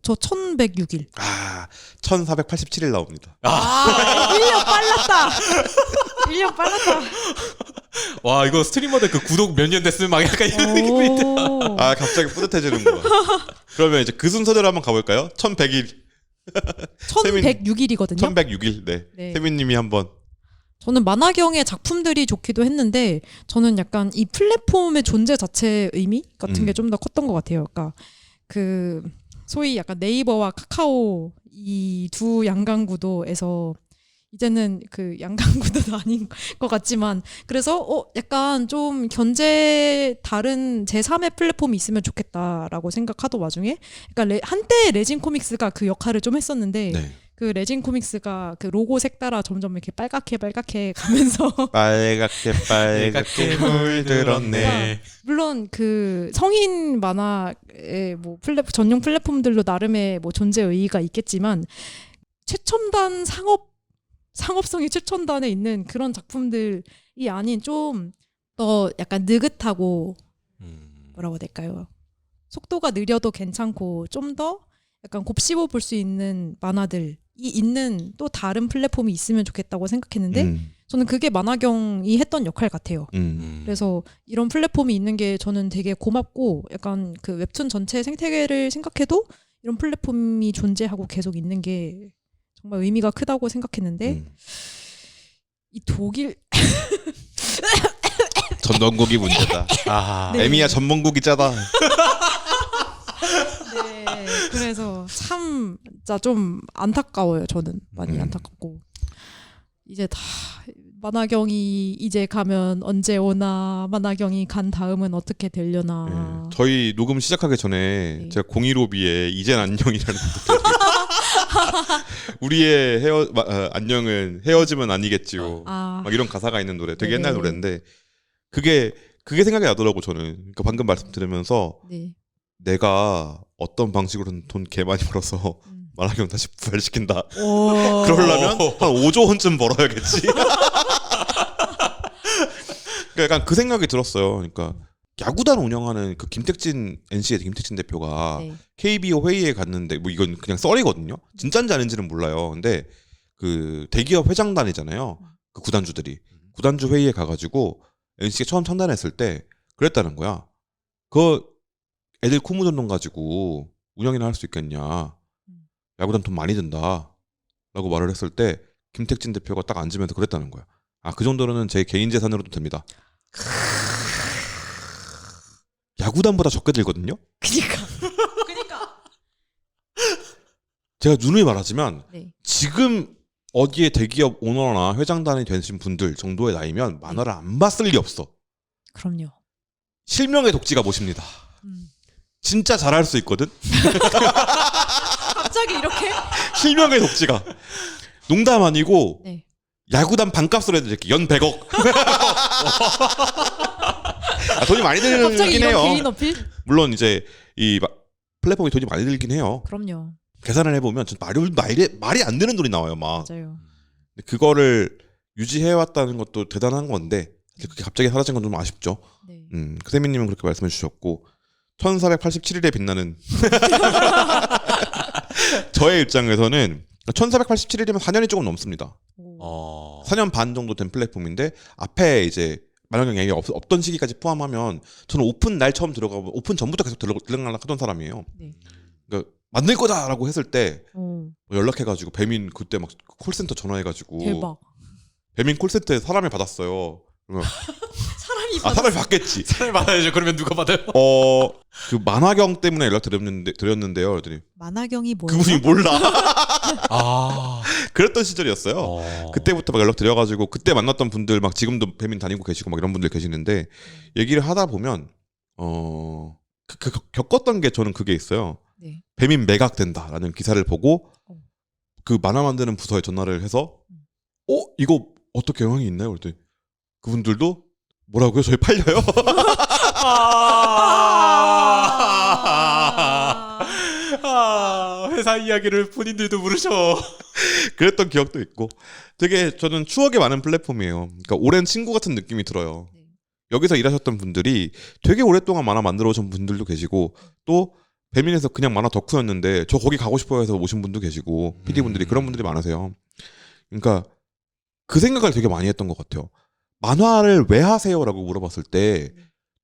저 1106일. 1487일 나옵니다. 1년 빨랐다. 1년 빨랐다. 와, 이거 스트리머들 그 구독 몇 년 됐으면 막 약간 이런 느낌이 있다. 갑자기 뿌듯해지는구나. 그러면 이제 그 순서대로 한번 가볼까요? 1100일, 1106일이거든요. 1106일. 네. 네. 세민님이 한번. 저는 만화경의 작품들이 좋기도 했는데 저는 약간 이 플랫폼의 존재 자체의 의미 같은 게 좀 더 컸던 것 같아요. 그러니까 그 소위 약간 네이버와 카카오 이 두 양강구도에서 이제는 그 양강구도도 아닌 것 같지만 그래서 약간 좀 다른 제3의 플랫폼이 있으면 좋겠다라고 생각하던 와중에 그러니까 한때 레진 코믹스가 그 역할을 좀 했었는데 네. 그 레진 코믹스가 그 로고 색 따라 점점 이렇게 빨갛게 가면서 빨갛게 물들었네. 물론 그 성인 만화의 뭐 전용 플랫폼들도 나름의 뭐 존재 의의가 있겠지만 최첨단 상업성이 최첨단에 있는 그런 작품들이 아닌 좀 더 약간 느긋하고 뭐라고 해야 될까요? 속도가 느려도 괜찮고 좀 더 약간 곱씹어 볼 수 있는 만화들이 있는 또 다른 플랫폼이 있으면 좋겠다고 생각했는데 저는 그게 만화경이 했던 역할 같아요. 그래서 이런 플랫폼이 있는 게 저는 되게 고맙고 약간 그 웹툰 전체 생태계를 생각해도 이런 플랫폼이 존재하고 계속 있는 게 정말 의미가 크다고 생각했는데 이 독일 전동국이 문제다. 네. 에미야 전문국이 짜다. 네, 그래서 참 진짜 좀 안타까워요. 저는 많이 안타깝고 이제 다 만화경이 이제 가면 언제 오나 만화경이 간 다음은 어떻게 되려나. 저희 녹음 시작하기 전에 네. 제가 015B의 이젠 안녕이라는 우리의 안녕은 헤어지면 아니겠지요. 막 이런 가사가 있는 노래 되게 네네. 옛날 노래인데 그게 생각이 나더라고 저는. 그러니까 방금 말씀 들으면서 네. 내가 어떤 방식으로든 돈 개 많이 벌어서 만화경 다시 부활시킨다. 오. 그러려면 한 5조 원쯤 벌어야겠지. 그러니까 약간 그 생각이 들었어요. 그러니까 야구단 운영하는 그 김택진 NC의 김택진 대표가 네. KBO 회의에 갔는데 뭐 이건 그냥 썰이거든요. 진짜인지 아닌지는 몰라요. 근데 그 대기업 회장단이잖아요. 그 구단주들이 구단주 회의에 가가지고 NC가 처음 창단했을 때 그랬다는 거야. 그 애들 코무전 돈 가지고 운영이나 할 수 있겠냐. 야구단 돈 많이 든다. 라고 말을 했을 때 김택진 대표가 딱 앉으면서 그랬다는 거야. 그 정도로는 제 개인 재산으로도 됩니다. 야구단보다 적게 들거든요. 그니까. 제가 누누이 말하지만 네. 지금 어디에 대기업 오너나 회장단이 되신 분들 정도의 나이면 만화를 안 봤을 리 없어. 그럼요. 실명의 독지가 뭐십니다. 진짜 잘할 수 있거든. 갑자기 이렇게? 실명의 독지가. 농담 아니고 네. 야구단 반값으로 해드릴게. 연 100억. 돈이 많이 갑자기 들긴 이런 해요. 개인 어필? 물론 이제 이 플랫폼이 돈이 많이 들긴 해요. 그럼요. 계산을 해보면 전 말이 안 되는 돈이 나와요. 막. 맞아요. 근데 그거를 유지해왔다는 것도 대단한 건데 그게 갑자기 사라진 건 좀 아쉽죠. 네. 세미님은 그렇게 말씀해 주셨고 1487일에 빛나는 저의 입장에서는 1187일이면 4년이 조금 넘습니다. 어. 4년 반 정도 된 플랫폼인데 앞에 이제 만화경 얘기 없던 시기까지 포함하면 저는 오픈 날 처음 들어가고 오픈 전부터 계속 들락날락 하던 사람이에요. 네. 그러니까 만들 거다라고 했을 때 어, 연락해가지고 배민 그때 막 콜센터 전화해가지고 대박. 배민 콜센터에 사람이 받았어요. 그러면 사람이 사람이 받겠지. 사람이 받아야죠. 그러면 누가 받아요? 그 만화경 때문에 연락 드렸는데요. 그랬더니 만화경이 뭐예요? 그분이 몰라. 아. 그랬던 시절이었어요. 어. 그때부터 막 연락 드려가지고 그때 만났던 분들 막 지금도 배민 다니고 계시고 막 이런 분들 계시는데 얘기를 하다 보면 겪었던 게 저는 그게 있어요. 네. 배민 매각된다라는 기사를 보고 어. 그 만화 만드는 부서에 전화를 해서 이거 어떻게 영향이 있나요? 그랬더니 그분들도 뭐라고요? 저희 팔려요? 회사 이야기를 본인들도 모르셔. 그랬던 기억도 있고 되게 저는 추억이 많은 플랫폼이에요. 그러니까 오랜 친구 같은 느낌이 들어요. 네. 여기서 일하셨던 분들이 되게 오랫동안 만화 만들어 오신 분들도 계시고 또 배민에서 그냥 만화 덕후였는데 저 거기 가고 싶어 해서 오신 분도 계시고 PD분들이 그런 분들이 많으세요. 그러니까 그 생각을 되게 많이 했던 것 같아요. 만화를 왜 하세요? 라고 물어봤을 때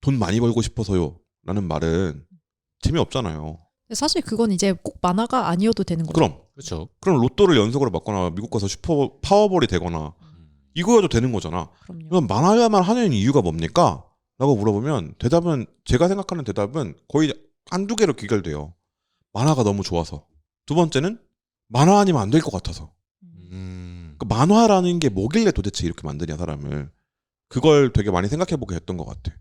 돈 많이 벌고 싶어서요 라는 말은 재미없잖아요. 사실 그건 이제 꼭 만화가 아니어도 되는 거죠. 그렇죠. 그럼 로또를 연속으로 맞거나 미국 가서 슈퍼 파워볼이 되거나 이거여도 되는 거잖아. 그럼요. 그럼 만화야만 하는 이유가 뭡니까? 라고 물어보면 대답은 제가 생각하는 대답은 거의 한두 개로 귀결돼요. 만화가 너무 좋아서. 두 번째는 만화 아니면 안 될 것 같아서. 그러니까 만화라는 게 뭐길래 도대체 이렇게 만드냐 사람을. 그걸 되게 많이 생각해보게 했던 것 같아.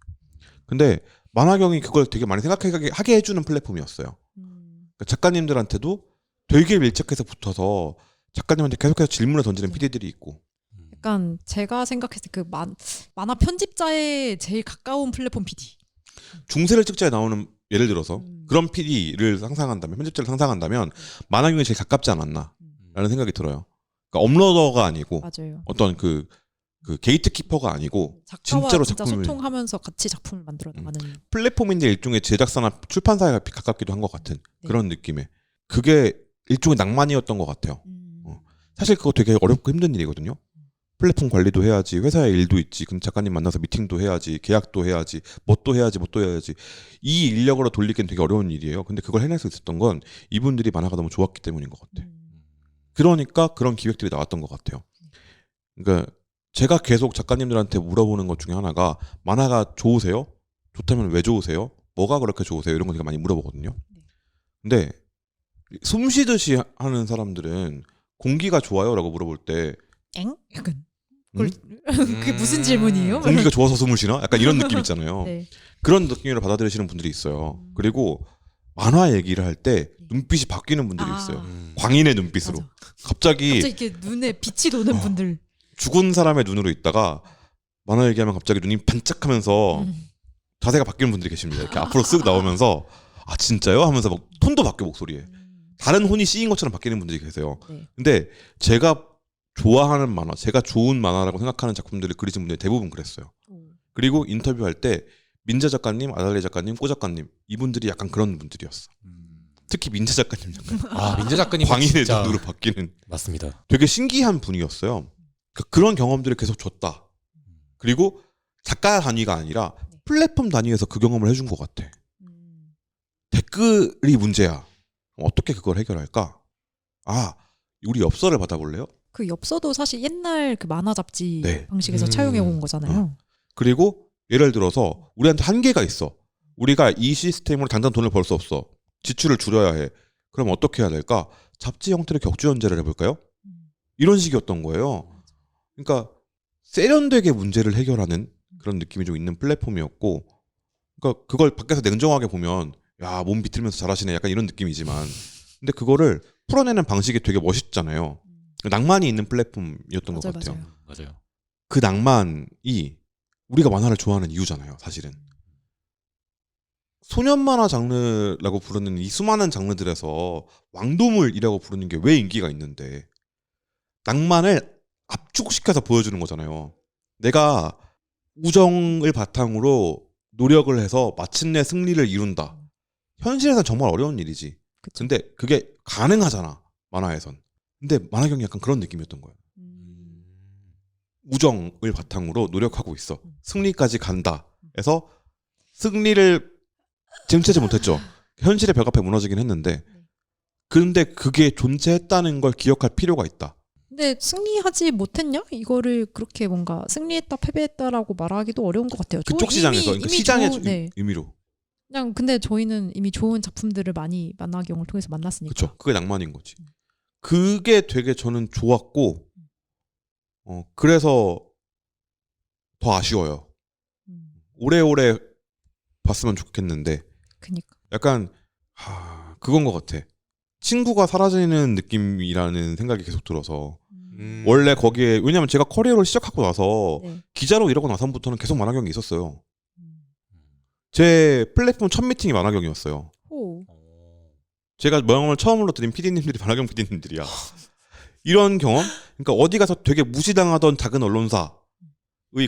근데 만화경이 그걸 되게 많이 생각하게 해주는 플랫폼이었어요. 그러니까 작가님들한테도 되게 밀착해서 붙어서 작가님한테 계속해서 질문을 던지는 PD들이 있고. 약간 제가 생각했을 때 그 만화 편집자에 제일 가까운 플랫폼 PD. 중세를 찍자에 나오는 예를 들어서 그런 PD를 상상한다면 편집자를 상상한다면 만화경이 제일 가깝지 않았나라는 생각이 들어요. 그러니까 업로더가 아니고 맞아요. 어떤 그 게이트키퍼가 아니고 작가와 진짜로 진짜 작품을 소통하면서 같이 작품을 만들어 나가는. 플랫폼인데 일종의 제작사나 출판사에 가깝기도 한 것 같은 네. 그런 느낌의 그게 일종의 낭만이었던 것 같아요. 사실 그거 되게 어렵고 힘든 일이거든요. 플랫폼 관리도 해야지, 회사의 일도 있지, 그 작가님 만나서 미팅도 해야지, 계약도 해야지, 뭣도 해야지. 이 인력으로 돌리기엔 되게 어려운 일이에요. 근데 그걸 해낼 수 있었던 건 이분들이 만화가 너무 좋았기 때문인 것 같아. 그러니까 그런 기획들이 나왔던 것 같아요. 그러니까 제가 계속 작가님들한테 물어보는 것 중에 하나가 만화가 좋으세요? 좋다면 왜 좋으세요? 뭐가 그렇게 좋으세요? 이런 거 되게 많이 물어보거든요. 근데 숨 쉬듯이 하는 사람들은 공기가 좋아요? 라고 물어볼 때 엥? 약간 그게 무슨 질문이에요? 공기가 좋아서 숨을 쉬나? 약간 이런 느낌 있잖아요. 네. 그런 느낌으로 받아들이시는 분들이 있어요. 그리고 만화 얘기를 할 때 눈빛이 바뀌는 분들이 있어요. 광인의 눈빛으로. 맞아. 갑자기 이렇게 눈에 빛이 도는 분들. 죽은 사람의 눈으로 있다가 만화 얘기하면 갑자기 눈이 반짝하면서 자세가 바뀌는 분들이 계십니다. 이렇게 앞으로 쓱 나오면서 아 진짜요? 하면서 막 톤도 바뀌어 목소리에. 다른 혼이 씌인 것처럼 바뀌는 분들이 계세요. 네. 근데 제가 좋아하는 만화, 제가 좋은 만화라고 생각하는 작품들을 그리신 분들이 대부분 그랬어요. 그리고 인터뷰할 때 민자 작가님, 아달리 작가님, 꼬 작가님 이분들이 약간 그런 분들이었어. 특히 민자 작가님 민재 작가님 광인의 진짜 눈으로 바뀌는 맞습니다. 되게 신기한 분이었어요. 그런 경험들을 계속 줬다. 그리고 작가 단위가 아니라 플랫폼 단위에서 그 경험을 해준 것 같아. 댓글이 문제야. 어떻게 그걸 해결할까? 아, 우리 엽서를 받아볼래요? 그 엽서도 사실 옛날 그 만화 잡지 네. 방식에서 차용해 온 거잖아요. 그리고 예를 들어서 우리한테 한계가 있어. 우리가 이 시스템으로 당장 돈을 벌 수 없어. 지출을 줄여야 해. 그럼 어떻게 해야 될까? 잡지 형태로 격주연재를 해볼까요? 이런 식이었던 거예요. 그러니까 세련되게 문제를 해결하는 그런 느낌이 좀 있는 플랫폼이었고, 그러니까 그걸 밖에서 냉정하게 보면 야, 몸 비틀면서 잘하시네 약간 이런 느낌이지만, 근데 그거를 풀어내는 방식이 되게 멋있잖아요. 낭만이 있는 플랫폼이었던 것 같아요. 맞아요. 그 낭만이 우리가 만화를 좋아하는 이유잖아요, 사실은. 소년 만화 장르라고 부르는 이 수많은 장르들에서 왕도물이라고 부르는 게 왜 인기가 있는데 낭만을 압축시켜서 보여주는 거잖아요. 내가 우정을 바탕으로 노력을 해서 마침내 승리를 이룬다. 현실에서는 정말 어려운 일이지. 그쵸. 근데 그게 가능하잖아, 만화에선. 근데 만화경이 약간 그런 느낌이었던 거예요. 우정을 바탕으로 노력하고 있어. 승리까지 간다. 해서 승리를 쟁취하지 못했죠. 현실의 벽 앞에 무너지긴 했는데 근데 그게 존재했다는 걸 기억할 필요가 있다. 근데 승리하지 못했냐? 이거를 그렇게 뭔가 승리했다 패배했다라고 말하기도 어려운 것 같아요. 그쪽 시장에서 그러니까 시장의 네. 의미로. 그냥 근데 저희는 이미 좋은 작품들을 많이 만화경을 통해서 만났으니까. 그렇죠. 그게 낭만인 거지. 그게 되게 저는 좋았고 그래서 더 아쉬워요. 오래오래 봤으면 좋겠는데 그니까. 약간 그건 것 같아. 친구가 사라지는 느낌이라는 생각이 계속 들어서 원래 거기에 왜냐면 제가 커리어를 시작하고 나서 네. 기자로 일하고 나서부터는 계속 만화경이 있었어요. 제 플랫폼 첫 미팅이 만화경이었어요. 오. 제가 명함을 처음으로 드린 PD님들이 만화경 PD님들이야. 이런 경험? 그러니까 어디 가서 되게 무시당하던 작은 언론사의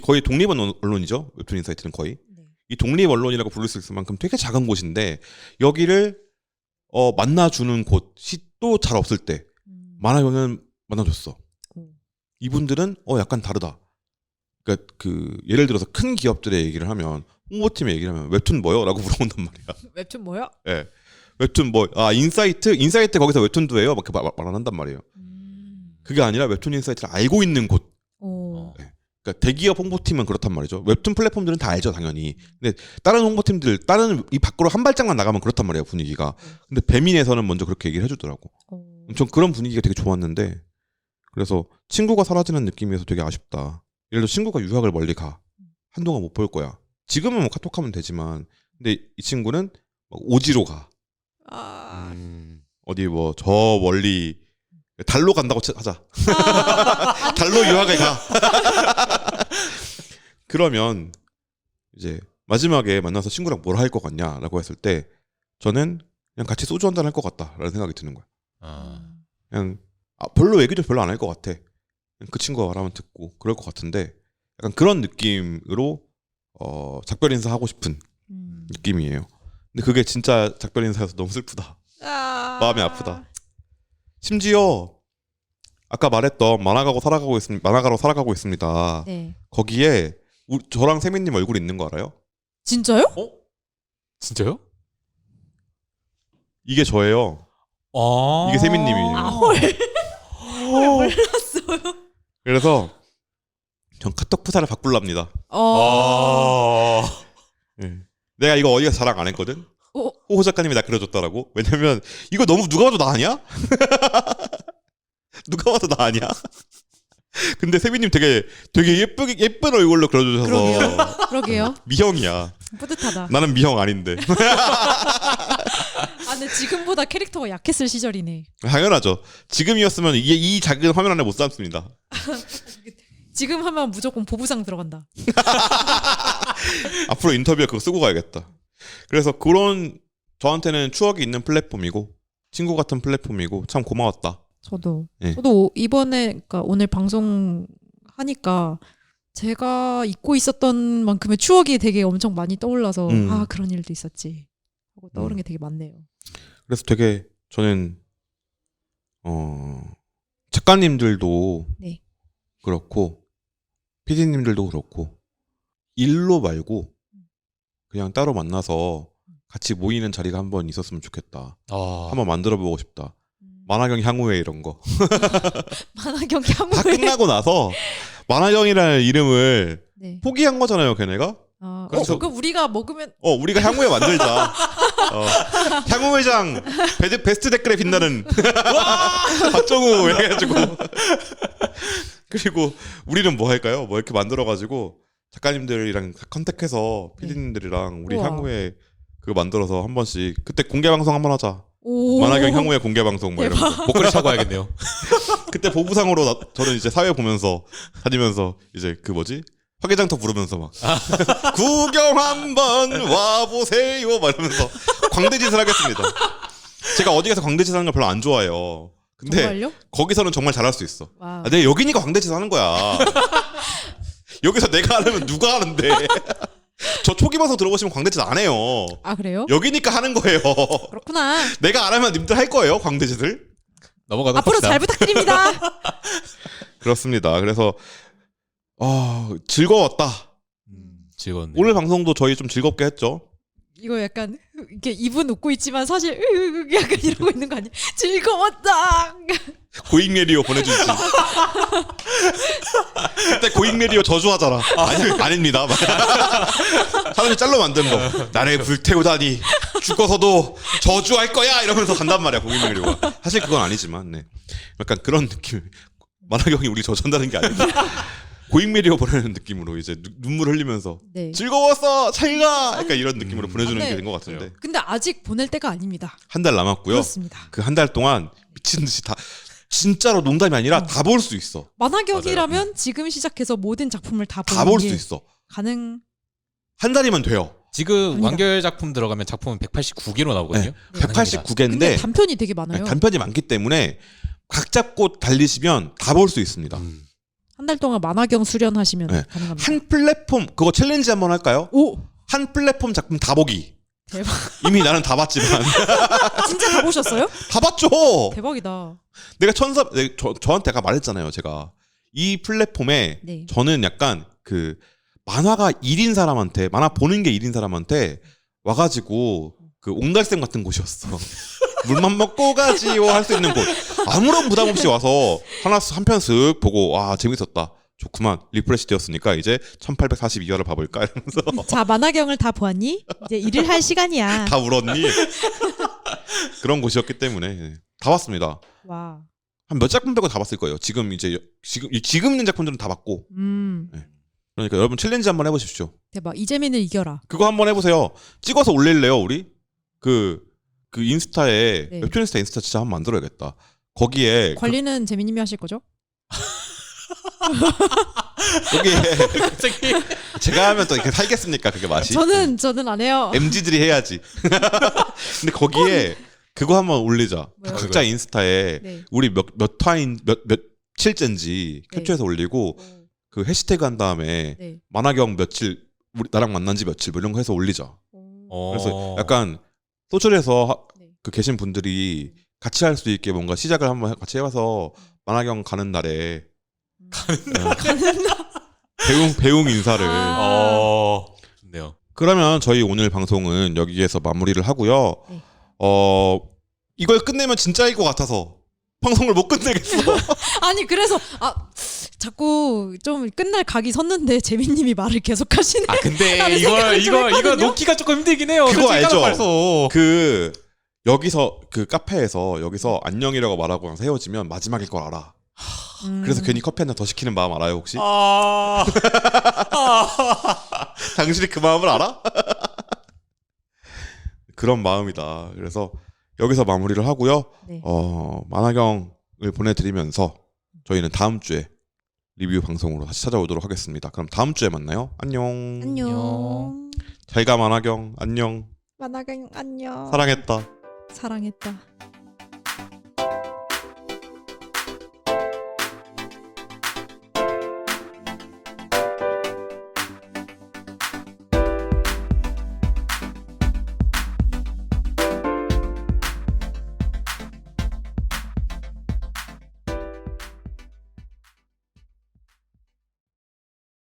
거의 독립 언론이죠. 웹툰 인사이트는 거의. 네. 이 독립 언론이라고 부를 수 있을 만큼 되게 작은 곳인데 여기를 만나주는 곳이 또 잘 없을 때 만화경은 만나줬어. 이분들은 약간 다르다. 그러니까 그 예를 들어서 큰 기업들의 얘기를 하면 홍보팀의 얘기를 하면 웹툰 뭐요? 라고 물어본단 말이야. 웹툰 뭐야? 예. 네. 웹툰 인사이트 거기서 웹툰도 해요? 막 말 안 한단 말이에요. 그게 아니라 웹툰 인사이트를 알고 있는 곳. 네. 그러니까 대기업 홍보팀은 그렇단 말이죠. 웹툰 플랫폼들은 다 알죠, 당연히. 근데 다른 홍보팀들, 다른 이 밖으로 한 발짝만 나가면 그렇단 말이에요, 분위기가. 근데 배민에서는 먼저 그렇게 얘기를 해주더라고. 전 그런 분위기가 되게 좋았는데, 그래서 친구가 사라지는 느낌에서 되게 아쉽다. 예를 들어 친구가 유학을 멀리 가. 한동안 못 볼 거야. 지금은 뭐 카톡하면 되지만, 근데 이 친구는 오지로 가. 어디 뭐 저 멀리 달로 간다고 하자. 달로 유학을 가. 그러면 이제 마지막에 만나서 친구랑 뭘 할 것 같냐라고 했을 때 저는 그냥 같이 소주 한잔 할 것 같다라는 생각이 드는 거야. 그냥 별로 얘기도 별로 안 할 것 같아. 그 친구가 말하면 듣고 그럴 것 같은데 약간 그런 느낌으로 작별 인사 하고 싶은 느낌이에요. 근데 그게 진짜 작별 인사여서 너무 슬프다. 마음이 아프다. 심지어 아까 말했던 만화가로 살아가고 있습니다. 네. 거기에 저랑 세민님 얼굴 있는 거 알아요? 진짜요? 진짜요? 이게 저예요. 이게 세민님이에요. 헐. 몰랐어요. 그래서 전 카톡 프사를 바꿀랍니다. 네. 내가 이거 어디서 자랑 안 했거든? 호호 작가님이 나 그려줬다라고? 왜냐면 이거 너무 누가 봐도 나 아니야? 누가 봐도 나 아니야? 근데 세빈님 되게 예쁜 얼굴로 그려주셔서 그러게요. 미형이야. 뿌듯하다. 나는 미형 아닌데. 근데 지금보다 캐릭터가 약했을 시절이네. 당연하죠. 지금이었으면 이 작은 화면 안에 못 담습니다. 지금 하면 무조건 보부상 들어간다. 앞으로 인터뷰에 그거 쓰고 가야겠다. 그래서 그런 저한테는 추억이 있는 플랫폼이고 친구 같은 플랫폼이고 참 고마웠다. 저도 네. 이번에 그러니까 오늘 방송 하니까 제가 잊고 있었던 만큼의 추억이 되게 엄청 많이 떠올라서 그런 일도 있었지 하고 떠오른 게 되게 많네요. 그래서 되게 저는 작가님들도 네. 그렇고 PD님들도 그렇고 일로 말고 그냥 따로 만나서 같이 모이는 자리가 한번 있었으면 좋겠다. 한번 만들어보고 싶다. 만화경 향후회 이런 거. 만화경 다 향후회. 끝나고 나서 만화경이라는 이름을 네. 포기한 거잖아요, 걔네가. 그래서 그럼 우리가 먹으면 우리가 향후회 만들자. 향후회장 베스트 댓글에 빛나는 박정우 해가지고. 그리고 우리는 뭐 할까요? 뭐 이렇게 만들어가지고 작가님들이랑 컨택해서 PD님들이랑 우리 향후회 그거 만들어서 한 번씩 그때 공개 방송 한번 하자. 만화경 향후회 공개 방송 뭐 이런 거. 목걸이 차고 와야겠네요. 그때 보부상으로 저는 이제 사회 보면서 다니면서 이제 그 뭐지? 화개장터 부르면서 막 구경 한번 와보세요 막 이러면서 광대짓을 하겠습니다. 제가 어디 가서 광대짓 하는 걸 별로 안 좋아해요. 근데 정말요? 거기서는 정말 잘할 수 있어. 내가 여기니까 광대짓 하는 거야. 여기서 내가 하려면 누가 하는데. 저 초기 방송 들어보시면 광대짓 안 해요. 그래요? 여기니까 하는 거예요. 그렇구나. 내가 안 하면 님들 할 거예요, 광대짓을. 넘어가도록 앞으로 합시다. 잘 부탁드립니다. 그렇습니다. 그래서 즐거웠다. 즐거웠네. 오늘 방송도 저희 좀 즐겁게 했죠. 이거 약간 이렇게 입은 웃고 있지만 사실 약간 이러고 있는 거 아니야? 즐거웠다. 고잉 메리오 보내주지. 그때 고잉 메리오 저주하잖아. 아닙니다. 사람이 짤로 만든 거. 나를 불태우다니 죽어서도 저주할 거야 이러면서 간단 말이야 고잉 메리오가. 사실 그건 아니지만 네. 약간 그런 느낌. 만화경 형이 우리 저주한다는 게 아니고 고잉 메리오 보내는 느낌으로 이제 눈물 흘리면서 네. 즐거웠어 잘가 약간 이런 느낌으로 보내주는 네. 게 된 것 같은데 근데 아직 보낼 때가 아닙니다. 한 달 남았고요. 그렇습니다. 그 한 달 동안 미친 듯이 다 진짜로 농담이 아니라 다 볼 수 있어. 만화경이라면 지금 시작해서 모든 작품을 다 다 볼 수 게 있어. 가능. 한 달이면 돼요. 지금 아니다. 완결 작품 들어가면 작품은 189개로 나오거든요. 네. 189개인데 근데 단편이 되게 많아요. 단편이 많기 때문에 각 잡고 달리시면 다 볼 수 있습니다. 한 달 동안 만화경 수련하시면 네. 가능합니다. 한 플랫폼 그거 챌린지 한번 할까요? 오 한 플랫폼 작품 다 보기. 대박. 이미 나는 다 봤지만 진짜 다 보셨어요? 다 봤죠. 대박이다. 내가 저한테 아까 말했잖아요. 제가 이 플랫폼에 네. 저는 약간 그 만화가 일인 사람한테 만화 보는 게 일인 사람한테 와가지고 그 옹달샘 같은 곳이었어. 물만 먹고 가지요 할 수 있는 곳. 아무런 부담 없이 와서 한 편 쓱 보고 와 재밌었다. 좋구만. 리프레시 되었으니까 이제 1842화를 봐볼까 이러면서 자 만화경을 다 보았니? 이제 일을 할 시간이야. 다 울었니? 그런 곳이었기 때문에 다 봤습니다. 와. 한 몇 작품 빼고 다 봤을 거예요. 지금 있는 작품들은 다 봤고. 그러니까 여러분 챌린지 한번 해보십시오. 대박. 이재민을 이겨라. 그거 한번 해보세요. 찍어서 올릴래요, 우리? 그 인스타에 네. 웹툰 인스타 진짜 한번 만들어야겠다. 거기에 관리는 재민님이 하실 거죠? 거기에 제가 하면 또 이렇게 살겠습니까? 그게 맛이? 저는 안 해요. MZ들이 해야지. 근데 거기에 그거 한번 올리자. 뭐요? 각자 인스타에 네. 우리 몇 며칠째인지 캡처해서 올리고 그 해시태그 한 다음에 네. 만화경 며칠 우리 나랑 만난 지 며칠 뭐 이런 거 해서 올리자. 어. 그래서 약간 소셜에서 네. 그 계신 분들이 같이 할 수 있게 뭔가 시작을 한번 같이 해봐서 만화경 가는 날에 배웅 인사를. 아. 좋네요. 그러면 저희 오늘 방송은 여기에서 마무리를 하고요. 네. 이걸 끝내면 진짜일 것 같아서 방송을 못 끝내겠어. 아니 그래서 자꾸 좀 끝날 각이 섰는데 재민님이 말을 계속 하시네. 아 근데 라는 이거 생각을 좀 했거든요. 놓기가 조금 힘들긴 해요. 그거 솔직히 알죠? 말해서. 그 여기서 그 카페에서 여기서 안녕이라고 말하고 나서 헤어지면 마지막일 걸 알아. 그래서 괜히 커피 한 잔 더 시키는 마음 알아요 혹시? 당신이 그 마음을 알아? 그런 마음이다. 그래서 여기서 마무리를 하고요. 네. 만화경을 보내드리면서 저희는 다음 주에 리뷰 방송으로 다시 찾아오도록 하겠습니다. 그럼 다음 주에 만나요. 안녕. 안녕. 잘가 만화경. 안녕. 만화경 안녕. 사랑했다. 사랑했다.